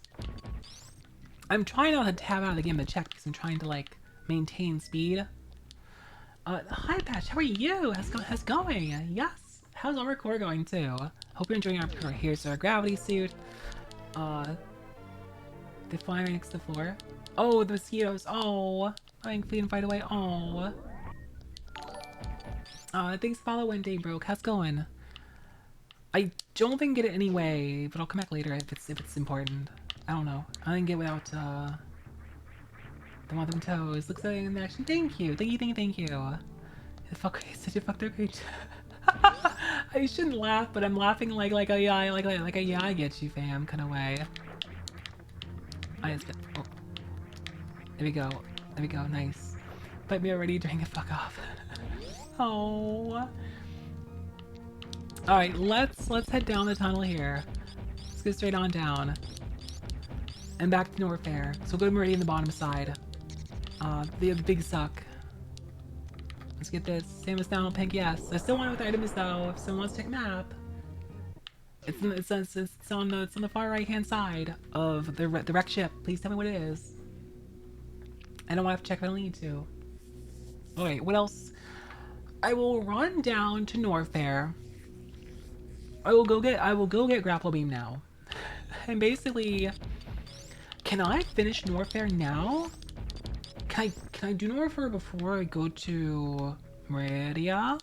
I'm trying not to tab out of the game to check because I'm trying to like maintain speed. Hi Patch, how are you? How's it going? Yes. How's our core going too? Hope you're enjoying our core. Here's our gravity suit. The fire next to the floor. Oh, the mosquitoes. Oh, I can flee and fight away. Oh. Thanks for following Day Broke. How's it going? I don't think I get it anyway, but I'll come back later if it's important. I don't know. I didn't get without the mother and toes. Looks like an action. Thank you. The fuck is such a fucked up creature. I shouldn't laugh, but I'm laughing like a yeah, like a yeah, I get you fam kind of way. Oh. There we go, nice. Fight me already, drink it, fuck off. Oh. Alright, let's head down the tunnel here. Let's go straight on down. And back to Norfair. So we'll go to Meridian the bottom side. The big suck. Let's get this. Samus down pink, yes. I still want to know what the item is though, if someone wants to check map. It's on the far right hand side of the wreck ship. Please tell me what it is. I don't want to have to check if I don't need to. Alright, what else? I will run down to Norfair. I will go get Grapple Beam now. And basically, can I finish Norfair now? Can I do Norfair before I go to Meridia?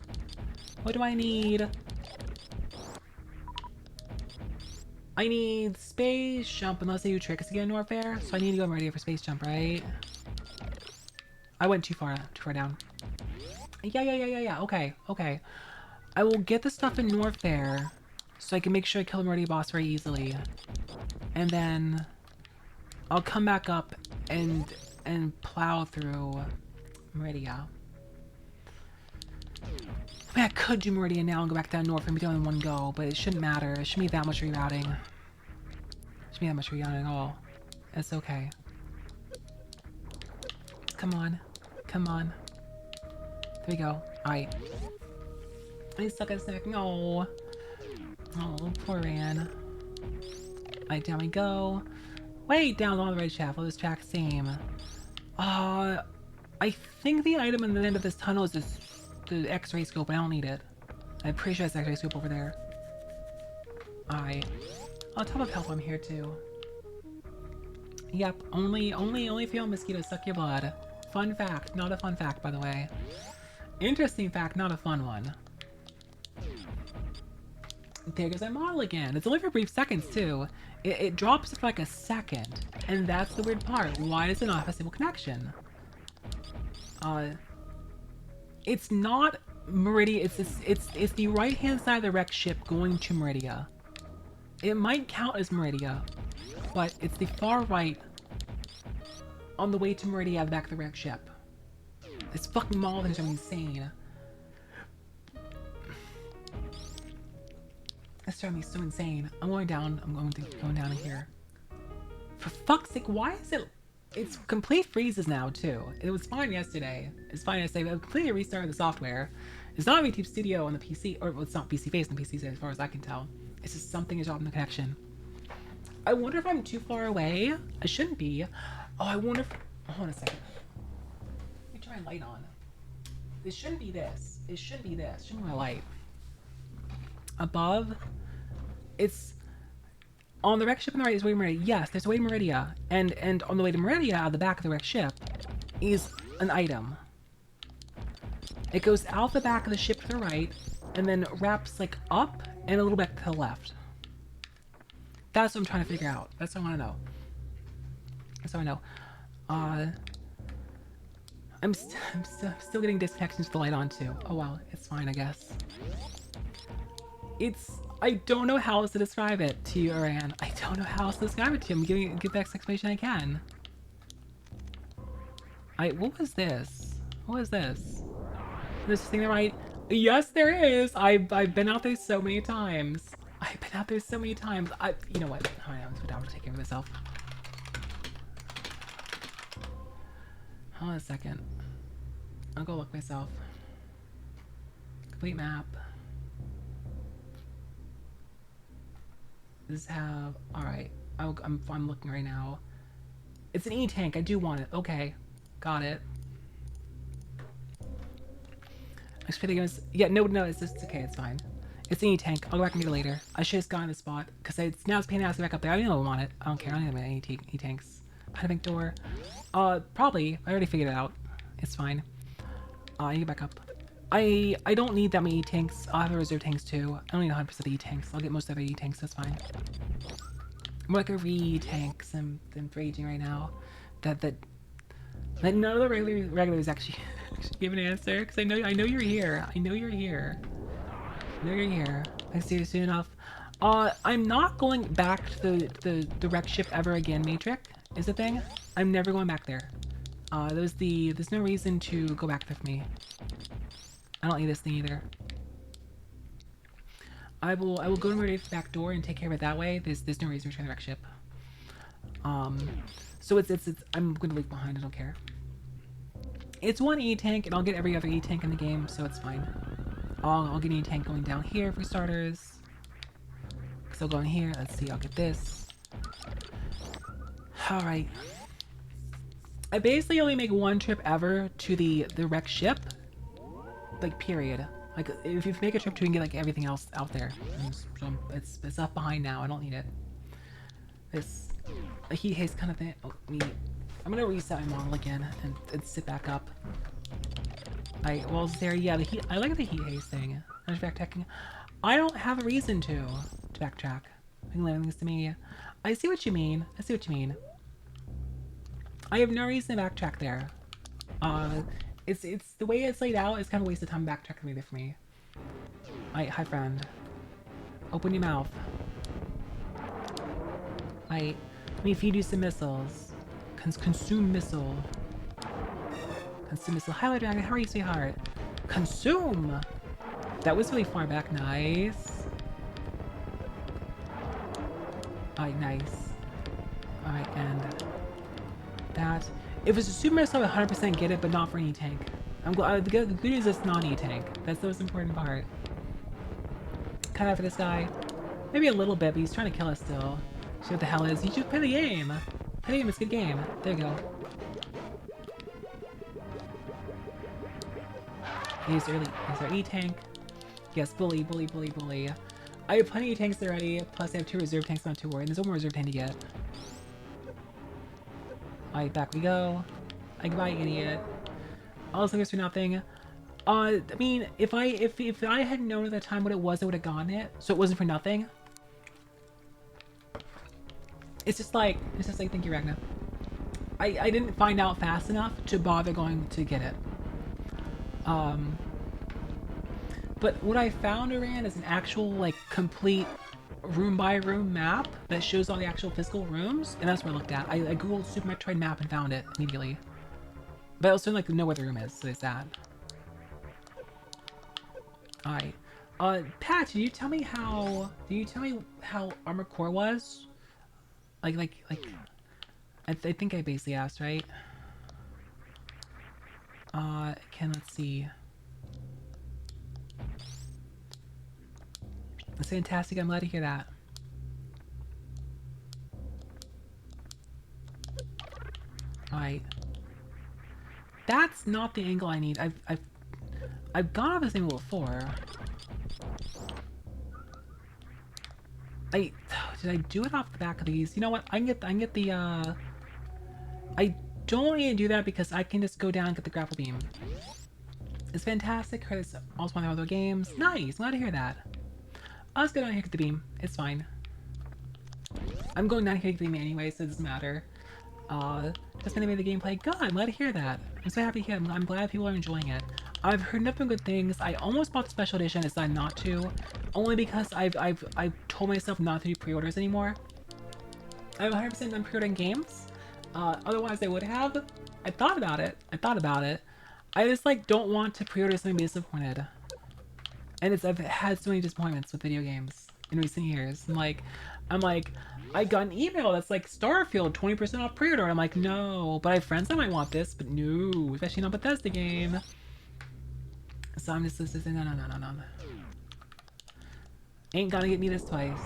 What do I need? I need Space Jump unless they do tricks again in Norfair. So I need to go Meridia for Space Jump, right? I went too far down. Yeah. Okay. I will get the stuff in Norfair so I can make sure I kill the Meridia boss very easily. And then I'll come back up and plow through Meridia. I mean, I could do Meridia now and go back down north and be done in one go, but it shouldn't matter. It shouldn't be that much rerouting. It shouldn't be that much rerouting at all. It's okay. Come on. There we go. Alright. I suck at snacking. Oh, poor Ran. Alright, down we go. Wait, down on the right shaft. Let this track same. I think the item in the end of this tunnel is the X-ray scope, but I don't need it. I'm pretty sure it's X-ray scope over there. Alright. On top of health, I'm here too. Yep, only female mosquitoes suck your blood. Fun fact, not a fun fact, by the way. Interesting fact, not a fun one. There goes that model again. It's only for brief seconds, too. It drops for like a second. And that's the weird part. Why does it not have a stable connection? It's not Meridia. It's the right-hand side of the wrecked ship going to Meridia. It might count as Meridia, but it's the far right on the way to Meridia at the back of the wrecked ship. This fucking mall things are insane. That's driving me so insane. I'm going down. I'm going down here. For fuck's sake, why is it? It's complete freezes now too. It was fine yesterday. It's fine yesterday, but I completely restarted the software. It's not VTube Studio on the PC, or well, it's not PC based on the PC as far as I can tell. It's just something is off in the connection. I wonder if I'm too far away. I shouldn't be. Oh, I wonder if. Hold on a second. Let me turn my light on. This shouldn't be this. It should be this. Shouldn't be my light. Above, it's on the wrecked ship on the right is way to Meridia. Yes, there's a way to Meridia, and on the way to Meridia, at the back of the wrecked ship, is an item. It goes out the back of the ship to the right, and then wraps like up and a little bit to the left. That's what I'm trying to figure out. That's what I want to know. That's what I know. I'm still getting disconnections with the light on too. Oh well, it's fine, I guess. I don't know how else to describe it to you, Aran. I don't know how else to describe it to you. I'm giving the best explanation I can. What was this? What was this? This thing that right? Yes, there is. I've been out there so many times. I've been out there so many times. You know what? Alright, I'm gonna take care of myself. Hold on a second. I'll go look myself. Complete map. Does have alright. I'm looking right now. It's an E-tank. I do want it. Okay, got it. Yeah, no, it's just okay. It's fine. It's an E-tank. I'll go back and get it later. I should have just gotten the spot because now it's pain in the ass to back up there. I don't know I want it. I don't care. I don't need any E-tanks. Behind a bank door. Probably. I already figured it out. It's fine. I need to back up. I don't need that many E-tanks. I'll have the reserve tanks too. I don't need 100% E-tanks. I'll get most of the E-tanks. That's fine. More like a re-tanks than raging right now. That none of the regulars actually give an answer because I know you're here. I know you're here. I know you're here. I see you soon enough. I'm not going back to the wreck ship ever again. Matrix is the thing. I'm never going back there. There's no reason to go back there for me. I don't need this thing either. I will go to my back door and take care of it that way. There's no reason to return the wreck ship. So it's I'm gonna leave behind. I don't care. It's one E-tank, and I'll get every other E-tank in the game, so it's fine. I'll get an E-tank going down here for starters. So I'll go in here. Let's see. I'll get this. All right. I basically only make one trip ever to the wrecked ship. Like, period. Like, if you make a trip to and get like everything else out there, it's left behind now. I don't need it. This a heat haze kind of thing. Oh, I'm gonna reset my model again and sit back up. Well, there, yeah, I like the heat haze thing. I'm just backtracking. I don't have a reason to backtrack. I can leave things to me. I see what you mean. I see what you mean. I have no reason to backtrack there. It's the way it's laid out. It's kind of a waste of time backtracking either for me. Hi friend. Open your mouth. Let me feed you some missiles. Consume missile. Consume missile. Hi Dragon, how are you, sweetheart? Consume! That was really far back. Nice. Alright, nice. Alright, and that. If it's a super missile, I would 100% get it, but not for any tank. I'm glad. The good news is it's not an E-tank. That's the most important part. Kind of for this guy. Maybe a little bit, but he's trying to kill us still. See what the hell is. You should play the game. Play the game. It's a good game. There you go. He's our E-tank. Yes, bully. I have plenty of tanks already. Plus, I have 2 reserve tanks, not too worried. There's one more reserve tank to get. Alright, back we go. Goodbye, idiot. All this looks for nothing. I mean, if I had known at the time what it was, I would have gotten it. So it wasn't for nothing. It's just like thank you, Ragna. I didn't find out fast enough to bother going to get it. But what I found, Iran, is an actual like complete room by room map that shows all the actual physical rooms, and that's what I looked at. I googled Super Metroid map and found it immediately. But I also like know where the room is, so there's that. Alright. Pat, did you tell me how Armor Core was? I think I basically asked, right? Let's see. That's fantastic, I'm glad to hear that. Alright. That's not the angle I need. I've gone off this angle before. Did I do it off the back of these? You know what? I can get the I don't need to do that because I can just go down and get the grapple beam. It's fantastic. Heard this also one of the other games. Nice, glad to hear that. I'll just go down here and get the beam. It's fine. I'm going down here to get the beam anyway, so it doesn't matter. Just gonna make the gameplay good. I'm glad to hear that. I'm so happy to hear. I'm glad people are enjoying it. I've heard nothing but good things. I almost bought the special edition, decided not to, only because I've told myself not to do pre-orders anymore. I'm 100% done pre-ordering games. Otherwise I would have. I thought about it. I just like don't want to pre-order something and be disappointed. And I've had so many disappointments with video games in recent years. I'm like, I got an email that's like Starfield 20% off pre-order. I'm like, no, but I have friends that might want this, but no, especially not Bethesda game. So I'm just no. Ain't gonna get me this twice.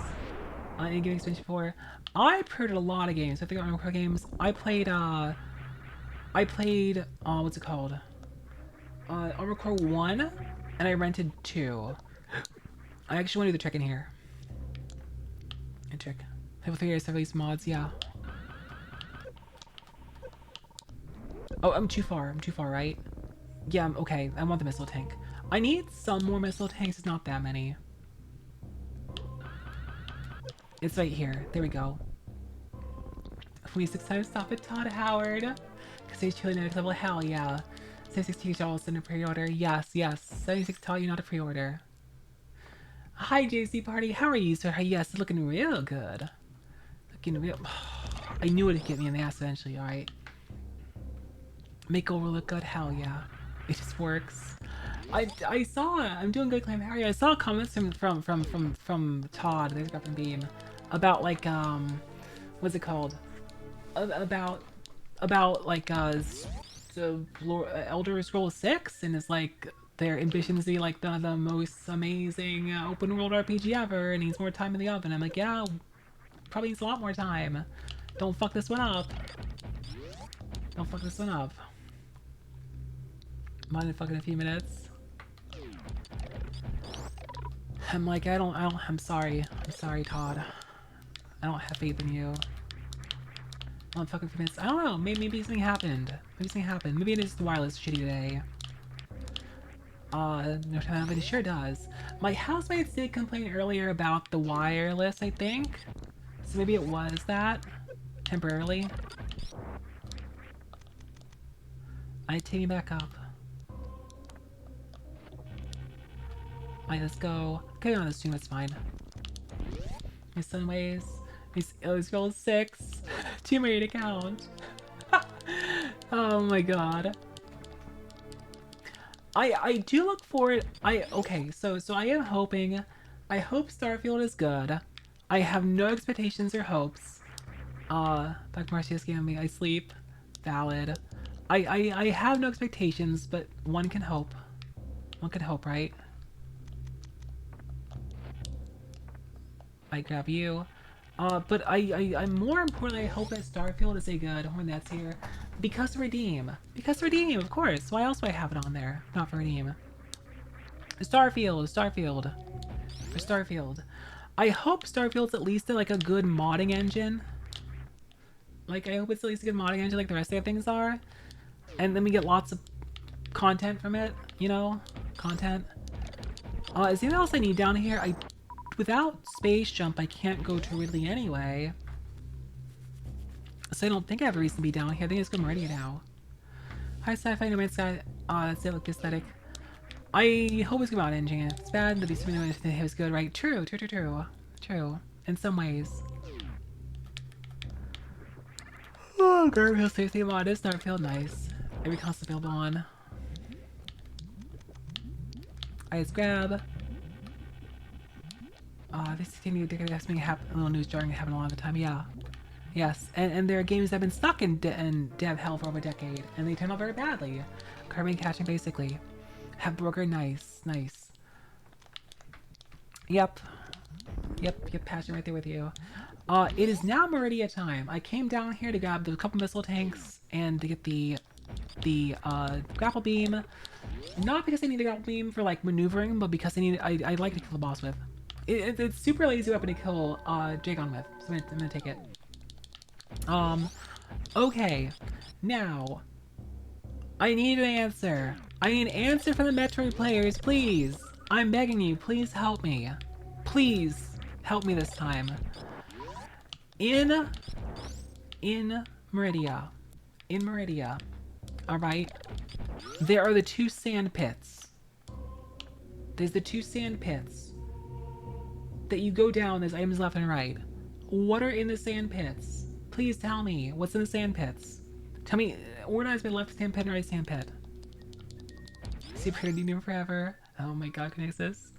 I ain't getting expansion 4. I pre-ordered a lot of games. I think Armor Core games. I played what's it called? Armor Core 1, and I rented 2. I actually want to do the trick in here. And trick. Level 3 is these mods, yeah. Oh, I'm too far, right? Yeah, okay, I want the missile tank. I need some more missile tanks, it's not that many. It's right here, there we go. 26 times stop it, Todd Howard. Because he's chilling next level, hell yeah. 76 y'all in a pre-order, yes. 76 tell you not a pre-order. Hi JC Party, how are you, sir? Yes, looking real good. Looking real... I knew it would get me in the ass eventually, alright. Makeover look good, hell yeah. It just works. I saw it. I'm doing good, Clam Harry. I saw comments from Todd, there's Grappling Beam, about like what's it called? About like Elder Scrolls 6 and it's like their ambition to be like the most amazing open world RPG ever and needs more time in the oven. I'm like, yeah, probably needs a lot more time. Don't fuck this one up. Mind in fucking a few minutes. I'm like, I'm sorry, Todd. I don't have faith in you. I'm fucking a few minutes. I don't know, maybe something happened. Maybe it is the wireless shitty today. No time, but it sure does. My housemates did complain earlier about the wireless, I think. So maybe it was that. Temporarily. I take me back up. Alright, let's go. Okay, on this stream, that's fine. My son weighs. He's roll 6. Too many to count. Oh my god. I do look forward. Okay, so I am hoping. I hope Starfield is good. I have no expectations or hopes. Back to Marcia's game. I sleep. Valid. I have no expectations, but one can hope. One can hope, right? I grab you. But I'm more importantly, I hope that Starfield is a good when that's here. Because Redeem. Of course. Why else would I have it on there? Not for Redeem. Starfield. I hope Starfield's at least like a good modding engine. Like, I hope it's at least a good modding engine like the rest of the things are. And then we get lots of content from it, you know? Content. Is there anything else I need down here? Without space jump, I can't go to Ridley anyway. So I don't think I have a reason to be down here. I think it's good Meridian now. Hi, sci-fi, no man's sky. That's it, look aesthetic. I hope it's good about engine. It's bad, but these it was good, right? True. True. In some ways. Oh, Garfield safety mod is not feel nice. Every constant available on. Ice grab. This continue to ask me a little news jarring happen a lot of the time. Yeah. Yes, and there are games that have been stuck in dev hell for over a decade, and they turn out very badly. Carbon catching, basically. Have broker, nice. Yep, passion right there with you. It is now Meridia time. I came down here to grab the couple missile tanks and to get the grapple beam. Not because I need the grapple beam for like maneuvering, but because I like to kill the boss with. It's super lazy weapon to kill Jagon with, so I'm gonna take it. Okay. Now, I need an answer. I need an answer from the Metroid players, please. I'm begging you, please help me. Please help me this time. In Meridia. Alright. There are the two sand pits. There's the two sand pits. That you go down, there's items left and right. What are in the sand pits? Please tell me what's in the sand pits. Tell me, organize by left sand pit and right sand pit. Super Digno forever. Oh my god, can I exist?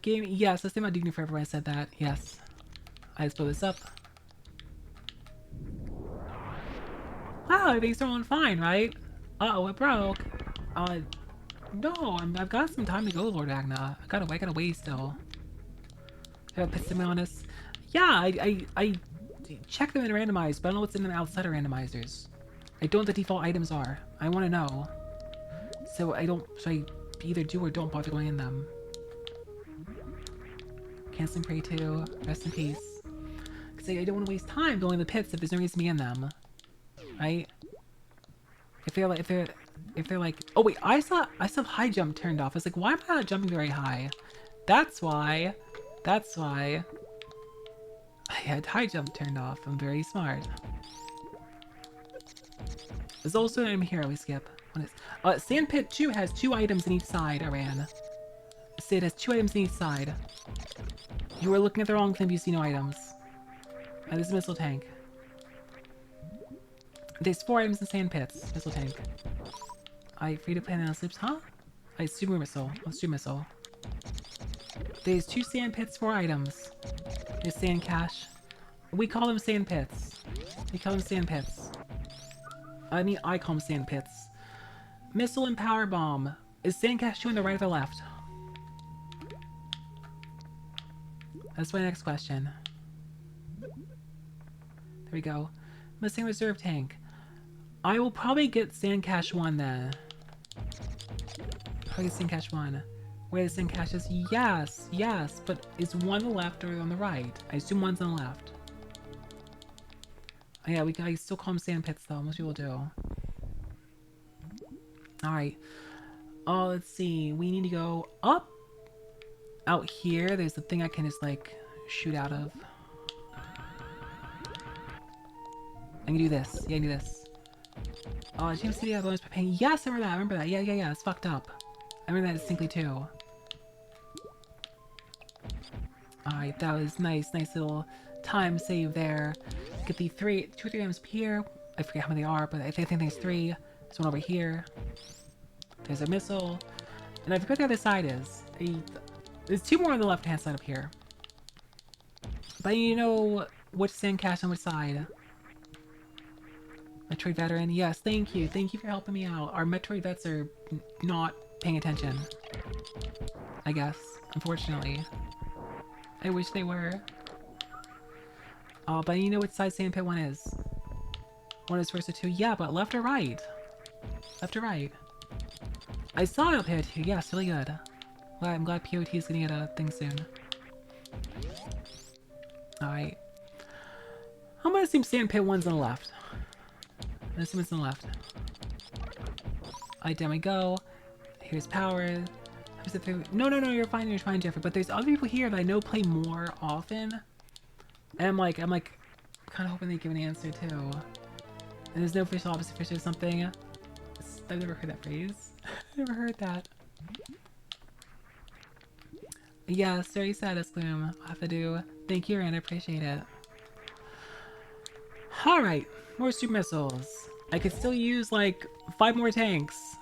Game. Yes, let's think about Digno forever when I said that. Yes. I just blow this up. Wow, everything's going fine, right? Uh-oh, it broke. No, I've got some time to go, Lord Agna. I gotta wait still. I gotta put some honest. Yeah, I check them in randomized, but I don't know what's in them outside of randomizers. I don't know what the default items are. I want to know. So I either do or don't bother going in them. Canceling Prey 2. Rest in peace. Because I don't want to waste time going in the pits if there's no reason to be in them. Right? If they're like, oh wait, I still have high jump turned off. I was like, why am I not jumping very high? That's why. I had high jump turned off. I'm very smart. There's also an item here we skip. What is Sand Pit 2 has 2 items in each side, Aran. It has 2 items in each side. You were looking at the wrong thing if you see no items. This is a missile tank. There's 4 items in sand pits. Missile tank. Free to play on slips, huh? Super missile. Let's do missile. There's 2 sand pits, 4 items. There's sand cache. We call them sand pits. I mean, I call them sand pits. Missile and power bomb. Is sand cache 2 on the right or the left? That's my next question. There we go. Missing reserve tank. I will probably get sand cache 1 then. Probably sand cache 1. Where the sand cache is? Yes, but is 1 on the left or on the right? I assume 1's on the left. Oh, yeah, I still call them sand pits though, most people do. Alright. Oh, let's see. We need to go up. Out here, there's the thing I can just like shoot out of. I can do this. Yeah, I can do this. Oh, James City have bonus by paying. Yes, I remember that. Yeah, it's fucked up. I remember that distinctly too. Alright, that was nice little time save there. Get the 2 or 3 items up here. I forget how many they are, but I think there's 3. There's one over here. There's a missile. And I forget what the other side is. There's 2 more on the left-hand side up here. But you know which sand cache on which side. Metroid veteran, yes, thank you. Thank you for helping me out. Our Metroid vets are not paying attention. I guess, unfortunately. I wish they were. But you know which side sand pit 1 is. 1 is first to 2. Yeah, but left or right? Left or right? I saw it up here too. Yes, really good. Well, I'm glad POT is gonna get a thing soon. Alright. I'm gonna assume sand pit 1's on the left. I'm assuming it's on the left. Alright, down we go. Here's power. No, you're fine, Jeffrey. But there's other people here that I know play more often. And I'm like, kind of hoping they give an answer too. And there's no fish opposite fish or something. I've never heard that phrase. I've never heard that. Yeah, very sad, Gloom. I'll have to do. Thank you, Rand. I appreciate it. Alright, more super missiles. I could still use like 5 more tanks.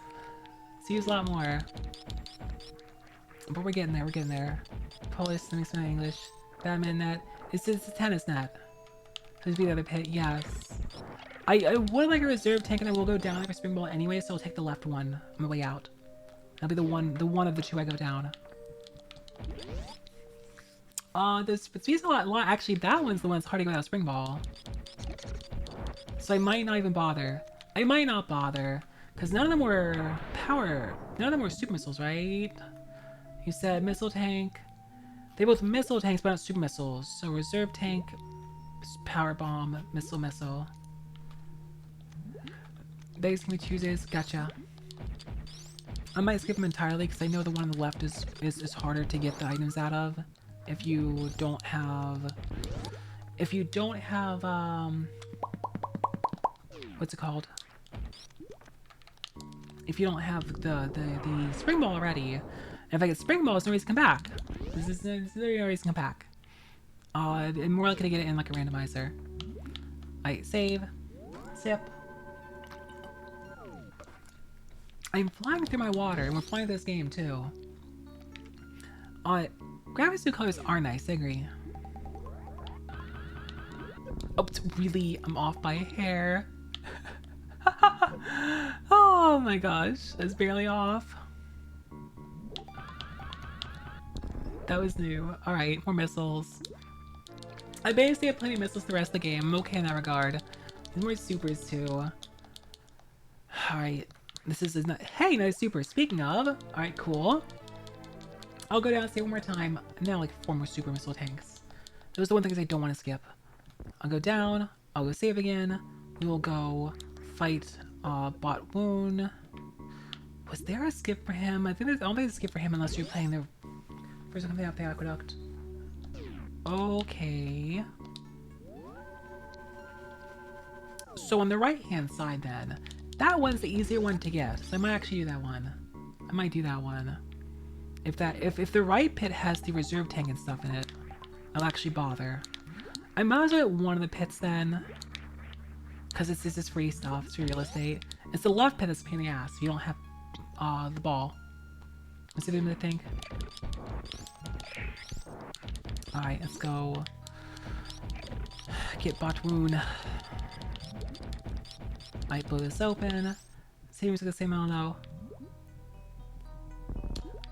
Let's use a lot more. But we're getting there, Polish, swimming English. Badminton net. It's a tennis net. Please be the other pit, yes. I would like a reserve tank and I will go down like a spring ball anyway, so I'll take the left one on my way out. That'll be the one of the 2 I go down. There's a lot. Actually, that one's the one that's hard to go without spring ball. So I might not even bother. I might not bother. Because none of them were power. None of them were super missiles, right? You said missile tank. They both missile tanks, but not super missiles. So reserve tank, power bomb, missile. These can be chooses. Gotcha. I might skip them entirely because I know the one on the left is harder to get the items out of. If you don't have what's it called? If you don't have the spring ball already, and if I get spring ball, there's no reason to come back. There's no reason to come back. I'm more likely to get it in like a randomizer. Alright, save. Sip. I'm flying through my water, and we're flying through this game too. Gravity's new colors are nice, I agree. Oh, it's really, I'm off by a hair. Oh my gosh, it's barely off. That was new. Alright, more missiles. I basically have plenty of missiles the rest of the game. I'm okay in that regard. There's more supers too. Alright, this is not. Hey, nice super. Speaking of, alright, cool. I'll go down and say it one more time. Now, like 4 more super missile tanks. Those are the one things I don't want to skip. I'll go down. I'll go save again. We will go fight Bot Woon. Was there a skip for him? I don't think there's a skip for him unless you're playing the first one coming out the aqueduct. Okay. So on the right hand side then, that one's the easier one to get. So I might actually do that one. I might do that one. If the right pit has the reserve tank and stuff in it, I'll actually bother. I might as well get one of the pits then. Because it's just free stuff, it's free real estate. It's the left pit that's a pain in the ass if you don't have the ball. Let's see the thing. Alright, let's go. Get Bot Woon. Might blow this open. Seems like the same amount though.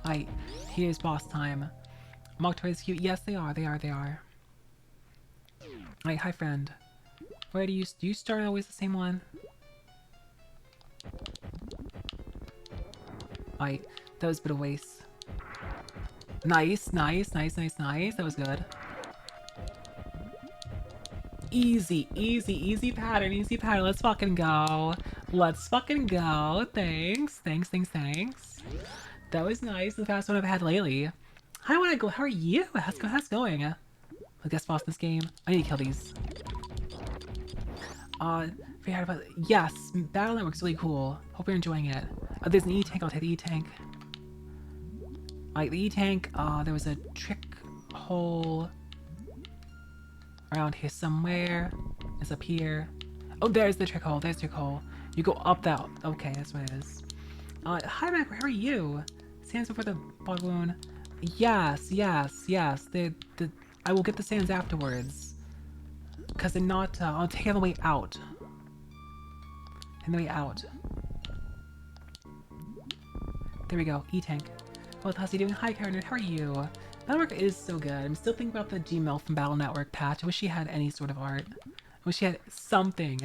Alright, here's boss time. Mock toys cute. Yes, they are. Alright, hi friend. Where do you start always the same one? Alright, that was a bit of waste. Nice. That was good. Easy pattern. Let's fucking go. Thanks. That was nice. The fastest one I've had lately. Hi, wanna go? How are you? How's it going? I guess boss in this game. I need to kill these. Yes, Battle Network's really cool. Hope you're enjoying it. There's an E-Tank. I'll take the E-Tank. Like the E-Tank, there was a trick hole around here somewhere. It's up here. Oh, there's the trick hole. You go up that. Okay, that's what it is. Hi, Mac. How are you? Sands before the bog wound. Yes. I will get the sands afterwards. Because they're not. I'll take it on the way out. There we go. E-Tank. Well, how's he doing? Hi, Karen. How are you? Battle Network is so good. I'm still thinking about the Gmail from Battle Network patch. I wish she had any sort of art. I wish she had something.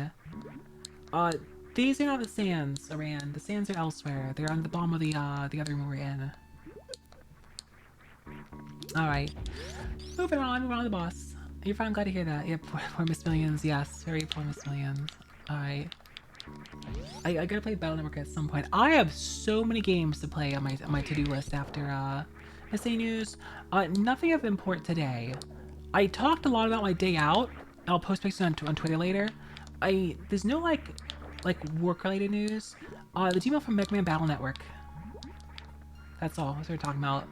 These are not the sands, Aran. The sands are elsewhere. They're on the bottom of the other room we're in. Alright. Moving on to the boss. You're fine, I'm glad to hear that. Yeah, poor Miss Millions, yes. Very poor Miss Millions. Alright. I gotta play Battle Network at some point. I have so many games to play on my to-do list after SA News. Nothing of import today. I talked a lot about my day out. I'll post pictures on Twitter later. There's no like work-related news. The Gmail from Mega Man Battle Network. That's all. That's what we're talking about.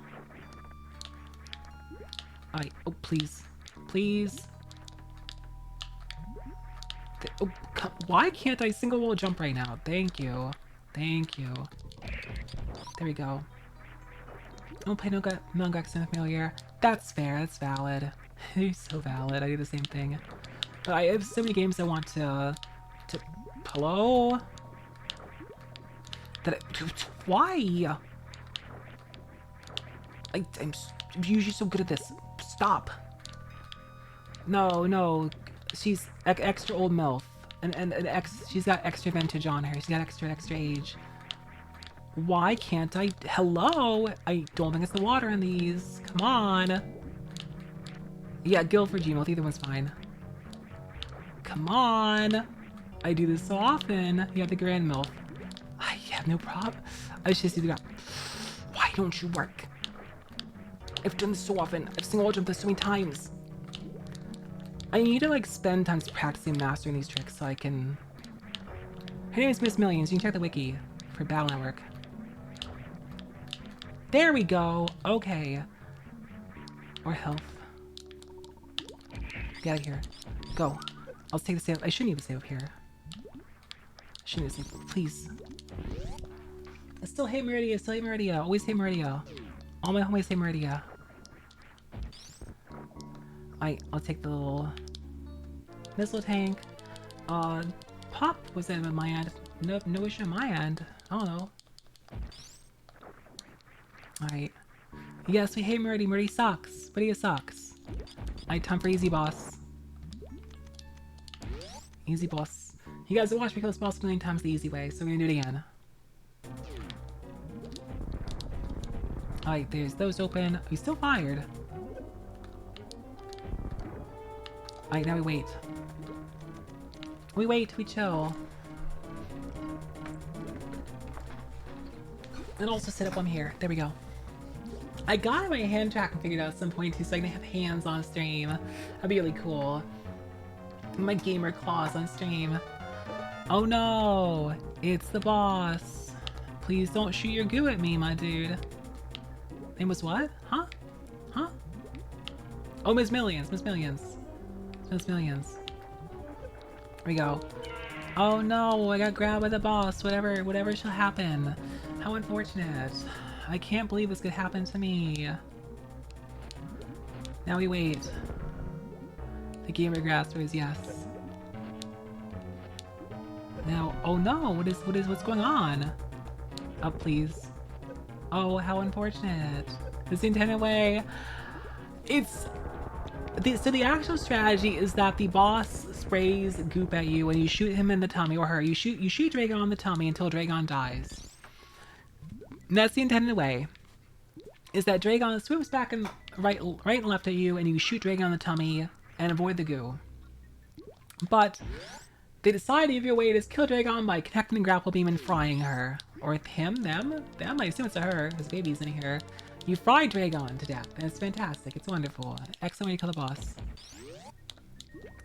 Oh, please. Please. Oh, why can't I single wall jump right now? Thank you. Thank you. There we go. Don't play no Gun Familiar. That's fair. That's valid. You're so valid. I do the same thing. But I have so many games I want to hello? Why? I'm usually so good at this. Stop. No. She's extra old MILF. She's got extra vintage on her. She's got extra age. Why can't I? Hello? I don't think it's the water in these. Come on. Yeah, Guilford Gmail. Either one's fine. Come on. I do this so often. You have the Grand MILF. I have no problem. I just do that. Why don't you work? I've done this so often. I've single jumped this so many times. I need to like spend time practicing mastering these tricks so I can... Her name is Miss Millions. You can check the wiki for Battle Network. There we go. Okay. Or health. Get out of here. Go. I'll take the save. I shouldn't need the save up here. I shouldn't need the save. Please. I still hate Meridia. Still hate Meridia. Always hate Meridia. All my homies hate Meridia. I'll take the little missile tank. Pop was that on my end? No issue on my end. I don't know. Alright. Yes, we hate Meridia. Meridia sucks. Meridia sucks. Alright, time for Easy Boss. Easy Boss. You guys have watched me kill this boss a million times the easy way, so we're gonna do it again. Alright, there's those open. We still fired. Alright, now we wait. We wait, we chill. And also set up one here. There we go. I got my hand tracking figured out at some point too, so I can have hands on stream. That'd be really cool. My gamer claws on stream. Oh no! It's the boss. Please don't shoot your goo at me, my dude. Name was what? Huh? Huh? Oh, Miss Millions. Miss Millions. Miss Millions. Here we go. Oh no, I got grabbed by the boss. Whatever shall happen. How unfortunate. I can't believe this could happen to me. Now we wait. The gamer grasp is yes. Now, oh no, what's going on? Oh, please. Oh, how unfortunate. This intended way. So the actual strategy is that the boss sprays goop at you and you shoot him in the tummy, or her. You shoot Dragon on the tummy until Dragon dies. And that's the intended way. Is that Dragon swoops back and right and left at you, and you shoot Dragon on the tummy and avoid the goo. But they decide to give you a way to kill Dragon by connecting the grapple beam and frying her. Or him, them, I assume it's a her, because baby's in here. You fry Dragon to death, and it's fantastic. It's wonderful. Excellent way to kill the boss.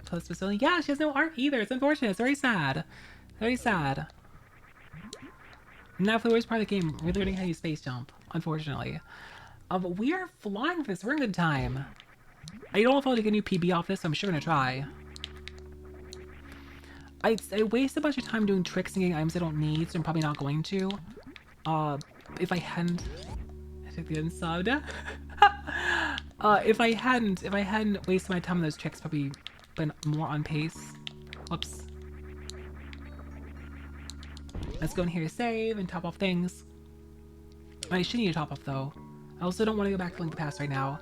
Post facility. Yeah, she has no art either. It's unfortunate. It's very sad. Very sad. Now for the worst part of the game, we're learning how to use space jump, unfortunately. But we are flying for this. We're in a good time. I don't know if I'll get a new PB off this, so I'm sure gonna try. I waste a bunch of time doing tricks and getting items I don't need, so I'm probably not going to. If I hadn't... I took the unsubbed. If I hadn't wasted my time on those tricks, probably been more on pace. Whoops. Let's go in here to save and top off things. I should need to top off though. I also don't want to go back to Link to the Past right now.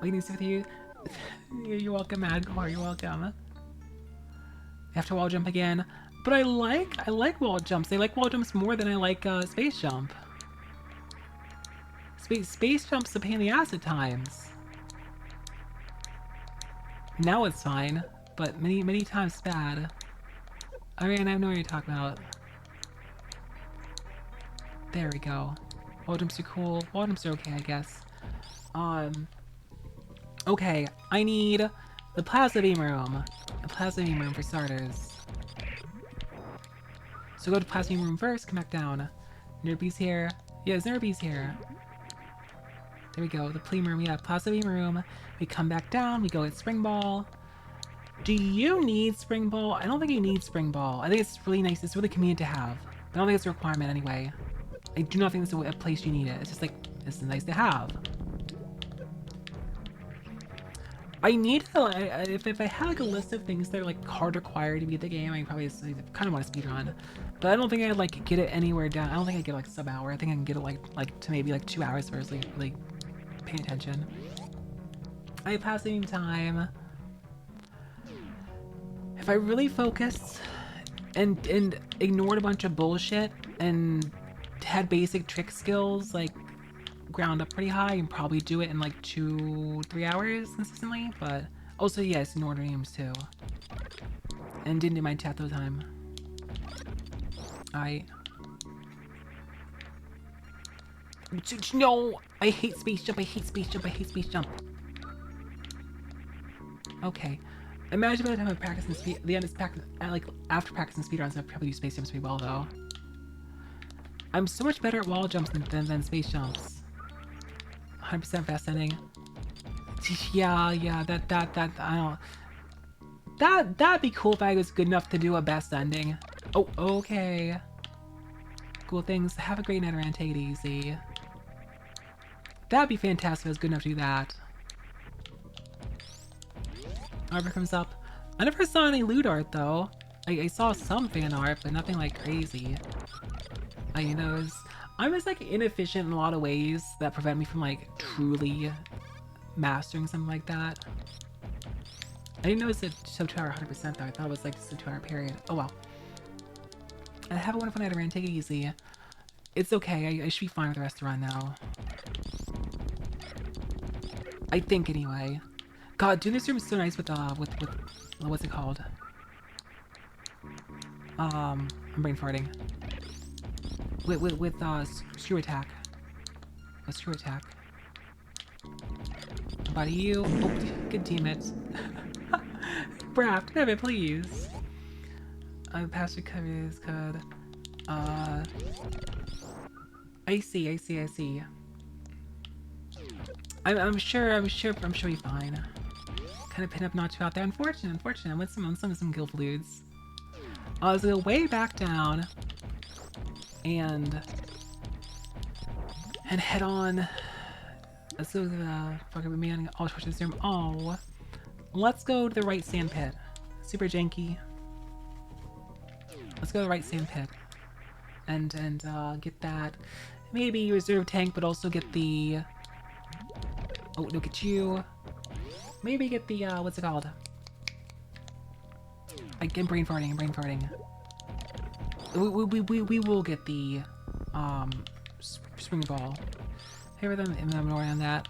Waiting to see with you. You're welcome, Madcore. You're welcome. After wall jump again. But I like wall jumps. I like wall jumps more than I like space jump. Space jump's a pain in the ass at times. Now it's fine, but many times bad. I mean, I know what you're talking about. There we go. Wall jumps are cool. Wall jumps are okay, I guess. Um, okay, I need the plasma beam room. The plasma beam room for starters. So go to plasma beam room first, come back down. Nerby's here. Yeah, Nerby's here. There we go, the plea room, yeah, plasma beam room. We come back down, we go at spring ball. Do you need spring ball? I don't think you need spring ball. I think it's really nice, it's really convenient to have. But I don't think it's a requirement anyway. I do not think it's a place you need it. It's just like, it's nice to have. I need to, if I had like a list of things that are like hard required to beat the game, I probably just, I kind of want to speedrun. But I don't think I'd like get it anywhere down. I don't think I'd get like sub-hour. I think I can get it like to maybe like 2 hours first, like paying attention. I have passing time. If I really focused and ignored a bunch of bullshit and had basic trick skills like ground up pretty high, and probably do it in like 2-3 hours consistently. But also yes, ignored dreams too, and didn't do my chat the time. No, I hate space jump. I hate space jump. I hate space jump. Okay. Imagine by the time I'm practicing speed, the end is practice, like after practicing speedruns, I'll probably do space jumps pretty well though. I'm so much better at wall jumps than space jumps. 100% fast ending. Yeah, that I don't. That'd be cool if I was good enough to do a best ending. Oh, okay. Cool things. Have a great night around. Take it easy. That'd be fantastic if I was good enough to do that. Arbor comes up. I never saw any loot art though. I saw some fan art, but nothing like crazy. You know, I'm just like inefficient in a lot of ways that prevent me from like truly mastering something like that. I didn't notice it so 2 hour 100% though. I thought it was like just a 2 hour period. Oh well. I have a wonderful night around. Take it easy. It's okay. I should be fine with the rest of the run now. I think anyway. God, doing this room is so nice with what's it called? I'm brain farting. With screw attack. A screw attack. About you. Oh, good teammates. Braft, have it please. Pastor covers code. I see. I'm sure we're fine. Kind of pin up not too out there. Unfortunate. I'm with some guild fluids. Let's go way back down and head on. Let's go to the fucking man all torch this room. Oh, let's go to the right sand pit. Super janky. Let's go to the right sand pit and get that maybe reserve tank, but also get the. Oh, look at you. Maybe get the, what's it called? I'm brain farting. We will get the, spring ball. Here with them, and I'm on that.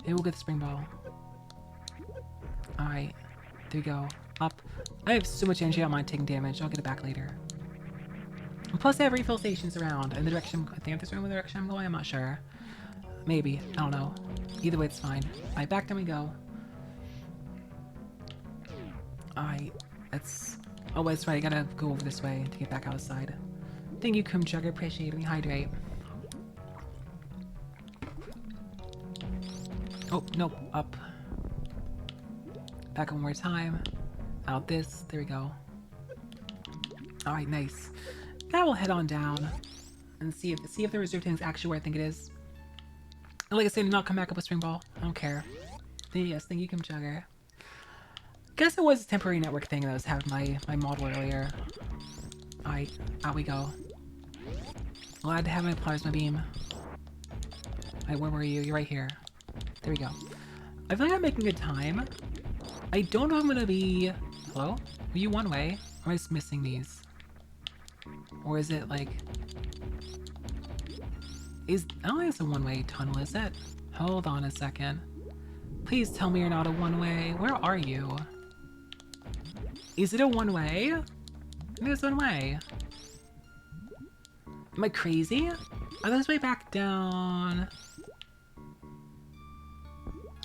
Hey, we'll get the spring ball. Alright. There we go. Up. I have so much energy, I don't mind taking damage. I'll get it back later. And plus, I have refill stations around. In the direction, I think this room in the direction I'm going, I'm not sure. Maybe. I don't know. Either way, it's fine. Alright, back down we go. Alright, that's... Oh, that's right, I gotta go over this way to get back outside. Thank you, Kum Chugger. Appreciate it. Me hydrate. Oh, nope. Up. Back one more time. Out this. There we go. Alright, nice. Now we'll head on down and see if the reserve tank is actually where I think it is. Like I said, not come back up with spring ball. I don't care. Yes, thank you, Kim Jugger. Guess it was a temporary network thing that I was having my model earlier. Alright, out we go. Glad to have my plasma beam. Alright, where were you? You're right here. There we go. I feel like I'm making good time. I don't know if I'm gonna be... Hello? Are you one way? Or am I just missing these? Or is it like... I don't think it's a one-way tunnel, is it? Hold on a second. Please tell me you're not a one-way. Where are you? Is it a one-way? I think it's one-way. Am I crazy? Are those way back down?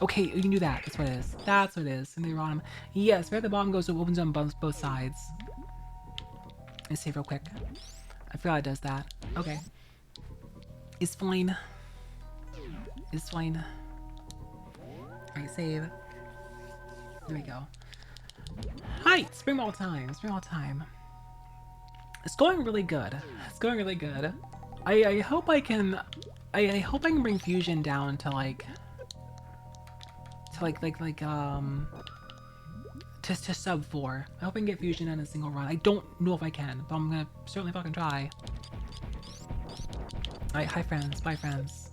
Okay, you can do that. That's what it is. That's what it is. And the bottom. Yes, right at the bottom goes, it opens on both sides. Let me save real quick. I forgot it does that. Okay. It's fine. It's fine. Alright, save. There we go. Hi! Spring ball time. Spring ball time. It's going really good. It's going really good. I hope I can... I hope I can bring fusion down to like... to sub 4. I hope I can get fusion in a single run. I don't know if I can, but I'm gonna certainly fucking try. Alright, hi friends, bye friends.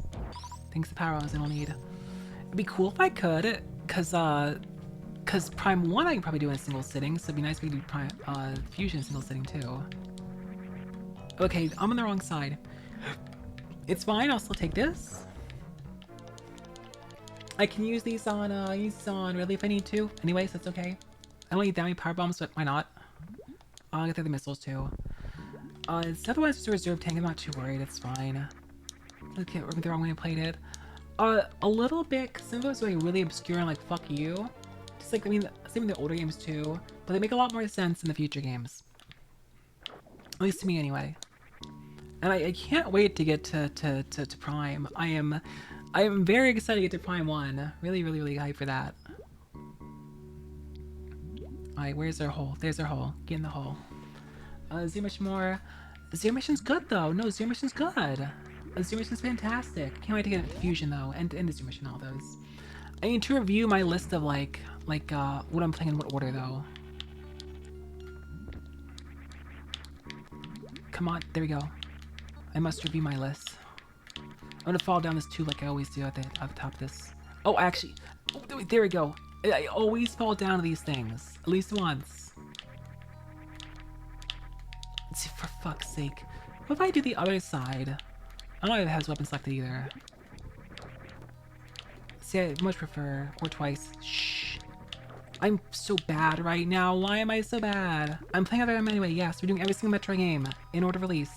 Thanks to power ups I don't need. It'd be cool if I could, cause Prime 1 I can probably do in a single sitting, so it'd be nice if we could do Prime, fusion in a single sitting too. Okay, I'm on the wrong side. It's fine, I'll still take this. I can use these on really if I need to. Anyways, that's okay. I don't need that many power bombs, but why not? I'll get the other missiles too. It's otherwise just a reserve tank. I'm not too worried. It's fine. Okay, remember the wrong way I played it. A little bit. Some of those are like really obscure and like fuck you. Just like I mean, same in the older games too, but they make a lot more sense in the future games. At least to me, anyway. And I can't wait to get to Prime. I am very excited to get to Prime 1. Really hyped for that. Alright, where's our hole? There's our hole. Get in the hole. Zero mission more. Zero mission's good though. No, zero mission's good. Zero mission's fantastic. Can't wait to get fusion though, and the zero mission, all those. I need to review my list of like what I'm playing in what order though. Come on, there we go. I must review my list. I'm gonna fall down this tube like I always do at the top of this. Oh, actually, oh, there we go. I always fall down to these things. At least once. See, for fuck's sake. What if I do the other side? I don't know if it has weapon selected either. See, I much prefer. Or twice. Shh. I'm so bad right now. Why am I so bad? I'm playing other game anyway. Yes, we're doing every single Metroid game in order of release.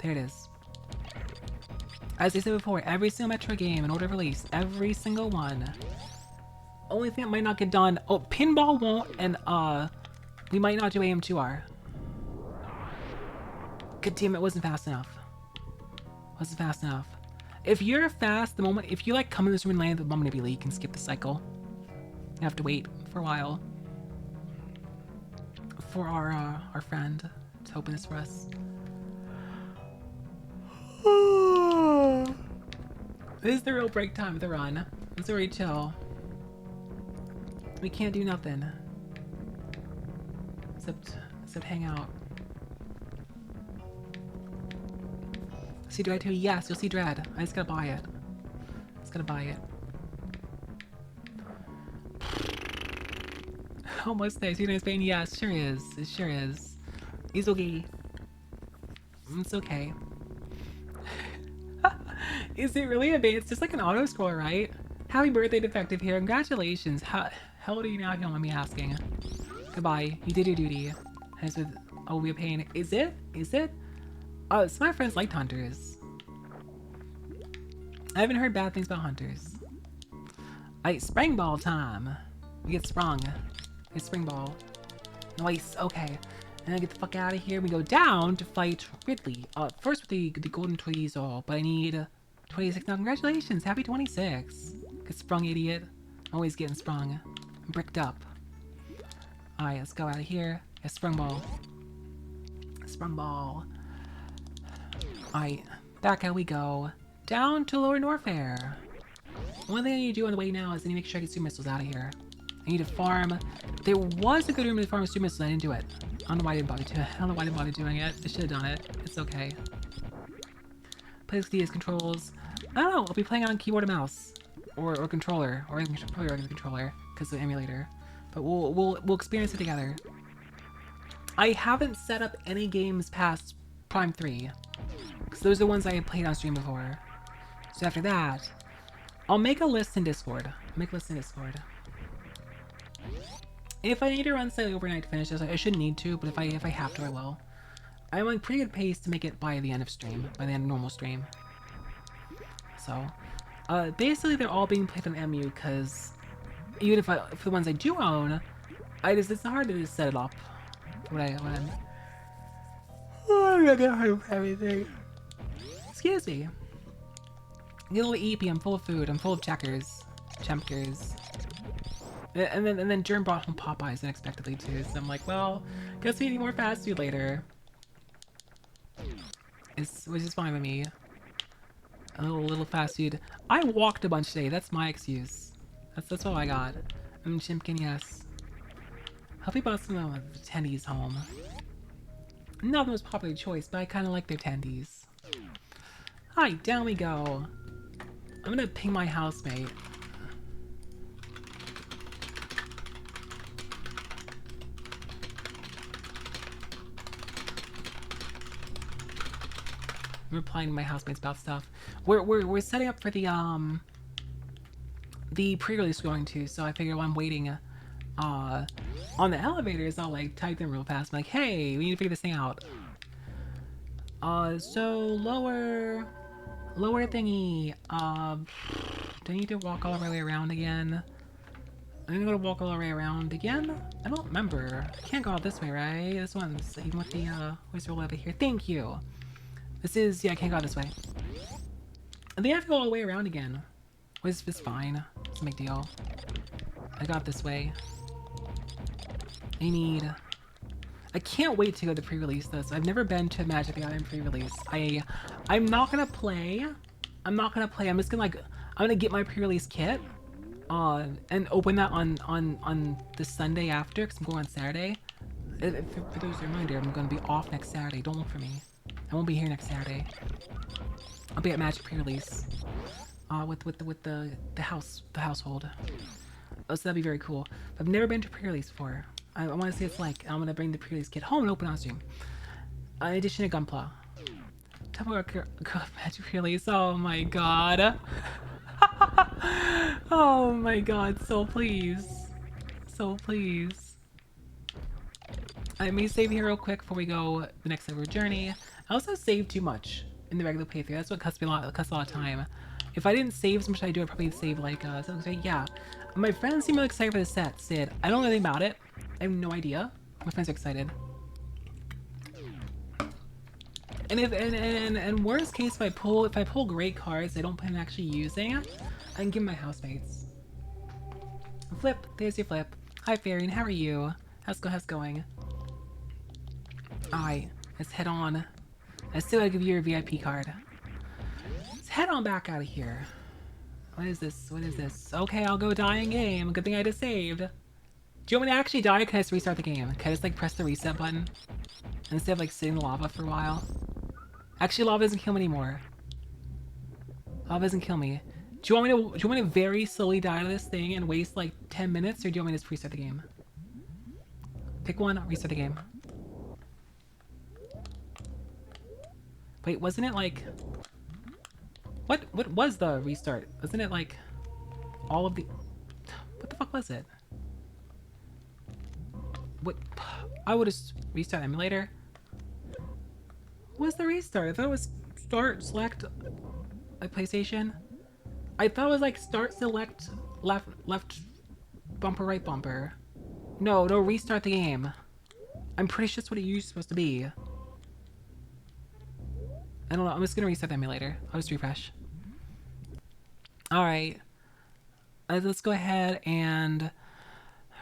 There it is. As I said before, every single Metroid game in order of release. Every single one. Only thing that might not get done. Oh, pinball won't, and we might not do AM2R. Good damn, it wasn't fast enough. Wasn't fast enough. If you're fast, the moment if you like come in this room and land the moment of you can skip the cycle. You have to wait for a while for our friend to open this for us. This is the real break time of the run. Let's already chill. We can't do nothing. Except hang out. See Dread too? Yes, you'll see Dread. I just gotta buy it. Just gotta buy it. Almost there. See Spain? Yes, sure is. It sure is. It's okay. It's okay. Is it really a bait? It's just like an auto scroll, right? Happy birthday, Defective here. Congratulations. How old are you now, if you don't mind me asking? Goodbye. You did your duty. As with, oh, we a pain. Is it? Is it? Some of my friends liked Hunters. I haven't heard bad things about Hunters. Alright, spring ball time. We get sprung. Get spring ball. Nice. Okay. And I get the fuck out of here. We go down to fight Ridley. First with the golden tweezle, but I need 26 now. Congratulations. Happy 26. Get sprung, idiot. Always getting sprung. I'm bricked up. Alright, let's go out of here. Yeah, sprung ball. Sprung ball. Alright, back out we go. Down to Lower Norfair. One thing I need to do on the way now is I need to make sure I get super missiles out of here. I need to farm. There was a good room to farm super missiles, I didn't do it. I don't know why I didn't bother doing it. I don't know why I didn't bother doing it. I should have done it. It's okay. Play with DS controls. I don't know. I'll be playing on keyboard and mouse, or controller, or probably regular controller because of the emulator. But we'll experience it together. I haven't set up any games past Prime 3, because those are the ones I had played on stream before. So after that, I'll make a list in Discord. If I need to run say overnight to finish this, I shouldn't need to, but if I have to, I will. I'm like pretty good pace to make it by the end of stream, by the end of normal stream. So, basically they're all being played on MU because even if for the ones I do own, it's hard to just set it up. Oh, I'm gonna hurt everything. Excuse me. Get a little EP. I'm full of food. I'm full of checkers. And then Germ brought home Popeyes unexpectedly too. So I'm like, well, guess we need more fast food later. Which is fine with me. A little fast food. I walked a bunch today. That's my excuse. That's all I got. Chimkin, yes. Hope you brought some of the tendies home. Not the most popular choice, but I kind of like their tendies. Hi, down we go. I'm gonna ping my housemate. I'm replying to my housemates about stuff. We're setting up for the pre-release we're going to, so I figure while I'm waiting on the elevators, I'll like type them real fast. I'm like, hey, we need to figure this thing out. So lower thingy. Do I need to walk all the way around again? I'm gonna walk all the way around again? I don't remember. I can't go out this way, right? This one's even with the where's the roll over here? Thank you. This is, yeah, I can't go out this way. I think I have to go all the way around again. It's fine. It's a big deal. I got this way. I can't wait to go to pre-release this. I've never been to Magic the Gathering pre-release. I'm not gonna play. I'm just gonna I'm gonna get my pre-release kit, and open that on the Sunday after, because I'm going on Saturday. For those a reminder, I'm gonna be off next Saturday. Don't look for me. I won't be here next Saturday. I'll be at Magic pre-release, with the household. Oh, so that'd be very cool. I've never been to pre-release before. I want to see what it's like. I'm gonna bring the pre-release kit home and open on stream. In addition to Gunpla. Magic pre-release. Oh my god. Oh my god. So please. I may save here real quick before we go the next ever journey. I also saved too much in the regular playthrough. That's what costs a lot of time. If I didn't save as much as I do, I'd probably save like so yeah. My friends seem really excited for the set. Sid, I don't know anything about it. I have no idea. My friends are excited. And worst case, if I pull great cards I don't plan on actually using, I can give my housemates. Flip, there's your Flip. Hi Farian, how are you? How's it going? Alright, let's head on. I still gotta give you your VIP card. Let's head on back out of here. What is this? Okay, I'll go die in game. Good thing I just saved. Do you want me to actually die, or can I just restart the game? Can I just like press the reset button instead of like sitting in lava for a while? Actually, lava doesn't kill me anymore. Lava doesn't kill me. Do you want me to very slowly die to this thing and waste like 10 minutes, or do you want me to just restart the game? Pick one, restart the game. Wait, wasn't it like... What was the restart? Wasn't it like all of the... What the fuck was it? What? I would just restart emulator. What was the restart? I thought it was start, select, like PlayStation. I thought it was like start, select, left bumper, right bumper. No, restart the game. I'm pretty sure that's what it used supposed to be. I don't know, I'm just gonna reset the emulator. I'll just refresh. Alright. Let's go ahead and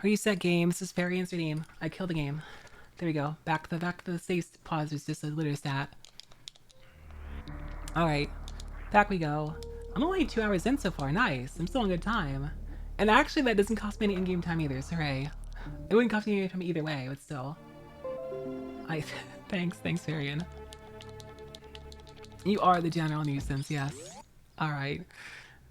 reset game. This is Farian's redeem. I killed the game. There we go. Back to the save pause was just a literary stat. Alright. Back we go. I'm only 2 hours in so far. Nice. I'm still on good time. And actually that doesn't cost me any in-game time either, so hooray. It wouldn't cost me any time either way, but still. Thanks Farian. You are the general nuisance, yes. Alright.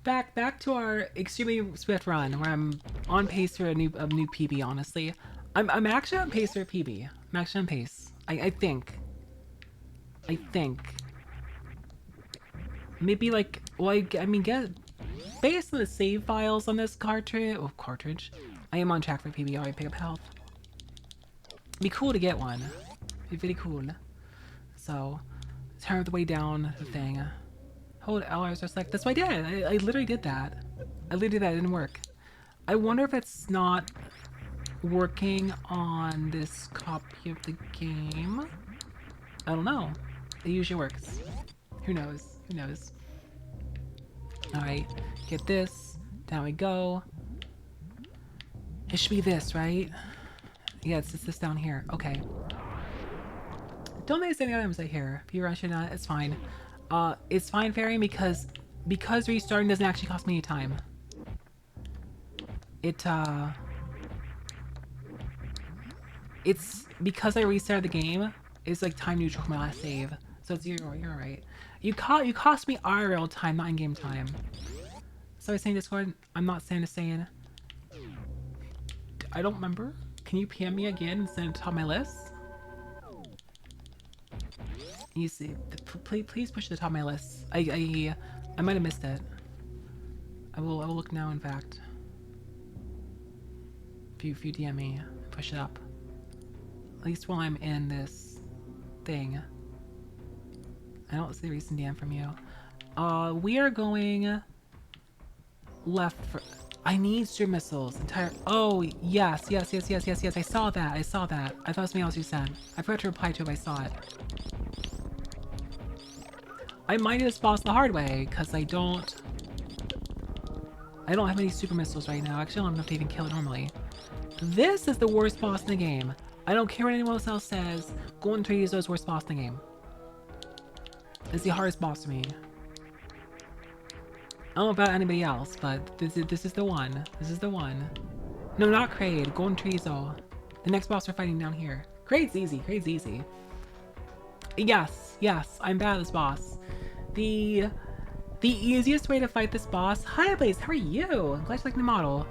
Back to our extremely swift run, where I'm on pace for a new PB, honestly. I'm actually on pace for a PB. I'm actually on pace. I think. Maybe like, well, I mean, based on the save files on this cartridge, I am on track for PBR. Pick up health. Be cool to get one. Be pretty cool. So, turn the way down the thing. Hold L, I was just like, that's what I did. I literally did that. I literally did that. It didn't work. I wonder if it's not working on this copy of the game. I don't know. It usually works. Who knows? Who knows? Alright, get this. Down we go. It should be this, right? Yeah, it's this down here. Okay. Don't notice any items I hear. If you rush or not, it's fine. It's fine, Fairy, because restarting doesn't actually cost me any time. It's because I restarted the game. It's like time neutral for my last save, so it's you're right. You cost me IRL time, not in-game time. So I was saying Discord. I'm not saying. I don't remember. Can you PM me again and send it to the top of my list? You see, please push to the top of my list. I might have missed it. I will look now. In fact, if you DM me, push it up. At least while I'm in this thing. I don't see a recent DM from you. We are going left for. I need super missiles. Oh yes. I saw that. I thought it was something else you said. I forgot to reply to it. I saw it. I might do this boss the hard way because I don't have any super missiles right now. Actually, I don't have enough to even kill it normally. This is the worst boss in the game. I don't care what anyone else says. Golden Trees is the worst boss in the game. It's the hardest boss to me. I don't know about anybody else, but this is the one. This is the one. No, not Kraid. Golden Treezo. The next boss we're fighting down here. Kraid's easy. Kraid's easy. Yes, I'm bad at this boss. The easiest way to fight this boss. Hi, Blaze. How are you? I'm glad you like the model.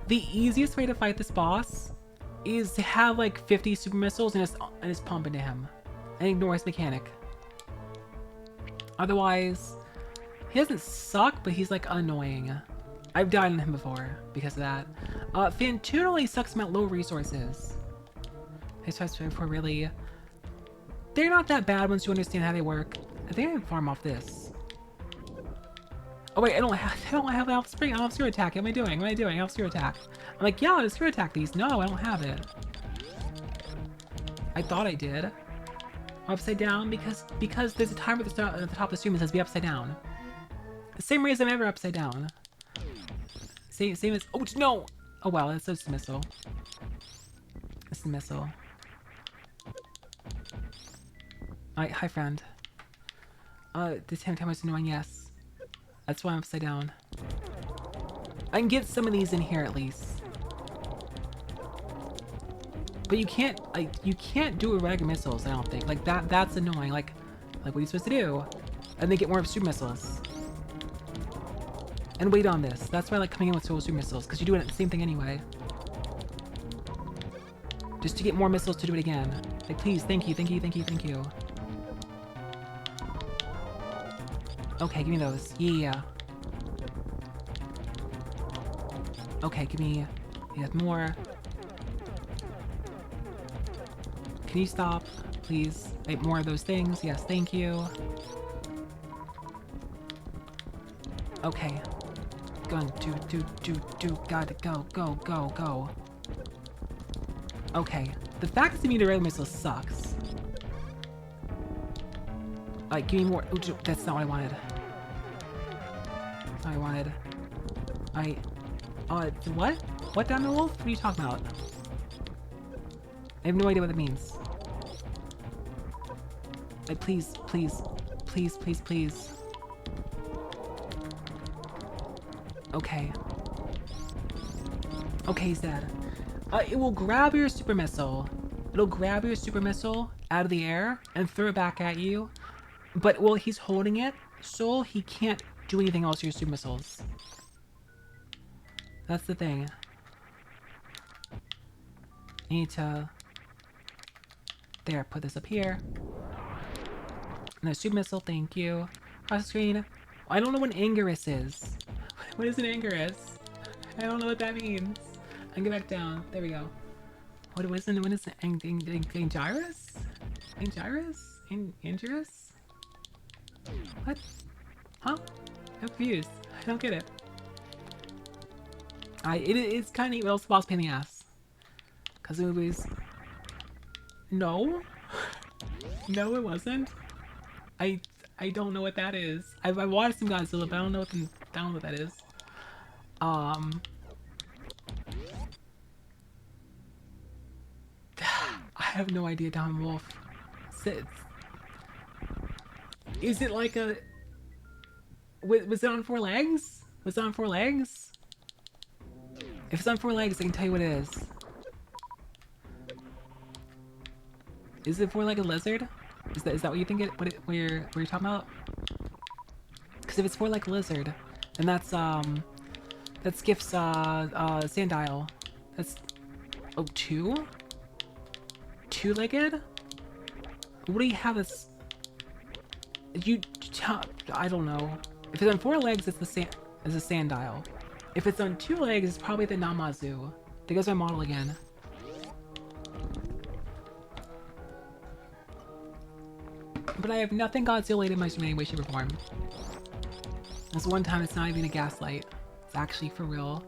The easiest way to fight this boss is to have like 50 super missiles and just pump into him and ignore his mechanic. Otherwise, he doesn't suck, but he's like annoying. I've died on him before because of that. Fantune only sucks him at low resources. His fights for really. They're not that bad once you understand how they work. I think I can farm off this. Oh wait, I don't have Alpha Spring. I don't have Zero Attack. What am I doing? What am I doing? I have Zero Attack. I'm like, yeah, I'll Zero Attack these. No, I don't have it. I thought I did. Upside down because there's a timer at the top of the stream that says be upside down. The same reason I'm ever upside down. Same as no. Oh well, it's just a missile. It's a missile. Alright, hi friend. The timer's annoying. Yes, that's why I'm upside down. I can get some of these in here at least. But you can't do irregular missiles, I don't think. Like that's annoying. Like what are you supposed to do? And then get more super missiles. And wait on this. That's why I like coming in with super missiles, because you do it the same thing anyway. Just to get more missiles to do it again. Like please, thank you. Okay, give me those. Yeah. Okay, give me more. Can you stop, please? Wait, more of those things. Yes, thank you. Okay. Gun, do. Gotta go. Okay. The fact that the meteorite missile sucks. Alright, give me more. Oh, that's not what I wanted. That's not what I wanted. Alright. What? What down the wolf? What are you talking about? I have no idea what that means. Please. Okay. Okay, he's dead. It will grab your super missile. It'll grab your super missile out of the air and throw it back at you. But while he's holding it, so he can't do anything else to your super missiles. That's the thing. I need to... There, put this up here. And a super missile, thank you. Cross the screen. I don't know what Angerus is. What is an Angerus? I don't know what that means. I can get back down. There we go. What is it? Angerus? Angerus? Angerus? What? Huh? I'm confused. I don't get it. It's kind of also boss pain in the ass. Cause the movies. No, no, it wasn't. I don't know what that is. I watched some Godzilla, but I don't know what that is. I have no idea. Don Wolf. Is it like a? Was it on 4 legs? Was it on 4 legs? If it's on 4 legs, I can tell you what it is. Is it 4-legged lizard? Is that what you think it? What you're talking about? Because if it's 4-legged lizard, then that's Skiff's Sandile. That's 2? 2-legged? What do you have that's I don't know. If it's on 4 legs, it's a Sandile. If it's on 2 legs, it's probably the Namazu. There goes my model again. But I have nothing Godzilla in my in any way, shape, or form. This one time, it's not even a gaslight. It's actually for real.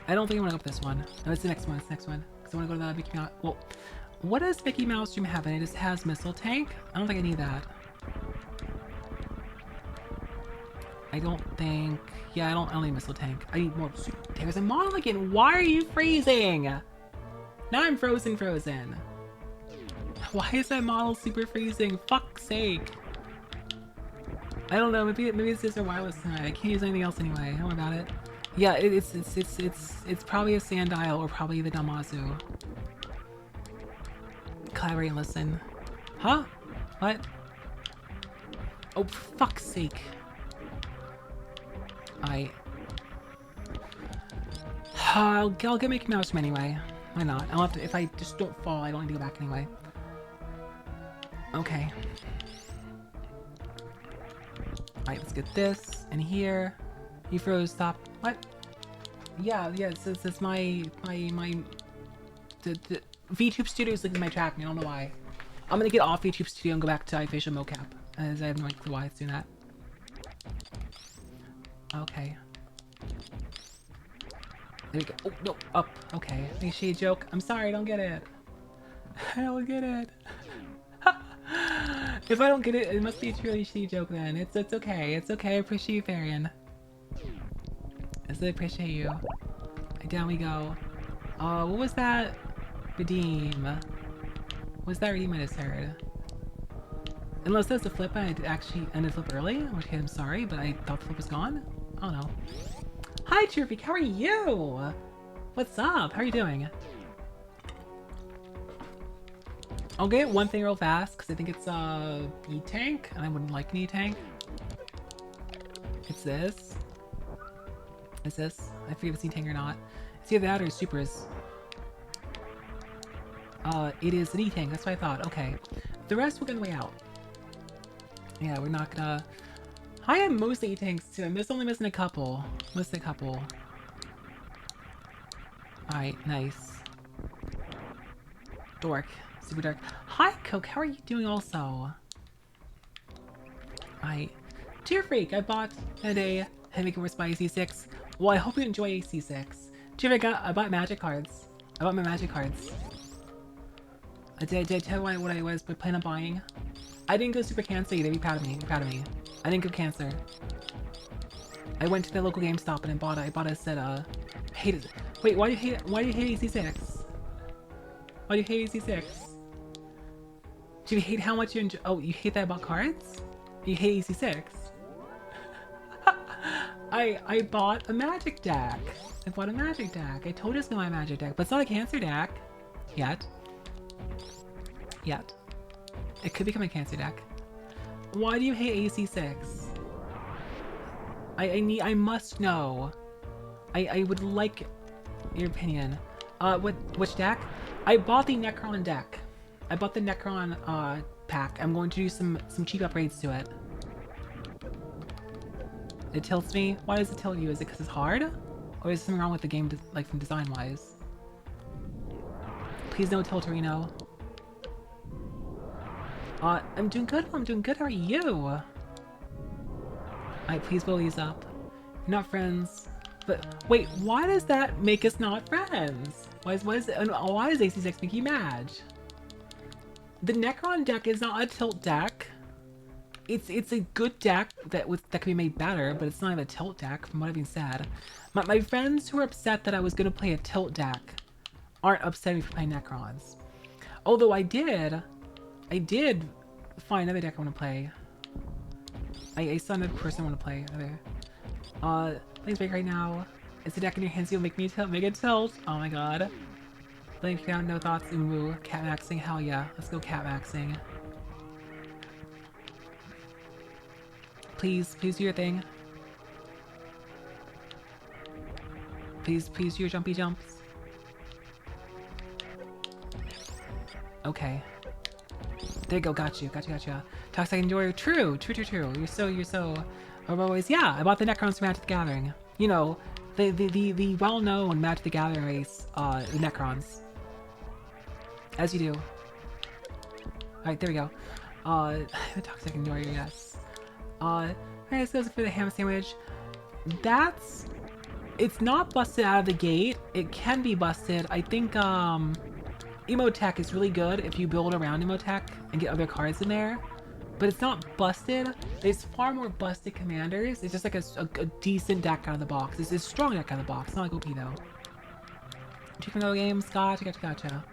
I don't think I want to go for this one. No, it's the next one. It's the next one. Because I want to go to the Mickey Mouse. Well, what does Mickey Mouse Dream have? And it just has missile tank? I don't think I need that. I don't think... Yeah, I don't need missile tank. I need more super... There's a model again! Why are you freezing? Now I'm frozen. Why is that model super freezing? Fuck's sake. I don't know, maybe it's just a wireless tonight. I can't use anything else anyway. Don't worry about it. Yeah, it's probably a Sandile or probably the Namazu. Collaborate and listen. Huh? What? Oh, for fuck's sake. I'll get Mickey Mouse from anyway. Why not? I'll have to, if I just don't fall, I don't need to go back anyway. Okay. Alright, let's get this in here. You froze, stop. What? Yeah, it's my the VTube Studio is looking at my tracking, I don't know why. I'm gonna get off VTube Studio and go back to iFacial mocap, as I have no clue why it's doing that. Okay. There we go. Oh, no, up. Okay. Make shade joke. I'm sorry, I don't get it. I don't get it. If I don't get it, it must be a truly shitty joke then. It's okay. It's okay. I appreciate you, Farian. I appreciate you. Down we go. What was that? Redeem. What was that redeem I just heard? Unless that's a flip and I actually ended flip early, in which case I'm sorry, but I thought the flip was gone. I don't know. Hi, Chirpy. How are you? What's up? How are you doing? I'll get one thing real fast, because I think it's a E-Tank, and I wouldn't like an E-Tank. It's this. It's this. I forget if it's E-Tank or not. It's either that or Supers. It is an E-Tank, that's what I thought. Okay. The rest we're gonna weigh out. Yeah, we're not gonna... I have most E-Tanks too. I'm just only missing a couple. Missing a couple. Alright, nice. Dork. Super dark. Hi, Coke. How are you doing also? Dear Freak, I bought today Heavy Course by AC6. Well, I hope you enjoy AC6. Dear Freak, I bought magic cards. I bought my magic cards. Did I tell you what I was planning on buying? I didn't go Super Cancer either. Be proud of me. Be proud of me. I didn't go Cancer. I went to the local GameStop and I bought a set of... Hate it. Wait, why do you hate AC6? Why do you hate AC6? Do you hate how much you enjoy? Oh, you hate that I bought cards? You hate AC6? I bought a magic deck. I bought a magic deck. I told you it's gonna be my magic deck, but it's not a Cancer deck. Yet. It could become a Cancer deck. Why do you hate AC6? I must know. I would like your opinion. Which deck? I bought the Necron deck. I bought the Necron pack. I'm going to do some cheap upgrades to it. It tilts me. Why does it tilt you? Is it because it's hard? Or is there something wrong with the game, like from design-wise? Please no tilterino. I'm doing good. I'm doing good. How are you? Alright, please blow these up. You're not friends. But wait, why does that make us not friends? Why does AC6 make you mad? The Necron deck is not a tilt deck. It's a good deck that can be made better, but it's not even a tilt deck from what I've been said. My friends who are upset that I was gonna play a tilt deck aren't upset at me for playing Necrons. Although I did find another deck I want to play. I saw another person I want to play. Playing big right now. It's a deck in your hands. You'll make me make it tilt. Oh my god. Playing down, no thoughts. Ooh, cat maxing. Hell yeah. Let's go cat maxing. Please do your thing. Please do your jumpy jumps. Okay. There you go, got you. Toxic Enjoyer, true. You're so always, yeah, I bought the Necrons from Magic the Gathering. You know, the well-known Magic the Gathering race, the Necrons. As you do. Alright, there we go. The Toxic Enjoyer, yes. Alright, this goes for the ham sandwich. It's not busted out of the gate. It can be busted. I think, Emotech is really good if you build around Emotech and get other cards in there, but it's not busted. There's far more busted commanders. It's just like a decent deck out of the box. It's a strong deck out of the box. It's not like OP though. Chicken Little Games, gotcha.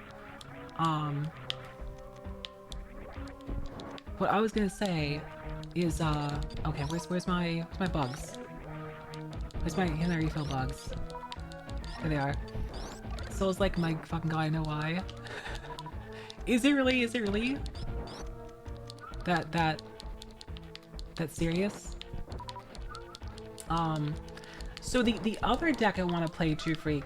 What I was gonna say is okay. Where's my bugs? Where's my inner refill bugs? There they are. Soul's like, my fucking god, I know why. Is it really that serious? So the other deck I want to play, True Freak,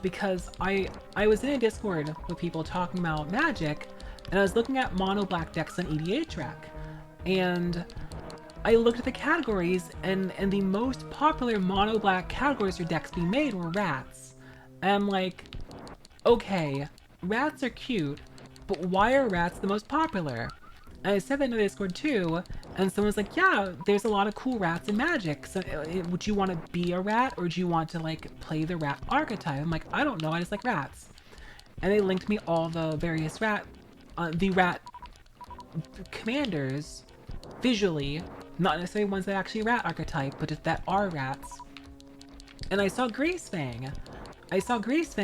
because I was in a Discord with people talking about Magic, and I was looking at mono black decks on EDH track, and I looked at the categories, and the most popular mono black categories for decks being made were rats. And I'm like, okay, rats are cute, but why are rats the most popular? And I said that in the Discord too, and someone's like, yeah, there's a lot of cool rats in Magic. So, would you want to be a rat, or do you want to, like, play the rat archetype? I'm like, I don't know, I just like rats. And they linked me all the various rat commanders, visually, not necessarily ones that actually rat archetype, but just that are rats. And I saw Greasefang.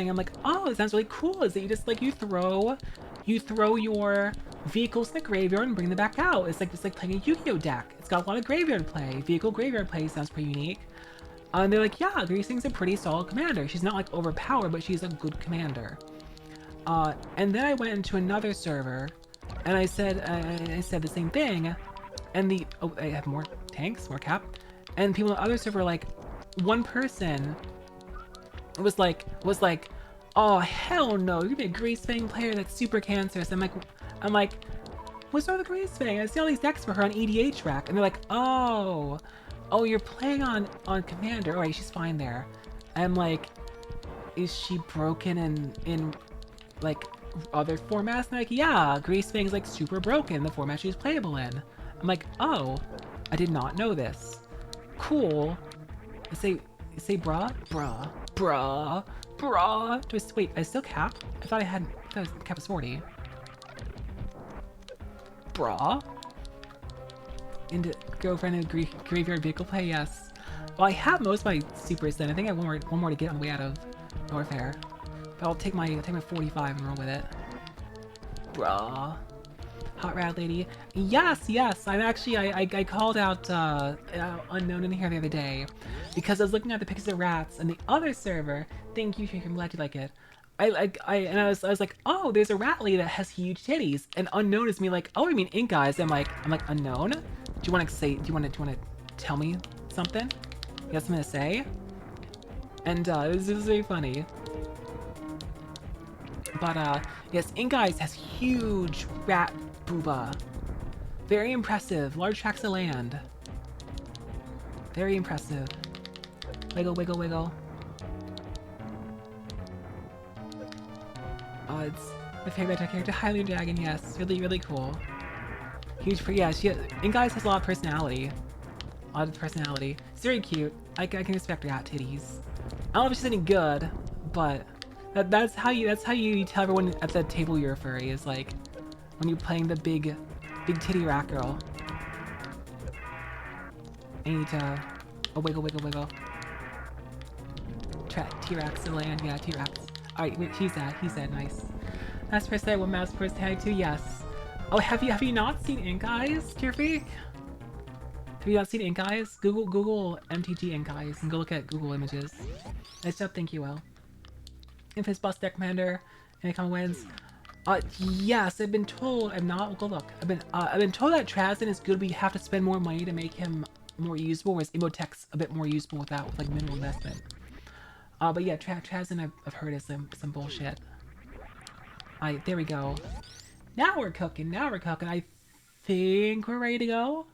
I'm like, oh, it sounds really cool. Is that you just, like, you throw your vehicles in the graveyard and bring them back out. It's like playing a Yu-Gi-Oh deck. It's got a lot of graveyard play. Vehicle graveyard play sounds pretty unique. And they're like, yeah, Greasefang's a pretty solid commander. She's not, like, overpowered, but she's a good commander. And then I went into another server, and I said the same thing, and I have more tanks, more cap, and people on the other server, like, one person was like, oh hell no, you're gonna be a Greasefang player that's super cancerous. I'm like, what's wrong with Greasefang? I see all these decks for her on EDH rack, and they're like, oh, you're playing on Commander. Alright, she's fine there. I'm like, is she broken in like other formats? And they're like, yeah, Greasefang's like super broken, the format she's playable in. I'm like, oh, I did not know this. Cool. I say bruh. Wait, I still cap? I thought cap was 40. Bruh. Into girlfriend and graveyard vehicle play, yes. Well, I have most of my supers then. I think I have one more to get on the way out of Warfare. But I'll take my 45 and roll with it. Bruh. Hot Rad Lady. Yes! I'm actually, I called out Unknown in here the other day because I was looking at the pictures of rats and the other server. Thank you, I'm glad you like it. I was like, oh, there's a rat lady that has huge titties, and Unknown is me like, oh, I mean Ink Eyes. I'm like, Unknown? Do you want to tell me something? You got something to say? And it was very funny. But yes, Ink Eyes has huge rat booba. Very impressive. Large tracts of land. Very impressive. Wiggle, wiggle, wiggle. It's my favorite character, Hylian Dragon. Yes, really, really cool. Huge for yeah. Inguise has a lot of personality. A lot of personality. It's very cute. I can respect her hot titties. I don't know if she's any good, but that's how you tell everyone at the table you're a furry, is like when you're playing the big titty rat girl. I need to wiggle, wiggle, wiggle. T-Rex to land. Yeah, T-Rex. Alright, wait, he's dead. Nice. Mouse press there, one mouse press tag too, yes. Oh, have you not seen Ink Eyes, Tearfreak? Have you not seen Ink Eyes? Google MTG Ink Eyes and go look at Google images. Nice job, thank you, Will. Infamous Boss Deck Commander, any common wins? Yes, I've been told. I'm not. Go look. I've been told that Trazen is good, but you have to spend more money to make him more usable, whereas Imhotech's a bit more usable without like minimal investment. But yeah, Trazen I've heard is some bullshit. Alright, there we go. Now we're cooking. I think we're ready to go.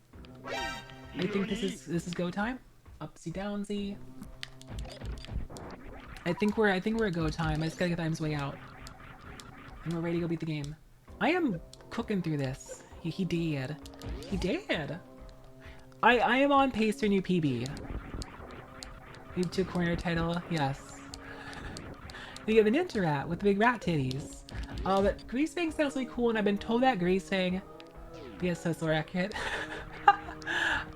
I think this is go time. Upsy downsy. I think we're at go time. I just gotta get Item's way out. And we're ready to go beat the game. I am cooking through this. He did. I am on pace for a new PB. YouTube corner title, yes. We have an Ninja Rat with the big rat titties. But Greasefang sounds really cool, and I've been told that Greasefang... Yes, so accurate.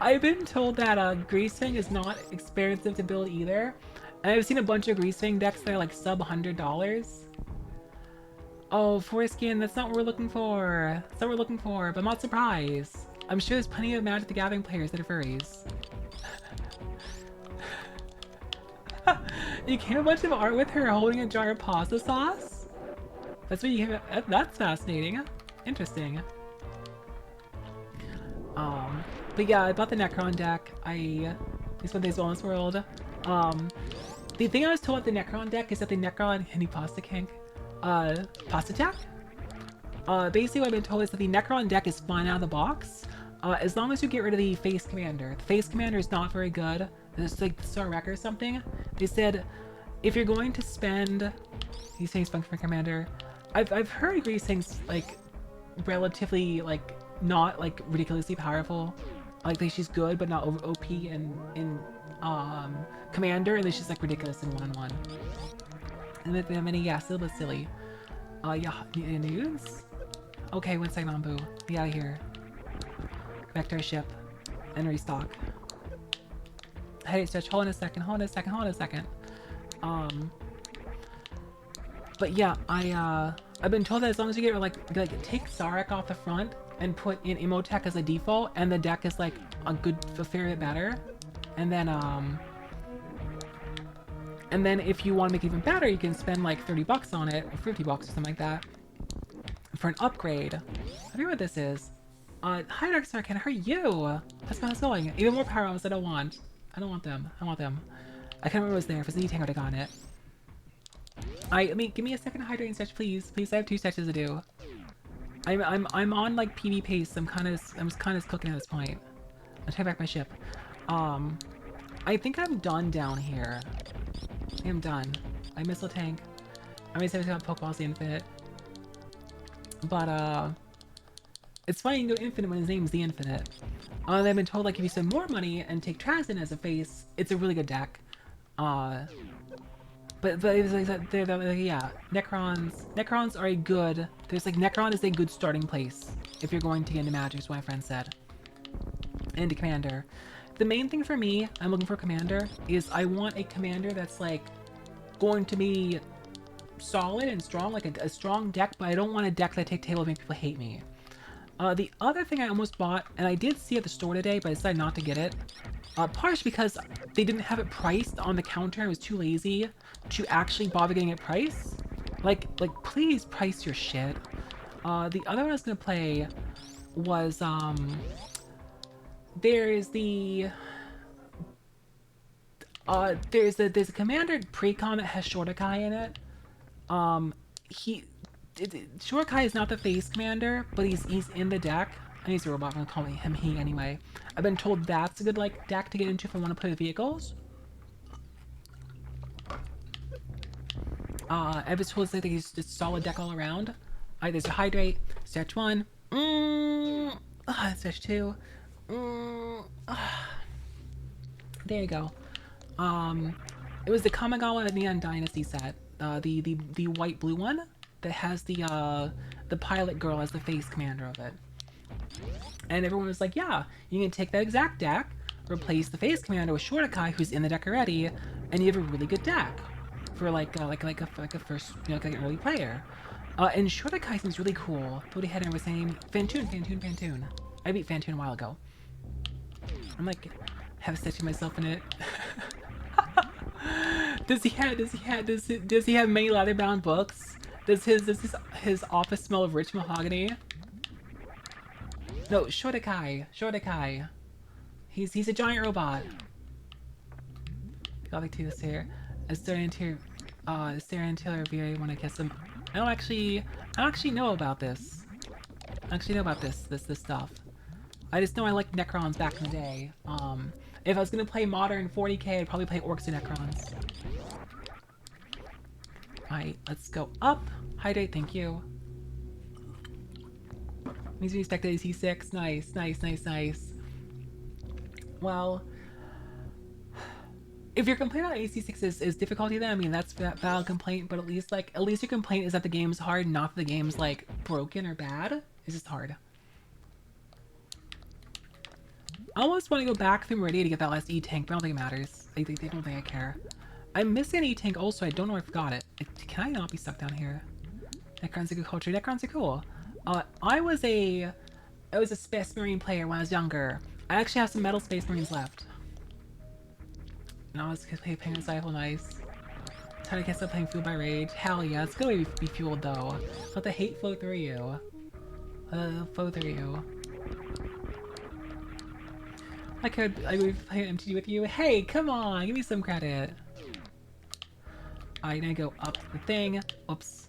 I've been told that Greasefang is not expensive to build either. And I've seen a bunch of Greasefang decks that are like sub $100. Oh, foreskin, that's not what we're looking for. That's not what we're looking for, but I'm not surprised. I'm sure there's plenty of Magic the Gathering players that are furries. You came a bunch of art with her holding a jar of pasta sauce? That's what you came. That's fascinating. Interesting. But yeah, I bought the Necron deck. This one, this Wellness World. The thing I was told about the Necron deck is that the Necron any pasta kink, pasta deck. Basically, what I've been told is that the Necron deck is fine out of the box, as long as you get rid of the face commander. The face commander is not very good. It's like the Star Wreck or something. They said if you're going to spend these things function for commander, I've heard these things like relatively like not like ridiculously powerful. Like she's good but not over OP in commander, and then she's like ridiculous in one-on-one. And then many yeah, still but silly. Yeah, news? Okay, 1 second on Boo. Be out of here. Back to our ship and restock. Hey, Stretch, hold on a second. But yeah, I've been told that as long as you get like take Sarek off the front and put in Imhotech as a default, and the deck is like a fair bit better. And then if you want to make it even better, you can spend like $30 on it, or $50 or something like that, for an upgrade. I forget what this is. Hi Dark Sarkin, how are you? How's it going? Even more power ups I don't want. I want them. I can't remember what was there. If it's a tango deck on it. Give me a second hydrating stretch, please. Please, I have 2 stretches to do. I'm on like PB pace. I'm kind of cooking at this point. I'll take back my ship. I think I'm done down here. I think I'm done. I missile tank. I may say about Pokeballs the Infinite. But it's funny you can go Infinite when his name's the Infinite. I've been told like if you spend more money and take Trazen as a face, it's a really good deck. But it's like they're like, yeah, Necrons are a good. There's like Necron is a good starting place if you're going to get into Magic, is what my friend said. And Commander. The main thing for me, I'm looking for Commander, is I want a Commander that's like going to be solid and strong, like a strong deck, but I don't want a deck that take table to make people hate me. The other thing I almost bought, and I did see at the store today, but I decided not to get it, partially because they didn't have it priced on the counter. I was too lazy to actually bother getting it priced. Like please price your shit. The other one I was gonna play was there's a commander precon that has Shortakai in it. Shortakai is not the face commander, but he's in the deck. I use a robot. I'm gonna call him he anyway. I've been told that's a good like deck to get into if I want to play with vehicles. I've been told that he's just solid deck all around. Alright, there's a hydrate. Stretch 1. Stretch 2. There you go. It was the Kamigawa Neon Dynasty set. The white blue one that has the pilot girl as the face commander of it. And everyone was like, yeah, you can take that exact deck, replace the face commander with Shortakai, who's in the deck already, and you have a really good deck for like a first, you know, like an early player. And Shortakai seems really cool. What he had in was saying Fantoon. I beat Fantoon a while ago. I'm like, have a statue myself in it. Does he have many leather-bound books? Does his office smell of rich mahogany? No, Shortakai. He's a giant robot. Got like this here. Staring Taylor Very when I kiss him. I don't actually know about this. This stuff. I just know I liked Necrons back in the day. If I was gonna play modern 40k, I'd probably play Orcs and Necrons. Alright, let's go up. Hydrate, thank you. Needs to be expected AC6. Nice. Well, if your complaint on AC6 is difficulty, then I mean that's a valid complaint. But at least your complaint is that the game's hard, not that the game's like broken or bad. It's just hard. I almost want to go back through Meridia to get that last E-Tank, but I don't think it matters. They don't think I care. I'm missing an E-Tank also. I don't know if I forgot it. Can I not be stuck down here? Necrons are good culture. Necrons are cool. I was a Space Marine player when I was younger. I actually have some Metal Space Marines left. And I was playing Cycle nice. Trying to get stuff playing Fueled by Rage. Hell yeah, it's gonna be fueled though. Let the hate flow through you. I would play MTG with you. Hey, come on, give me some credit. Alright, now go up the thing. Oops.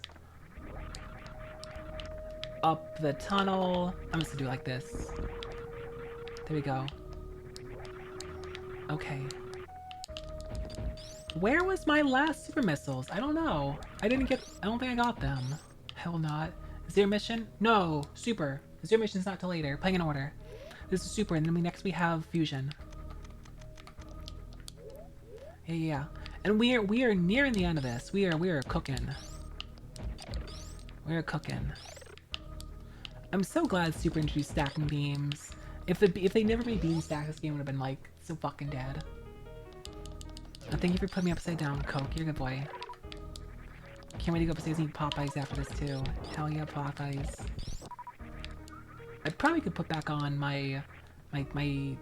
Up the tunnel. I'm just gonna do it like this. There we go. Okay. Where was my last super missiles? I don't know. I don't think I got them. Hell not. Zero mission? No! Super. Zero mission's not till later. Playing in order. This is super, and then next we have fusion. Yeah. And we are nearing the end of this. We are cooking. We're cooking. I'm so glad Super introduced stacking beams. If they never made beam stack, this game would have been like so fucking dead. Thank you for putting me upside down, Coke. You're a good boy. Can't wait to go upstairs and eat Popeyes after this too. Hell yeah, Popeyes. I probably could put back on my cooking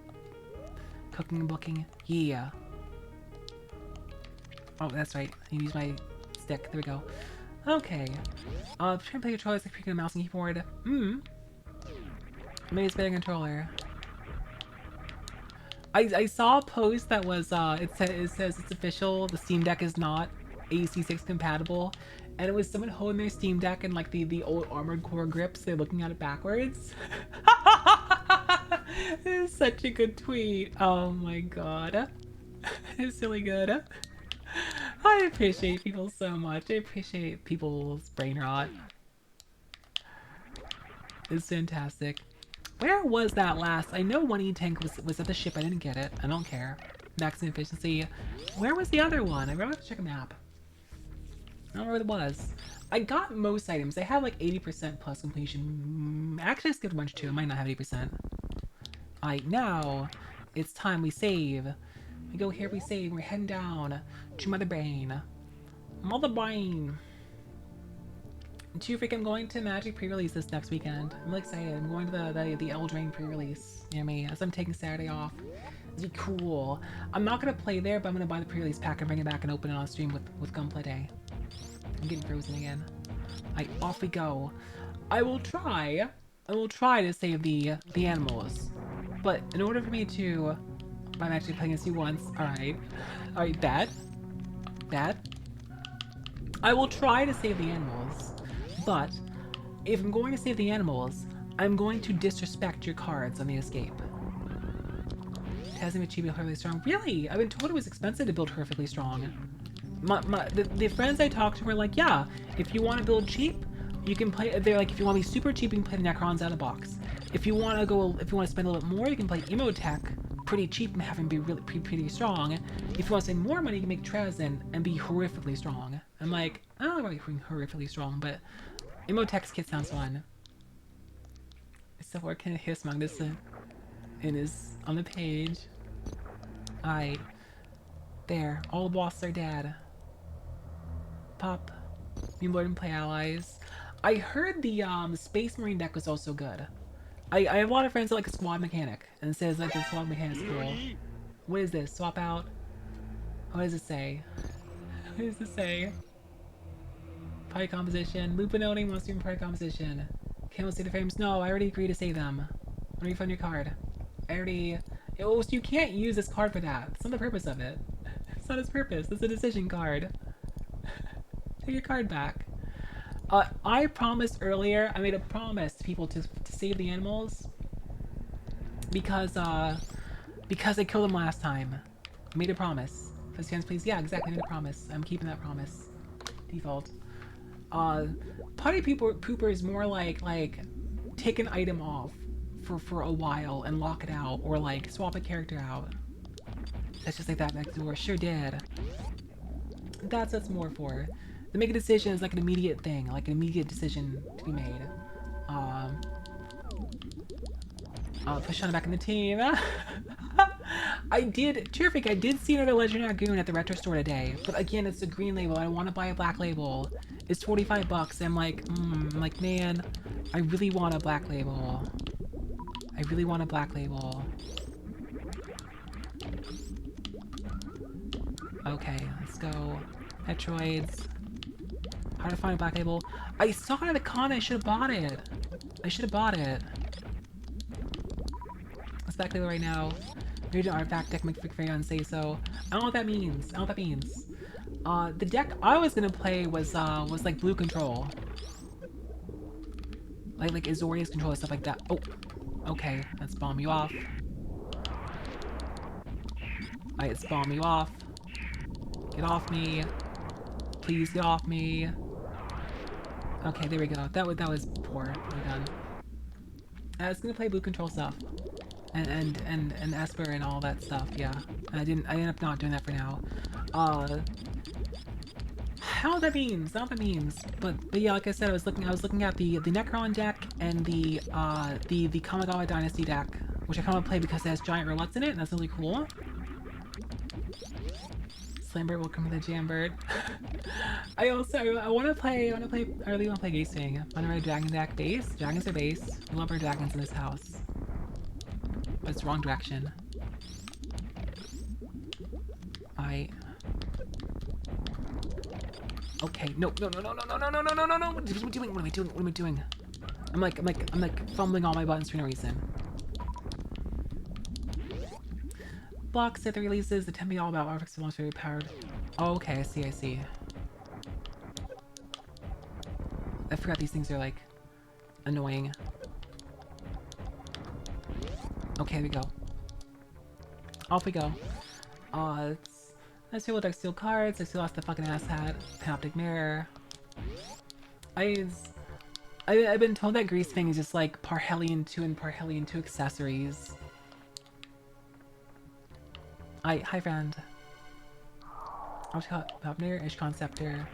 and booking. Yeah. Oh, that's right. I use my stick. There we go. Okay. Trying to play controllers like freaking mouse and keyboard. Maybe it's better controller. I saw a post that was it says it's official. The Steam Deck is not AC6 compatible, and it was someone holding their Steam Deck and like the old Armored Core grips. They're looking at it backwards. It's such a good tweet. Oh my god, it's really good. I appreciate people so much. I appreciate people's brain rot. It's fantastic. Where was that last? I know one E-Tank was at the ship. I didn't get it. I don't care. Maximum efficiency. Where was the other one? I really have to check a map. I don't know where it was. I got most items. I had like 80% plus completion. Actually, I skipped a bunch too. I might not have 80%. Alright, now it's time we save. We go here, we save. We're heading down to Mother Brain. Mother Brain. I'm going to Magic pre-release this next weekend. I'm really excited. I'm going to the Eldraine pre-release near me, as I'm taking Saturday off. It'll be cool. I'm not gonna play there, but I'm gonna buy the pre-release pack and bring it back and open it on stream with Gunplay Day. I'm getting frozen again. Alright, off we go. I will try to save the animals, but in order for me to, I'm actually playing against you once. Alright, bad. I will try to save the animals. But if I'm going to save the animals, I'm going to disrespect your cards on the escape. It hasn't been cheap and horrifically strong. Really? I've been told it was expensive to build horrifically strong. The friends I talked to were like, yeah, if you want to build cheap, you can play. They're like, if you want to be super cheap, you can play the Necrons out of the box. If you want to spend a little bit more, you can play Emotech pretty cheap and have him be really pretty strong. If you want to spend more money, you can make Trezin and be horrifically strong. I'm like, I don't know about being horrifically strong, but Emotech's kit sounds fun. So where can his magnificent it is on the page. Alright. There. All the bosses are dead. Pop. New Lord and Play allies. I heard the Space Marine deck was also good. I have a lot of friends that like a squad mechanic, and it says like the squad mechanic's cool. What is this? Swap out? What does it say? What does it say? Party composition. Lupinoni wants to be in party composition. Can't see the frames. No, I already agreed to save them. When do you find your card? I already... Oh, so you can't use this card for that. It's not the purpose of it. It's not its purpose. It's a decision card. Take your card back. I promised earlier, I made a promise to people to save the animals because I killed them last time. I made a promise. First chance, please. Yeah, exactly. I made a promise. I'm keeping that promise. Default. Party pooper is more like take an item off for a while and lock it out, or like swap a character out. That's just like that next door. Sure did. That's what it's more for. To make a decision is like an immediate thing, like an immediate decision to be made. Push on back in the team. I did see another Legendary Goon at the retro store today, but again, it's a green label. I want to buy a black label. It's 45 bucks. I'm like, man, I really want a black label. I really want a black label. Okay, let's go. Metroids. How to find a black label? I saw it at a con. I should have bought it. I should have bought it. Let's black label right now. Maybe an artifact deck make Fairy say so. I don't know what that means. I don't know what that means. The deck I was gonna play was like blue control. Like Azorius control and stuff like that. Oh, okay. Let's bomb you off. Alright, let's bomb you off. Get off me. Please get off me. Okay, there we go. That was poor. We're done. I was gonna play blue control stuff. And Esper and all that stuff, yeah. I ended up not doing that for now. I don't know what that means. I don't know what that means. But yeah, like I said, I was looking at the Necron deck and the Kamigawa Dynasty deck, which I kind of play because it has giant roulettes in it, and that's really cool. Slambird, welcome to the Jambird. I really want to play Gasing. I want to ride Dragon deck base. Dragons are base. We love our dragons in this house. But it's wrong direction. Okay, no. What am I doing? I'm like fumbling all my buttons for no reason. Blocks at the releases, the temp be all about artifacts launch very powered. Oh, okay, I see. I forgot these things are like annoying. Okay, here we go. Off we go. Let's see what I steal cards. I still lost the fucking ass hat. Panoptic mirror. I've been told that Grease Fang is just like Parhelion 2 and Parhelion 2 accessories. Hi friend. Panoptic mirror, Ishkan Scepter.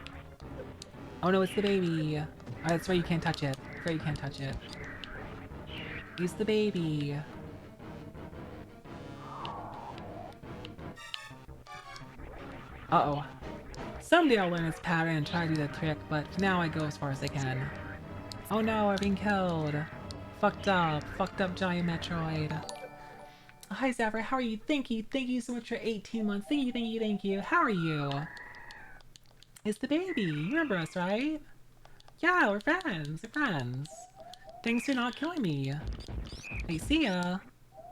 Oh no, it's the baby. That's right, you can't touch it. That's right, you can't touch it. He's the baby. Uh-oh. Someday I'll learn its pattern and try to do the trick, but for now I go as far as I can. Oh no, I'm being killed. Fucked up giant Metroid. Hi Zafra, how are you? Thank you so much for 18 months. Thank you. How are you? It's the baby. You remember us, right? Yeah, we're friends. Thanks for not killing me. Hey, see ya.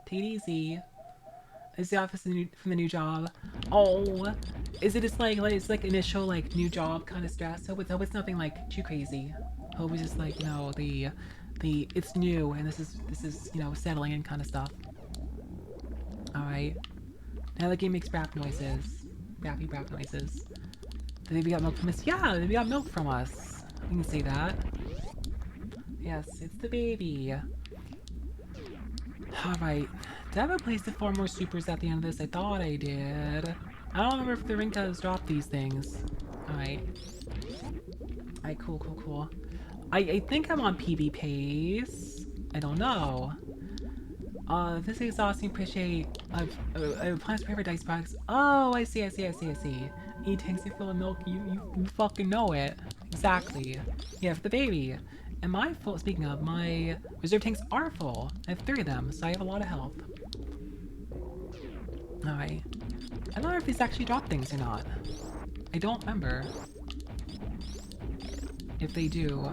Take it easy. Is the office from the new job? Oh, is it just like it's like initial like new job kind of stress? Hope it's nothing like too crazy. Hope it's just like, you know, the It's new, and this is you know, settling in kind of stuff. All right. Now the game makes rap noises, rappy rap noises. The baby got milk from us. Yeah, the baby got milk from us. We can say that. Yes, it's the baby. All right. Did I have a place to form more supers at the end of this? I thought I did. I don't remember if the Rinka has dropped these things. All right. Alright, cool, cool, cool. I think I'm on PB pace. I don't know. This is exhausting. Appreciate. I plan to prepare dice box. Oh, I see, I see, I see, I see. Eat tanks are full of milk. You fucking know it. Exactly. Yeah, for the baby. And my full. Speaking of, my reserve tanks are full. I have 3 of them, so I have a lot of health. All right. I don't know if these actually drop things or not. I don't remember if they do.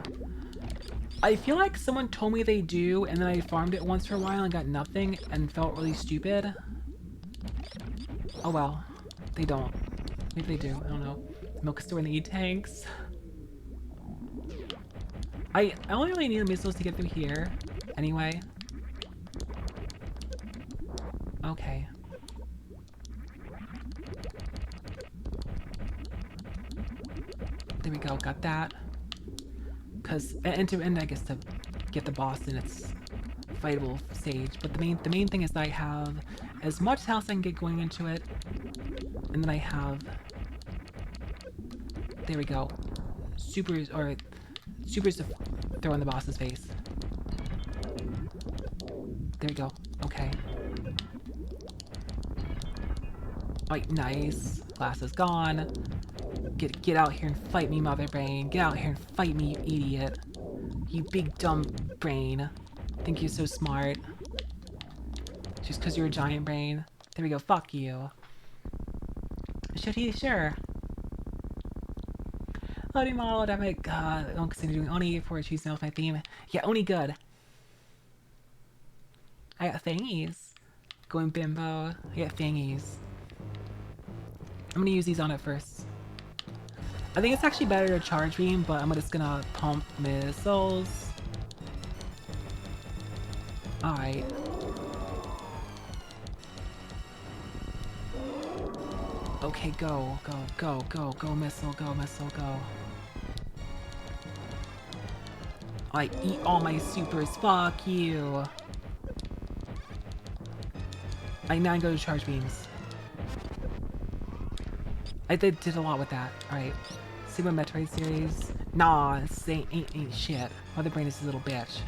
I feel like someone told me they do, and then I farmed it once for a while and got nothing and felt really stupid. Oh well, they don't. Maybe they do, I don't know. Milk store in the E-tanks. I only really need the missiles to get through here, anyway. Okay. There we go, got that. Because, and I guess to get the boss in its fightable stage. But the main thing is that I have as much health as I can get going into it, and then I have, there we go, supers to throw in the boss's face. There we go. Okay. Right, nice. Glass is gone. Get out here and fight me, mother brain. Get out here and fight me, you idiot. You big dumb brain. Think you're so smart. Just because you're a giant brain. There we go, fuck you. Should he? Sure. Loading model, dynamic, don't consider doing Oni before I choose to know my theme. Yeah, Oni good. I got thingies. Going bimbo. I got thingies. I'm gonna use these on it first. I think it's actually better to charge beam, but I'm just gonna pump missiles. Alright. Okay, go, missile, go. I eat all my supers, fuck you. I now go to charge beams. I did a lot with that. Alright. Super Metroid series. Nah, this ain't shit. Mother brain is a little bitch.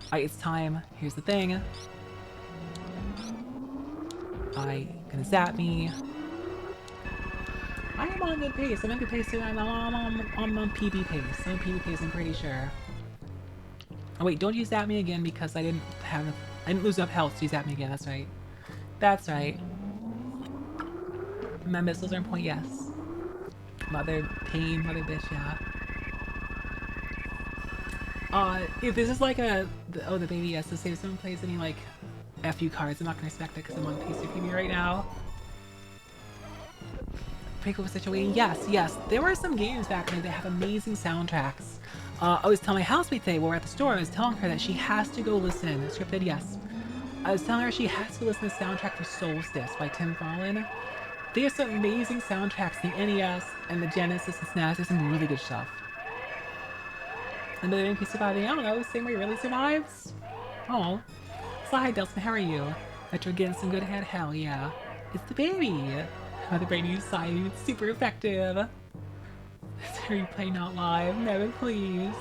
Alright, it's time. Here's the thing. Gonna zap me. I am on good pace. I'm on good pace too. I'm on PB pace. I'm on PB pace, I'm pretty sure. Oh wait, don't you zap me again because I didn't lose enough health, so you zap me again, that's right. That's right. My missiles are in point, yes. Mother pain, mother bitch, yeah. If this is like the baby, yes, to say if someone plays any like FU cards, I'm not gonna respect it because I'm on PC PB right now. Pretty cool situation. Yes. There were some games back in the day that have amazing soundtracks. I was telling my housemate today, while we're at the store, I was telling her that she has to go listen. Scripted, yes. I was telling her she has to listen to the soundtrack for Solstice by Tim Fallon. There's some amazing soundtracks, the NES and the Genesis and SNES. There's some really good stuff. And the MP surviving, I don't know, same way really survives? Oh. So hi Delson, how are you? Metro getting some good head? Hell yeah. It's the baby! The brain use side, it's super effective! Is there replay not live? Never please.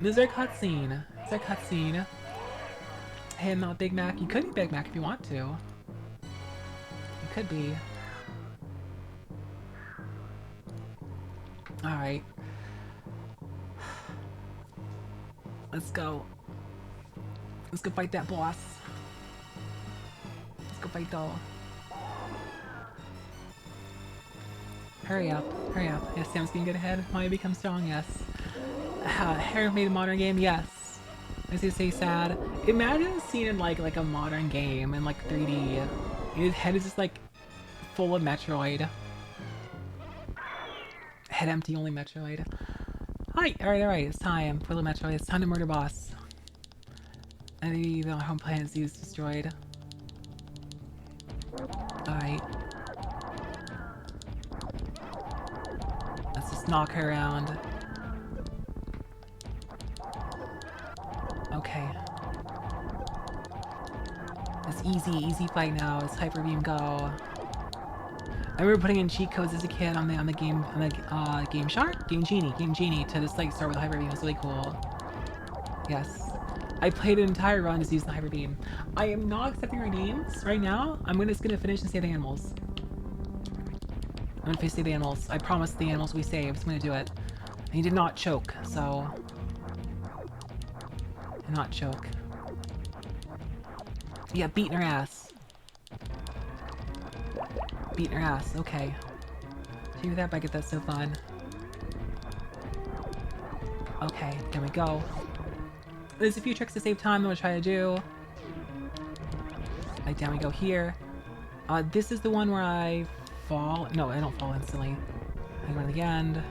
Is there a cutscene? Is there a cutscene? Hey, I'm not Big Mac. You could be Big Mac if you want to. You could be. Alright. Let's go. Let's go fight that boss. Let's go fight the... Hurry up. Yes, Sam's getting good ahead. Mario becomes strong, yes. Harry made a modern game, yes. I say sad. Imagine seeing in like a modern game in like 3D. His head is just like full of Metroid. Head empty, only Metroid. Hi! Alright, it's time for the Metroid. It's time to murder boss. Any of our home planets used destroyed. Alright. Let's just knock her around. Okay. It's easy fight now. It's Hyper Beam Go. I remember putting in cheat codes as a kid on the Game Shark? Game Genie to just like start with Hyper Beam. It's really cool. Yes. I played an entire run just using the Hyper Beam. I am not accepting redeems right now. I'm just gonna finish and save the animals. I'm gonna save the animals. I promised the animals we saved. I'm gonna do it. And he did not choke, so... Did not choke. Yeah, beating her ass. Beating her ass, okay. See that, I get that so fun. Okay, there we go. There's a few tricks to save time I'm gonna try to do. Like, down we go here. This is the one where I fall. No, I don't fall instantly. I go to the end.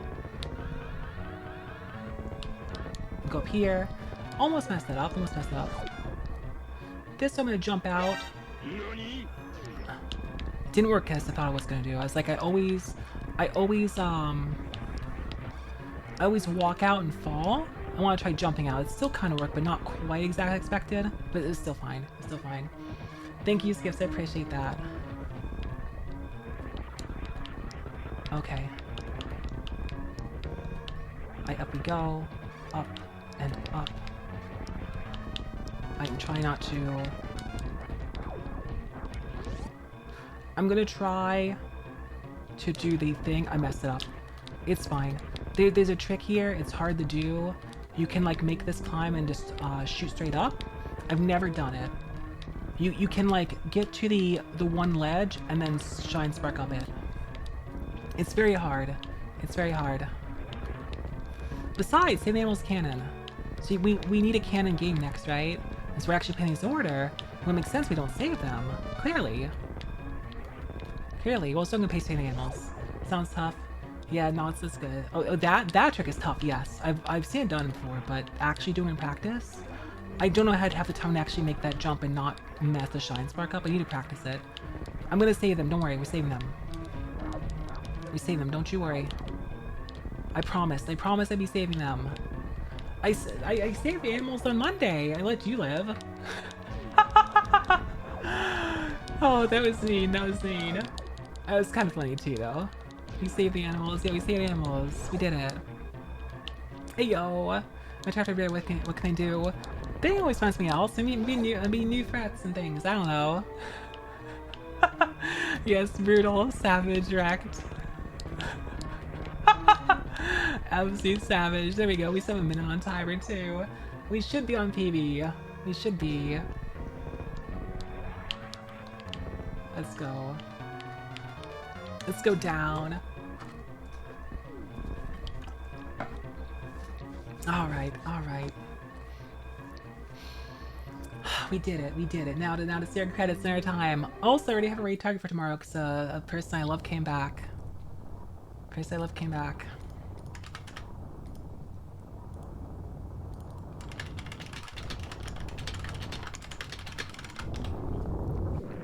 Go up here. Almost messed it up, This time I'm gonna jump out. Didn't work as I thought I was gonna do. I was like, I always walk out and fall. I want to try jumping out. It still kind of worked, but not quite exactly expected. But it's still fine. It's still fine. Thank you, Skips. I appreciate that. Okay. Up we go. Up and up. I can try not to... I'm gonna try to do the thing. I messed it up. It's fine. There's a trick here. It's hard to do. You can like make this climb and just shoot straight up. I've never done it. You can like get to the one ledge and then shine spark up it. It's very hard. It's very hard. Besides, save animals cannon. See, we need a canon game next, right? Since we're actually playing this order, well, it makes sense we don't save them. Clearly. Well, still gonna pay save animals. Sounds tough. Yeah, no, it's this good. Oh, that trick is tough, yes. I've seen it done before, but actually doing it in practice? I don't know how to have the time to actually make that jump and not mess the shine spark up. I need to practice it. I'm gonna save them, don't worry, we're saving them. We save them, don't you worry. I promise I'd be saving them. I saved the animals on Monday. I let you live. Oh, that was mean, That was kind of funny too, though. We saved the animals. Yeah, we saved the animals. We did it. Hey, yo. My traffic radio, what can I do? They always find something else. I mean, be new threats and things. I don't know. Yes, brutal, savage, wrecked. Absolute savage. There we go. We still have a minute on timer, too. We should be on PB. We should be. Let's go. Let's go down. Alright. We did it. Now to see our credits and our time. Also, I already have a raid target for tomorrow because a person I love came back.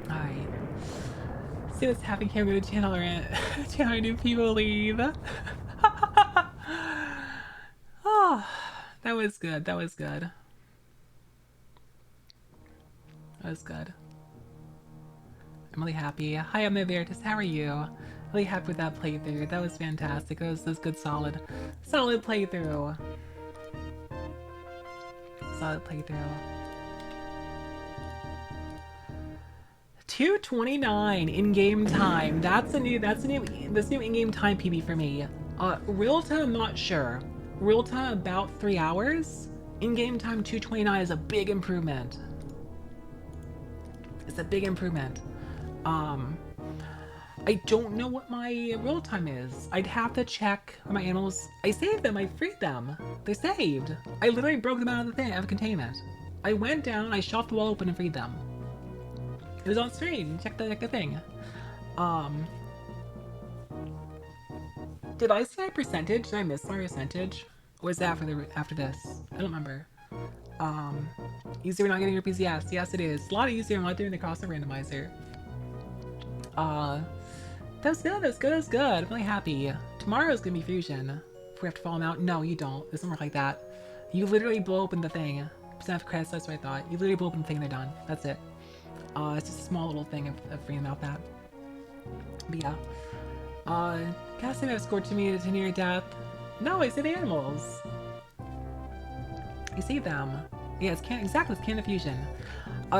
Alright. See what's happening here. I'm going to channel our new people leave. Oh, that was good. I'm really happy. Hi, I'm Veritas. How are you? Really happy with that playthrough. That was fantastic. That was good, solid playthrough. 2:29 in-game time. This new in-game time PB for me. Real time, I'm not sure. Real time about 3 hours. In-game time 2:29 is a big improvement. It's a big improvement. I don't know what my real time is. I'd have to check my animals. I saved them. I freed them. They're saved. I literally broke them out of the thing, out of containment. I went down, I shoved the wall open and freed them. It was on stream. Check the thing. Did I say my percentage? Did I miss my percentage? What's that after this? I don't remember. Um, easier not getting rupees? Yes it is. A lot easier not doing the cross randomizer. Uh, that's good, that's good. I'm really happy. Tomorrow's gonna be fusion. If we have to fall them out, no, you don't. It doesn't work like that. You literally blow open the thing. Percent of credits, that's what I thought. You literally blow open the thing and they're done. That's it. It's just a small little thing of freeing them out that. But yeah. Casting have scored to me to near death. No, I saved the animals. You saved them. Yeah, it's exactly, it's Can of Fusion.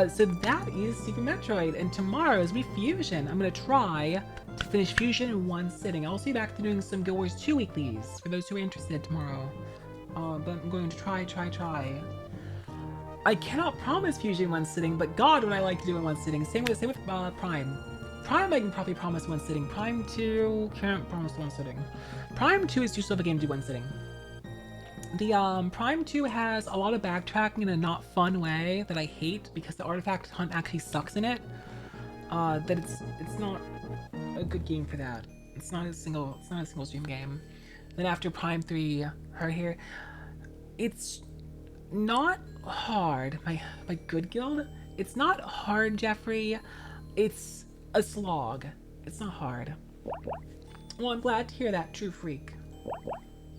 So that is Super Metroid, and tomorrow is Fusion. I'm gonna try to finish Fusion in one sitting. I'll see back to doing some Guild Wars 2 weeklies for those who are interested tomorrow. But I'm going to try. I cannot promise Fusion in one sitting, but God, would I like to do it in one sitting. Same with Prime. Prime I can probably promise one sitting. Prime 2 can't promise one sitting. Prime 2 is too slow of a game to do one sitting. The Prime 2 has a lot of backtracking in a not fun way that I hate because the artifact hunt actually sucks in it. That it's not a good game for that. It's not a single stream game. Then after Prime 3, her here, it's not hard. My good guild, it's not hard, Jeffrey. It's a slog. It's not hard. Well, I'm glad to hear that, true freak.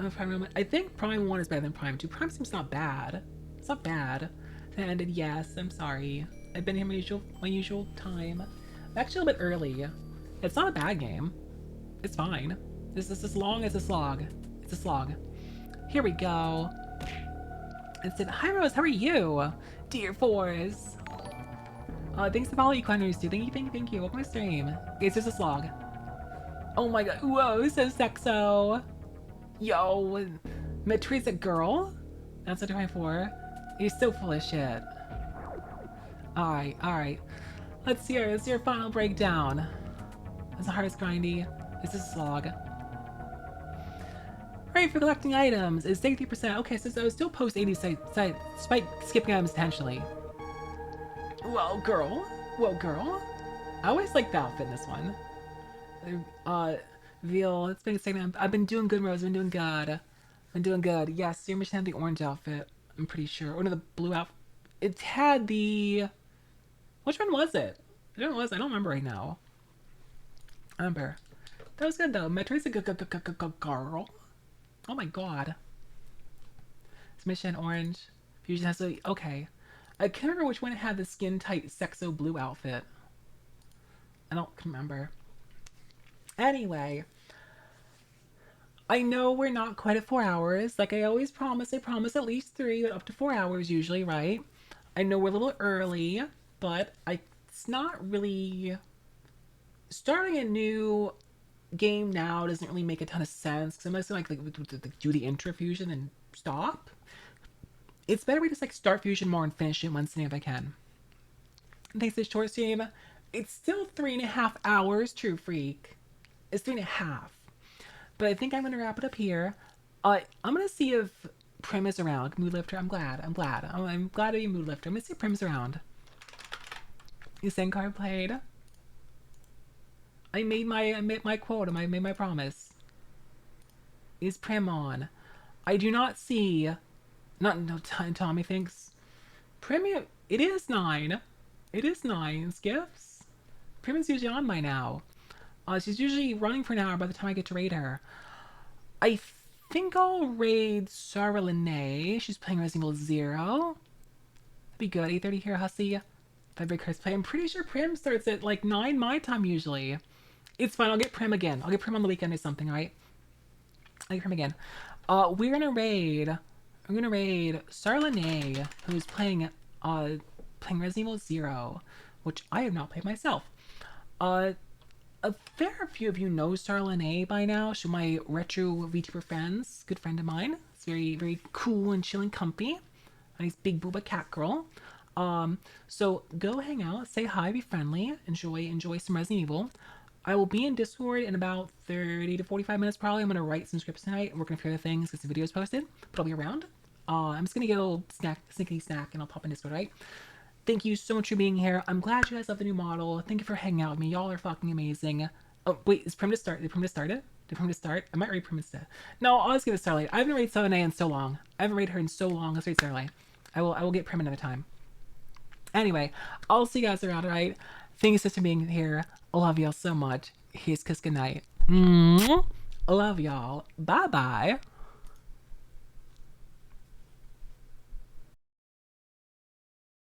I think Prime 1 is better than Prime 2. Prime seems not bad. It's not bad. And yes, I'm sorry. I've been here my usual time. I'm actually a little bit early. It's not a bad game. It's fine. This is as long as a slog. It's a slog. Here we go. It said, "Hi Rose, how are you? Dear Force." Thanks to follow you, Climbers too. Thank you. Welcome to stream. It's just a slog. Oh my god. Whoa, so sexo. Yo, Metroid's a girl? That's a 24. You're so full of shit. Alright. Let's hear your final breakdown. It's the hardest grindy. This is a slog. Right, for collecting items is 83%. Okay, so I was still post 80 despite skipping items intentionally. Whoa, girl. I always like the outfit in this one. Veal, it's been a second. I've been doing good, Rose. I've been doing good. Yes, your mission had the orange outfit. I'm pretty sure. Or no, the blue outfit. It had the... Which one was it? I don't remember right now. I remember. That was good, though. Metroid's a good girl. Oh my god. This mission, orange. Fusion has a... Okay. I can't remember which one had the skin-tight sexo blue outfit. I don't remember. Anyway, I know we're not quite at 4 hours. Like I always promise, I promise at least 3, but up to 4 hours usually, right? I know we're a little early, but it's not really... Starting a new game now doesn't really make a ton of sense, because I'm just like do the intro fusion and stop. It's better we just like start fusion more and finish it one sitting if I can. Thanks to this short stream. It's still 3.5 hours, true freak. It's 3.5. But I think I'm gonna wrap it up here. I'm gonna see if Prim is around. Mood Lifter, I'm glad to be Mood Lifter. I'm gonna see if Prim's around. Is Senkar played? I made my quota, I made my promise. Is Prim on? I do not see... No time, Tommy thinks. Prim, it is 9. It is 9, Skips. Prim is usually on by now. She's usually running for an hour by the time I get to raid her. I think I'll raid Sarah Lene. She's playing Resident Evil 0. That'd be good. 8:30 here, Hussy. 5 break Chris play. I'm pretty sure Prim starts at like 9 my time usually. It's fine. I'll get Prim again. I'll get Prim on the weekend or something, right? I'll get Prim again. We're gonna raid. I'm gonna raid Sarah Lene, who's playing Resident Evil 0, which I have not played myself. A fair few of you know Sarah Lene by now. She's my retro VTuber friends, good friend of mine. It's very cool and chill and comfy. Nice big booba cat girl. So go hang out, say hi, be friendly, enjoy some Resident Evil. I will be in Discord in about 30 to 45 minutes probably. I'm gonna write some scripts tonight and work on a few other things because the video's posted, but I'll be around. I'm just gonna get a little snickety snack and I'll pop in Discord, right? Thank you so much for being here. I'm glad you guys love the new model. Thank you for hanging out with me. Y'all are fucking amazing. Oh, wait, is Prim to start? Did Prim to start it? Did Prim to start? I might read Prim instead. No, I'll just give it Starlight. I haven't rated 7A in so long. I haven't rated her in so long. Let's rate Starlight. I will get Prim another time. Anyway, I'll see you guys around, alright? Thank you so much for being here. I love y'all so much. Here's Kiss Goodnight. Love y'all. Bye bye.